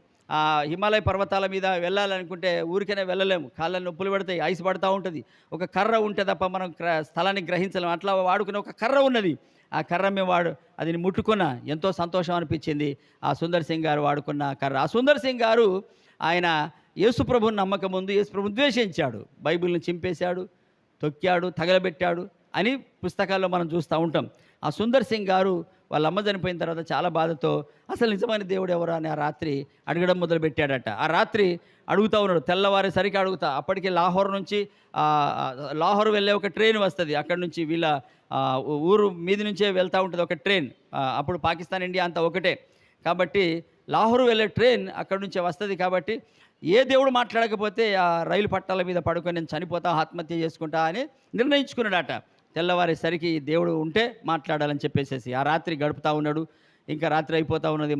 హిమాలయ పర్వతాల మీద వెళ్ళాలనుకుంటే ఊరికనే వెళ్ళలేము, కాళ్ళని నొప్పులు పడతాయి, ఐస్ పడుతూ ఉంటుంది. ఒక కర్ర ఉంటే తప్ప మనం స్థలాన్ని గ్రహించలేము. అట్లా వాడుకునే ఒక కర్ర ఉన్నది. ఆ కర్ర మేము అది ముట్టుకున్న ఎంతో సంతోషం అనిపించింది. ఆ సుందర్ సింగ్ గారు వాడుకున్న కర్ర. ఆ సుందర్ సింగ్ గారు ఆయన యేసుప్రభుని నమ్మకం ముందు యేసుప్రభుని ద్వేషించాడు, బైబిల్ని చింపేశాడు, తొక్కాడు, తగలబెట్టాడు అని పుస్తకాల్లో మనం చూస్తూ ఉంటాం. ఆ సుందర్ సింగ్ గారు వాళ్ళ అమ్మ చనిపోయిన తర్వాత చాలా బాధతో అసలు నిజమైన దేవుడు ఎవరు అని ఆ రాత్రి అడగడం మొదలుపెట్టాడట. ఆ రాత్రి అడుగుతూ ఉన్నాడు, తెల్లవారేసరికి అడుగుతా. అప్పటికి లాహోర్ నుంచి లాహోర్ వెళ్ళే ఒక ట్రైన్ వస్తుంది. అక్కడి నుంచి వీళ్ళ ఊరు మీది నుంచే వెళ్తూ ఉంటుంది ఒక ట్రైన్. అప్పుడు పాకిస్తాన్, ఇండియా అంతా ఒకటే కాబట్టి లాహోర్ వెళ్ళే ట్రైన్ అక్కడి నుంచే వస్తుంది. కాబట్టి ఏ దేవుడు మాట్లాడకపోతే ఆ రైలు పట్టాల మీద పడుకొని నేను చనిపోతా, ఆత్మహత్య చేసుకుంటా అని నిర్ణయించుకున్నాడట. తెల్లవారేసరికి దేవుడు ఉంటే మాట్లాడాలని చెప్పేసేసి ఆ రాత్రి గడుపుతూ ఉన్నాడు. ఇంకా రాత్రి అయిపోతూ ఉన్నది,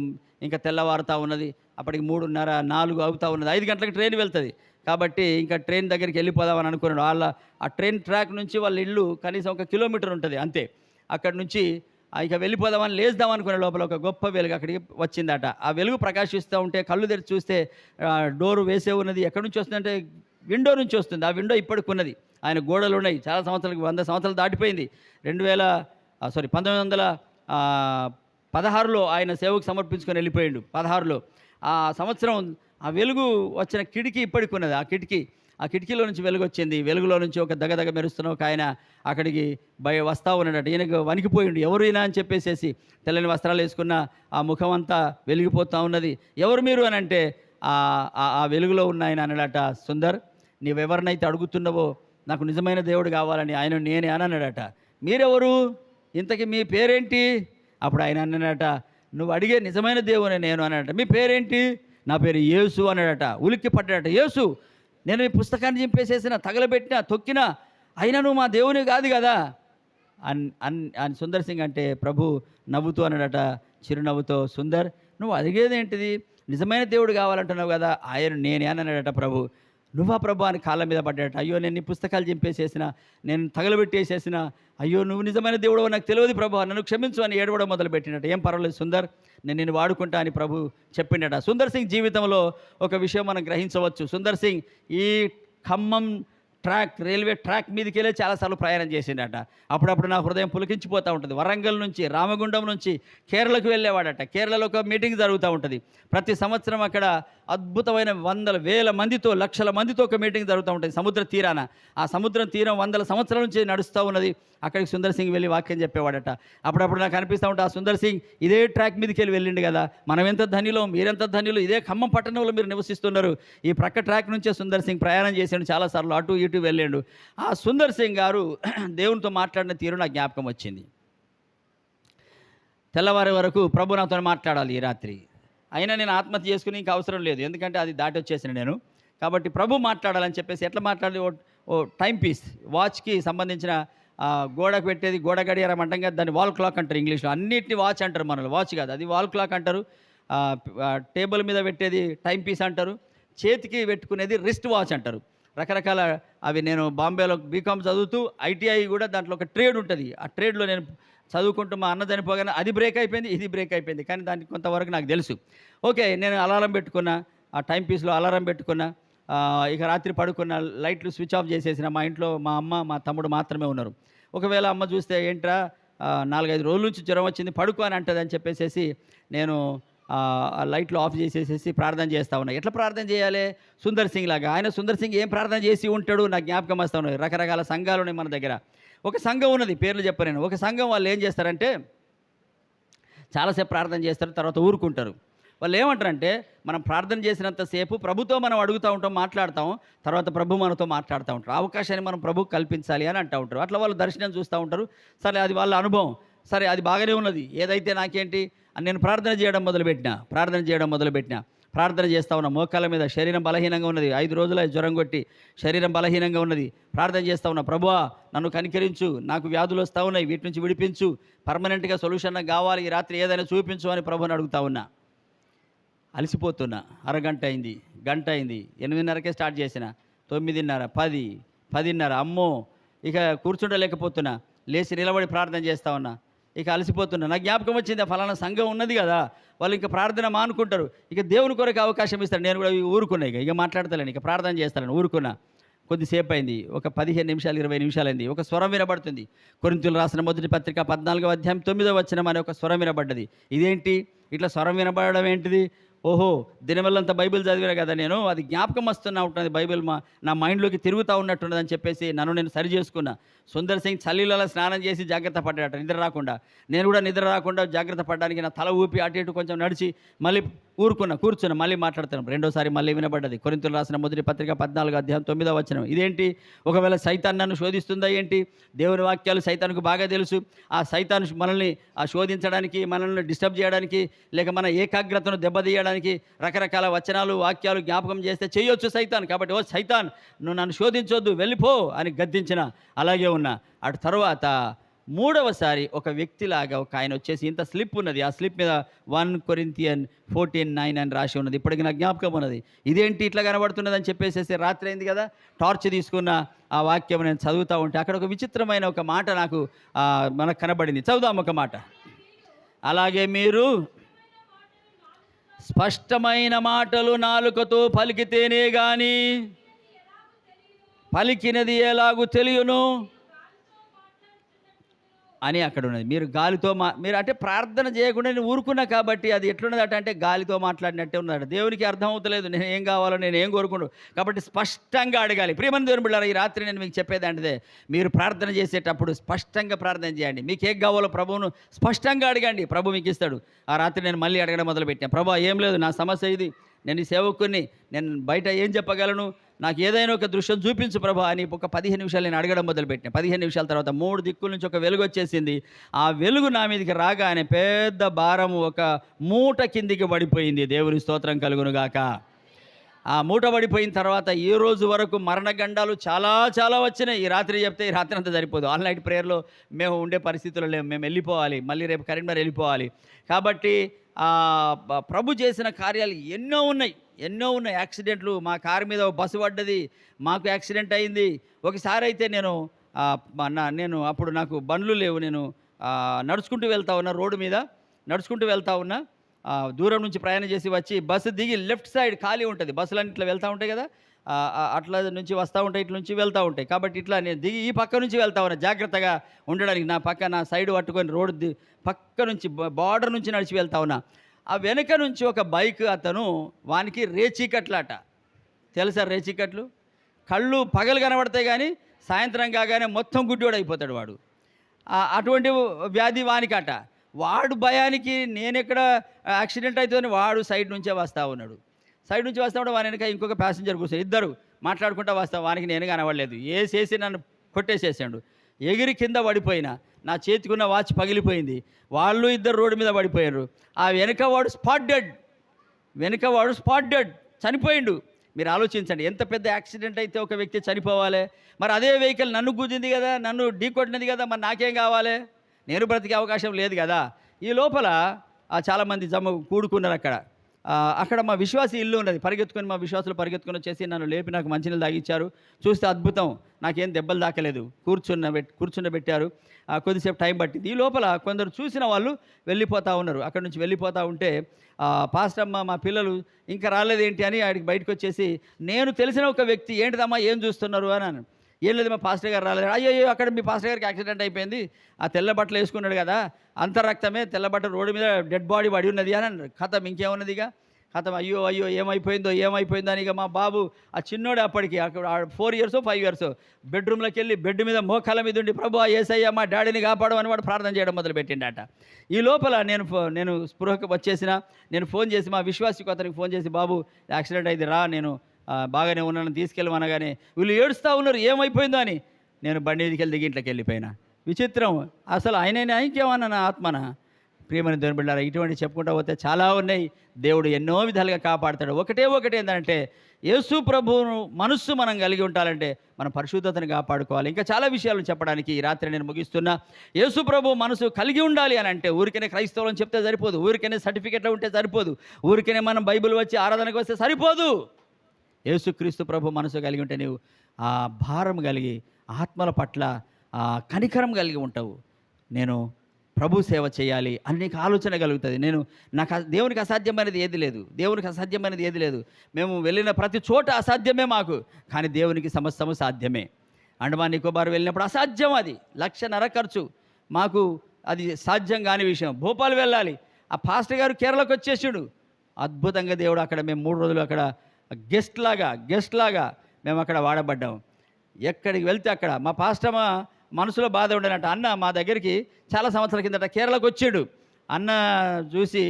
ఇంకా తెల్లవారుతూ ఉన్నది. అప్పటికి 3:30, 4 అవుతూ ఉన్నది. 5 గంటలకు ట్రైన్ వెళ్తుంది కాబట్టి ఇంకా ట్రైన్ దగ్గరికి వెళ్ళిపోదామని అనుకున్నాడు. ఆ ట్రైన్ ట్రాక్ నుంచి వాళ్ళ ఇల్లు కనీసం 1 కిలోమీటర్ ఉంటుంది అంతే. అక్కడి నుంచి ఇక వెళ్ళిపోదామని లేద్దాం అనుకునే లోపల ఒక గొప్ప వెలుగు అక్కడికి వచ్చిందట. ఆ వెలుగు ప్రకాశిస్తూ ఉంటే కళ్ళు తెరిచి చూస్తే డోరు వేసే ఉన్నది. ఎక్కడి నుంచి వస్తుందంటే విండో నుంచి వస్తుంది. ఆ విండో ఇప్పటికి ఉన్నది. ఆయన గోడలు ఉన్నాయి. చాలా సంవత్సరాలకు 100 సంవత్సరాలు దాటిపోయింది. 1916లో ఆయన సేవకు సమర్పించుకొని వెళ్ళిపోయిండు. 16లో ఆ సంవత్సరం ఆ వెలుగు వచ్చిన కిటికీ ఇప్పటికి ఉన్నది. ఆ కిటికీలో నుంచి వెలుగు వచ్చింది. వెలుగులో నుంచి ఒక దగదగ మెరుస్తున్న ఒక ఆయన అక్కడికి వస్తా ఉన్నాడట. ఈయనకు వణికిపోయిండు. ఎవరు ఈయన అని చెప్పేసేసి తెల్లని వస్త్రాలు వేసుకున్న ఆ ముఖం అంతా వెలిగిపోతూ ఉన్నది. ఎవరు మీరు అని అంటే ఆ వెలుగులో ఉన్న ఆయన అన్నాడట, సుందర్, నీవెవరినైతే అడుగుతున్నావో నాకు నిజమైన దేవుడు కావాలని ఆయన నేనే అని అన్నాడట. మీరెవరు, ఇంతకీ మీ పేరేంటి? అప్పుడు ఆయన అన్నాడట, నువ్వు అడిగే నిజమైన దేవుని నేను అన్నాడట. మీ పేరేంటి? నా పేరు యేసు అన్నాడట. ఉలిక్కి పడ్డాడట. యేసు, నేను ఈ పుస్తకాన్ని చింపేసేసిన, తగలబెట్టినా, తొక్కినా, అయినా నువ్వు మా దేవుని కాదు కదా అని సుందర్ సింగ్ అంటే ప్రభు నవ్వుతూ అన్నాడట, చిరునవ్వుతో, సుందర్, నువ్వు అడిగేది ఏంటిది? నిజమైన దేవుడు కావాలంటున్నావు కదా, ఆయన నేనే అని అన్నాడట ప్రభు. నువ్వా ప్రభు అని కాళ్ళ మీద పడ్డాడట. అయ్యో, నేను ఈ పుస్తకాలు చింపేసేసిన, నేను తగలబెట్టేసేసిన, అయ్యో నువ్వు నిజమైన దేవుడు నాకు తెలియదు ప్రభు, నన్ను క్షమించు అని ఏడవడం మొదలుపెట్టినట్టు. ఏం పర్వాలేదు సుందర్, నేను నిన్ను వాడుకుంటా అని ప్రభు చెప్పిండట. సుందర్ సింగ్ జీవితంలో ఒక విషయం మనం గ్రహించవచ్చు. సుందర్ సింగ్ ఈ ఖమ్మం రైల్వే ట్రాక్ మీదకి వెళ్ళి చాలాసార్లు ప్రయాణం చేసిండట. అప్పుడప్పుడు నా హృదయం పులికించిపోతూ ఉంటుంది. వరంగల్ నుంచి, రామగుండం నుంచి కేరళకు వెళ్ళేవాడట. కేరళలో ఒక మీటింగ్ జరుగుతూ ఉంటుంది. ప్రతి సంవత్సరం అక్కడ అద్భుతమైన వేల మందితో, లక్షల మందితో ఒక మీటింగ్ జరుగుతూ ఉంటుంది సముద్ర తీరాన. ఆ సముద్రం తీరం 100 సంవత్సరాల నుంచి నడుస్తూ ఉన్నది. అక్కడికి సుందర్ సింగ్ వెళ్ళి వాక్యం చెప్పేవాడట. అప్పుడప్పుడు నాకు అనిపిస్తూ ఉంటే ఆ సుందర్ సింగ్ ఇదే ట్రాక్ మీదకి వెళ్ళిండు కదా, మనం ఎంత ధనిలో, మీరెంత ధనిలో, ఇదే ఖమ్మం పట్టణంలో మీరు నివసిస్తున్నారు. ఈ ప్రక్క ట్రాక్ నుంచే సుందర్ సింగ్ ప్రయాణం చేసాడు, చాలాసార్లు అటు ఇటు వెళ్ళాడు. ఆ సుందర్ సింగ్ గారు దేవునితో మాట్లాడిన తీరు నాకు జ్ఞాపకం వచ్చింది. తెల్లవారి వరకు ప్రభు నాతో మాట్లాడాలి ఈ రాత్రి, అయినా నేను ఆత్మహత్య చేసుకుని ఇంకా అవసరం లేదు, ఎందుకంటే అది దాటి వచ్చేసిన నేను. కాబట్టి ప్రభు మాట్లాడాలని చెప్పేసి ఎట్లా మాట్లాడి, ఓ టైం పీస్, వాచ్కి సంబంధించిన గోడకు పెట్టేది, గోడ గడియారం అంటాం కదా, దాన్ని వాల్ క్లాక్ అంటారు ఇంగ్లీష్లో. అన్నిటిని వాచ్ అంటారు, మనలో వాచ్ కాదు, అది వాల్ క్లాక్ అంటారు. టేబుల్ మీద పెట్టేది టైం పీస్ అంటారు. చేతికి పెట్టుకునేది రిస్ట్ వాచ్ అంటారు. రకరకాల అవి. నేను బాంబేలో బీకామ్ చదువుతూ ఐటీఐ కూడా దాంట్లో ఒక ట్రేడ్ ఉంటుంది. ఆ ట్రేడ్లో నేను చదువుకుంటూ మా అన్న చనిపోగానే అది బ్రేక్ అయిపోయింది, ఇది బ్రేక్ అయిపోయింది, కానీ దానికి కొంతవరకు నాకు తెలుసు. ఓకే, నేను అలారం పెట్టుకున్నా, ఆ టైం పీస్లో అలారం పెట్టుకున్నా. ఇక రాత్రి పడుకున్న, లైట్లు స్విచ్ ఆఫ్ చేసేసిన. మా ఇంట్లో మా అమ్మ, మా తమ్ముడు మాత్రమే ఉన్నారు. ఒకవేళ అమ్మ చూస్తే, ఏంట్రా 4-5 రోజుల నుంచి జ్వరం వచ్చింది, పడుకో అని అంటుంది అని చెప్పేసి నేను ఆ లైట్లు ఆఫ్ చేసేసేసి ప్రార్థన చేస్తూ ఉన్నా. ఎట్లా ప్రార్థన చేయాలి? సుందర్ సింగ్ లాగా. ఆయన సుందర్ సింగ్ ఏం ప్రార్థన చేసి ఉంటాడు నాకు జ్ఞాపకం వస్తూ ఉన్నాయి. రకరకాల సంఘాలు ఉన్నాయి మన దగ్గర. ఒక సంఘం ఉన్నది, పేర్లు చెప్పను నేను. ఒక సంఘం వాళ్ళు ఏం చేస్తారంటే చాలాసేపు ప్రార్థన చేస్తారు, తర్వాత ఊరుకుంటారు. వాళ్ళు ఏమంటారంటే, మనం ప్రార్థన చేసినంతసేపు ప్రభుతో మనం అడుగుతూ ఉంటాం, మాట్లాడుతాం, తర్వాత ప్రభు మనతో మాట్లాడుతూ ఉంటారు. అవకాశాన్ని మనం ప్రభుకు కల్పించాలి అని అంటూ ఉంటారు. అట్లా వాళ్ళు దర్శనం చూస్తూ ఉంటారు. సరే, అది వాళ్ళ అనుభవం. సరే, అది బాగానే ఉన్నది. ఏదైతే నాకేంటి అని నేను ప్రార్థన చేయడం మొదలుపెట్టినా. ప్రార్థన చేస్తూ ఉన్నా. మోకాళ్ళ మీద, శరీరం బలహీనంగా ఉన్నది. 5 రోజుల జ్వరం కొట్టి శరీరం బలహీనంగా ఉన్నది. ప్రార్థన చేస్తూ ఉన్నా, ప్రభువా నన్ను కనికరించు, నాకు వ్యాధులు వస్తూ ఉన్నాయి, వీటి నుంచి విడిపించు, పర్మనెంట్గా సొల్యూషన్ నాకు కావాలి, ఈ రాత్రి ఏదైనా చూపించు అని ప్రభుని అడుగుతా ఉన్నా. అలసిపోతున్నా. అరగంట అయింది, గంట అయింది. 8:30కే స్టార్ట్ చేసిన, 9:30, 10, 10:30. అమ్మో, ఇక కూర్చుండలేకపోతున్నా. లేచి నిలబడి ప్రార్థన చేస్తూ ఉన్నా. ఇక అలసిపోతున్నా. నాకు జ్ఞాపకం వచ్చింది, ఆ ఫలానా సంఘం ఉన్నది కదా, వాళ్ళు ఇంకా ప్రార్థన మానుకుంటారు, ఇక దేవుని కొరకు అవకాశం ఇస్తారు. నేను కూడా ఊరుకున్నా, ఇక మాట్లాడతలేను, ఇక ప్రార్థన చేస్తాను, ఊరుకున్నా. కొద్దిసేపు అయింది, ఒక 15 నిమిషాలు, 20 నిమిషాలు అయింది. ఒక స్వరం వినబడుతుంది. కొరింథీయులకు రాసిన మొదటి పత్రిక 14వ అధ్యాయం 9వ వచనం అనే ఒక స్వరం వినబడ్డది. ఇదేంటి ఇట్లా స్వరం వినబడడం ఏంటిది? ఓహో, దినవల్లంతా బైబిల్ చదివినా కదా నేను, అది జ్ఞాపకం వస్తున్నా ఉంటుంది, బైబిల్ నా మైండ్లోకి తిరుగుతూ ఉన్నట్టున్నదని చెప్పేసి నన్ను నేను సరి చేసుకున్నా. సుందర్ సింగ్ చలిలో స్నానం చేసి జాగ్రత్త పడ్డాడట, నిద్ర రాకుండా. నేను కూడా నిద్ర రాకుండా జాగ్రత్త పడడానికి నా తల ఊపి అటు ఇటు కొంచెం నడిచి మళ్ళీ కూర్చున్నా, మళ్ళీ మాట్లాడుతున్నాను. రెండోసారి మళ్ళీ వినబడ్డది. కొరింథీయులకు రాసిన మొదటి పత్రిక 14వ అధ్యాయం 9వ వచనం. ఇదేంటి? ఒకవేళ సైతాన్ నన్ను శోధిస్తుందా ఏంటి? దేవుని వాక్యాలు సైతానుకు బాగా తెలుసు. ఆ సైతాన్ మనల్ని శోధించడానికి, మనల్ని డిస్టర్బ్ చేయడానికి, లేక మన ఏకాగ్రతను దెబ్బతీయడానికి రకరకాల వచనాలు, వాక్యాలు జ్ఞాపకం చేస్తే చేయొచ్చు సైతాన్. కాబట్టి ఓ సైతాన్, నువ్వు నన్ను శోధించొద్దు, వెళ్ళిపో అని గద్దించిన. అలాగే ఉన్నా. అటు తర్వాత 3వసారి ఒక వ్యక్తిలాగా ఒక ఆయన వచ్చేసి, ఇంత స్లిప్ ఉన్నది, ఆ స్లిప్ మీద 1 Corinthians 14:9 అని రాసి ఉన్నది. ఇప్పటికి నాకు జ్ఞాపకం ఉన్నది. ఇదేంటి ఇట్లా కనబడుతున్నది అని చెప్పేసి రాత్రి అయింది కదా, టార్చ్ తీసుకున్న ఆ వాక్యం నేను చదువుతూ ఉంటే అక్కడ ఒక విచిత్రమైన ఒక మాట నాకు మనకు కనబడింది. చదువుదాం ఒక మాట. అలాగే మీరు స్పష్టమైన మాటలు నాలుకతో పలికితేనే కానీ పలికినది ఎలాగూ తెలియను అని అక్కడ ఉన్నది. మీరు గాలితో మీరు అంటే ప్రార్థన చేయకుండా నేను ఊరుకున్నా కాబట్టి అది ఎట్లున్నదట అంటే గాలితో మాట్లాడినట్టే ఉన్నదట. దేవునికి అర్థం అవుతలేదు నేను ఏం కావాలో, నేను ఏం కోరుకున్నాను. కాబట్టి స్పష్టంగా అడగాలి. ప్రియమైన దేవుని బిడ్డలారా, ఈ రాత్రి నేను మీకు చెప్పేది అంటే మీరు ప్రార్థన చేసేటప్పుడు స్పష్టంగా ప్రార్థన చేయండి. మీకు ఏం కావాలో ప్రభువును స్పష్టంగా అడగండి, ప్రభు మీకు ఇస్తాడు. ఆ రాత్రి నేను మళ్ళీ అడగడం మొదలుపెట్టాను. ప్రభు ఏం లేదు, నా సమస్య ఇది, నేను ఈ సేవకుని, నేను బయట ఏం చెప్పగలను, నాకు ఏదైనా ఒక దృశ్యం చూపించు ప్రభా అని ఒక 15 నిమిషాలు నేను అడగడం మొదలుపెట్టాను. 15 నిమిషాల తర్వాత 3 దిక్కుల నుంచి ఒక వెలుగు వచ్చేసింది. ఆ వెలుగు నా మీదకి రాగానే పెద్ద భారము ఒక మూట కిందికి పడిపోయింది. దేవుని స్తోత్రం కలుగును గాక. ఆ మూట పడిపోయిన తర్వాత ఈ రోజు వరకు మరణగండాలు చాలా చాలా వచ్చినాయి. ఈ రాత్రి చెప్తే ఈ రాత్రి అంతా సరిపోదు. ఆల్ నైట్ ప్రేయర్లో మేము ఉండే పరిస్థితుల్లో లేము. మేము వెళ్ళిపోవాలి, మళ్ళీ రేపు కరీంనగర్ వెళ్ళిపోవాలి. కాబట్టి ప్రభు చేసిన కార్యాలు ఎన్నో ఉన్నాయి. యాక్సిడెంట్లు, మా కారు మీద బస్సు పడ్డది, మాకు యాక్సిడెంట్ అయింది. ఒకసారి అయితే నేను అప్పుడు నాకు బండ్లు లేవు, నేను నడుచుకుంటూ వెళ్తా ఉన్నా, రోడ్డు మీద నడుచుకుంటూ వెళ్తా ఉన్నా. దూరం నుంచి ప్రయాణం చేసి వచ్చి బస్సు దిగి లెఫ్ట్ సైడ్ ఖాళీ ఉంటుంది, బస్సులన్నీ ఇట్లా వెళ్తూ ఉంటాయి కదా, అట్లా నుంచి వస్తూ ఉంటాయి, ఇట్లా నుంచి వెళ్తూ ఉంటాయి. కాబట్టి ఇట్లా నేను దిగి ఈ పక్క నుంచి వెళ్తా ఉన్నా జాగ్రత్తగా ఉండడానికి. నా సైడ్ పట్టుకొని రోడ్డు పక్క నుంచి బార్డర్ నుంచి నడిచి వెళ్తా ఉన్నా. ఆ వెనక నుంచి ఒక బైక్ అతను, వానికి రేచీకట్లాట. తెలుసా రేచీకట్లు? కళ్ళు పగలు కనబడతాయి కానీ సాయంత్రం కాగానే మొత్తం గుడ్డివాడు అయిపోతాడు వాడు. అటువంటి వ్యాధి వానికట. వాడు భయానికి నేనెక్కడ యాక్సిడెంట్ అవుతుందని వాడు సైడ్ నుంచే వస్తూ ఉన్నాడు. సైడ్ నుంచి వస్తూ ఉంటే వాని వెనక ఇంకొక ప్యాసింజర్ కూర్చొని ఇద్దరు మాట్లాడుకుంటూ వస్తా. వానికి నేను కనబడలేదు, వేసేసి నన్ను కొట్టేసేసాడు. ఎగిరి కింద పడిపోయినా, నా చేతికున్న వాచ్ పగిలిపోయింది. వాళ్ళు ఇద్దరు రోడ్డు మీద పడిపోయారు. ఆ వెనకవాడు స్పాట్ డెడ్ చనిపోయిండు. మీరు ఆలోచించండి, ఎంత పెద్ద యాక్సిడెంట్ అయితే ఒక వ్యక్తి చనిపోవాలి. మరి అదే వెహికల్ నన్ను గుద్దింది కదా, నన్ను ఢీ కొట్టినది కదా, మరి నాకేం కావాలి? నేను బ్రతికే అవకాశం లేదు కదా. ఈ లోపల చాలామంది కూడుకున్నారు అక్కడ మా విశ్వాసి ఇల్లు ఉన్నది. మా విశ్వాసులు పరిగెత్తుకొని వచ్చేసి నన్ను లేపి నాకు మంచినీళ్ళు తాగిచ్చారు. చూస్తే అద్భుతం, నాకేం దెబ్బలు దాకలేదు. కూర్చుండబెట్టారు. కొద్దిసేపు టైం పట్టింది. ఈ లోపల కొందరు చూసిన వాళ్ళు వెళ్ళిపోతూ ఉన్నారు. అక్కడి నుంచి వెళ్ళిపోతూ ఉంటే పాస్టర్ అమ్మ, మా పిల్లలు ఇంకా రాలేదేంటి అని ఆడికి బయటకు వచ్చేసి, నేను తెలిసిన ఒక వ్యక్తి, ఏంటిదమ్మా ఏం చూస్తున్నారు అని అన్నాను. ఏం లేదు, మా పాస్టర్ గారు రాలేదు. అయ్యో అక్కడ మీ పాస్టర్ గారికి యాక్సిడెంట్ అయిపోయింది, ఆ తెల్ల బట్టలు వేసుకున్నాడు కదా, అంతరక్తమే, తెల్ల బట్టలు రోడ్డు మీద డెడ్ బాడీ పడి ఉన్నది అని అన్నారు. కథం ఇంకేమున్నదిగా, కథం అయ్యో ఏమైపోయిందో అని ఇక మా బాబు ఆ చిన్నోడు అప్పటికి అక్కడ 4 years 5 years బెడ్రూమ్లోకి వెళ్ళి బెడ్ మీద మోకాళ్ళ మీద ఉండి, ప్రభు యేసయ్య మా డాడీని కాపాడు అని వాడు ప్రార్థన చేయడం మొదలుపెట్టిండట. ఈ లోపల నేను స్పృహకు వచ్చేసిన, నేను ఫోన్ చేసి మా విశ్వాసికి అతనికి ఫోన్ చేసి, బాబు యాక్సిడెంట్ అయింది రా, నేను బాగానే ఉన్నాను తీసుకెళ్ళమనగానే వీళ్ళు ఏడుస్తూ ఉన్నారు ఏమైపోయిందో అని. నేను బండి మీదకి వెళ్ళి దిగి ఇంట్లోకి వెళ్ళిపోయినా. విచిత్రం, అసలు ఆయననే ఇంకేమన్నా నా ఆత్మన. ప్రియమైన దేవుని బిడ్డలారా, ఇటువంటి చెప్పుకుంటూ పోతే చాలా ఉన్నాయి. దేవుడు ఎన్నో విధాలుగా కాపాడుతాడు. ఒకటి ఏంటంటే, యేసు ప్రభువును మనస్సు మనం కలిగి ఉండాలంటే మన పరిశుద్ధతను కాపాడుకోవాలి. ఇంకా చాలా విషయాలు చెప్పడానికి ఈ రాత్రి నేను ముగిస్తున్నా. యేసు ప్రభు మనసు కలిగి ఉండాలి అని అంటే ఊరికనే క్రైస్తవులను చెప్తే సరిపోదు, ఊరికనే సర్టిఫికెట్లో ఉంటే సరిపోదు, ఊరికనే మనం బైబిల్ వచ్చి ఆరాధనకు వస్తే సరిపోదు. యేసుక్రీస్తు ప్రభు మనసు కలిగి ఉంటే నీవు ఆ భారం కలిగి, ఆత్మల పట్ల కనికరం కలిగి ఉంటావు. నేను ప్రభు సేవ చేయాలి అని నీకు ఆలోచన కలుగుతుంది. దేవునికి అసాధ్యమైనది ఏది లేదు. మేము వెళ్ళిన ప్రతి చోట అసాధ్యమే మాకు, కానీ దేవునికి సమస్తము సాధ్యమే. అండమాన్ నికోబార్ వెళ్ళినప్పుడు అసాధ్యం, అది 1,50,000 ఖర్చు, మాకు అది సాధ్యం కాని విషయం. భోపాల్ వెళ్ళాలి, ఆ పాస్టర్ గారు కేరళకు వచ్చేసాడు. అద్భుతంగా దేవుడు అక్కడ మేము 3 రోజులు అక్కడ గెస్ట్ లాగా మేము అక్కడ వాడబడ్డాం. ఎక్కడికి వెళ్తే అక్కడ మా పాస్టర్ మనసులో బాధ ఉండేనట్ట. అన్న మా దగ్గరికి చాలా సంవత్సరాల కిందట కేరళకు వచ్చాడు. అన్న చూసి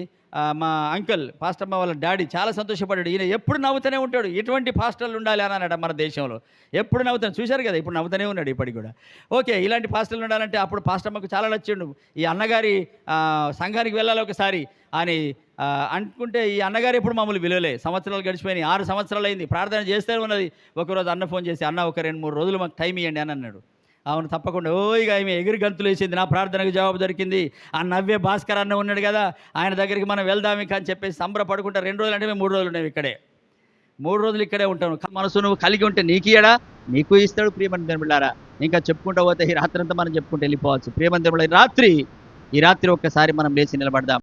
మా అంకుల్ పాస్టమ్మ వాళ్ళ డాడీ చాలా సంతోషపడ్డాడు. ఈయన ఎప్పుడు నవ్వుతూనే ఉంటాడు, ఇటువంటి పాస్టర్లు ఉండాలి అని అన్నాడు. మన దేశంలో ఎప్పుడు నవ్వుతాను, చూశారు కదా, ఇప్పుడు నవ్వుతూనే ఉన్నాడు ఇప్పటికి కూడా. ఓకే, ఇలాంటి పాస్టర్లు ఉండాలంటే అప్పుడు పాస్టమ్మకు చాలా నచ్చిండు. ఈ అన్నగారి సంఘానికి వెళ్ళాలి ఒకసారి అని అనుకుంటే, ఈ అన్నగారు ఎప్పుడు మమ్మల్ని విలువలే. సంవత్సరాలు గడిచిపోయినాయి, 6 సంవత్సరాలు అయింది, ప్రార్థన చేస్తూనే ఉన్నది. ఒకరోజు అన్న ఫోన్ చేసి, అన్న ఒక 2-3 రోజులు మాకు టైం ఇవ్వండి అని అన్నాడు. అవును తప్పకుండా. ఇక ఆమె ఎగిరి గంతులు వేసింది, నా ప్రార్థనకు జవాబు దొరికింది. ఆ నవ్వే భాస్కర్ అన్న ఉన్నాడు కదా, ఆయన దగ్గరికి మనం వెళ్దాం ఇక అని చెప్పేసి సంబరపడుకుంటా. 2 రోజులు అంటే మేము 3 రోజులు ఉన్నాము ఇక్కడే, 3 రోజులు ఇక్కడే ఉంటాను. మనసు నువ్వు కలిగి ఉంటే నీకియడా, నీకు ఇస్తాడు. ప్రియమైన దేవులారా, ఇంకా చెప్పుకుంటూ పోతే ఈ రాత్రి అంతా మనం చెప్పుకుంటూ వెళ్ళిపోవచ్చు. ప్రియమైన దేవులారా, ఈ రాత్రి ఒక్కసారి మనం లేచి నిలబడదాం.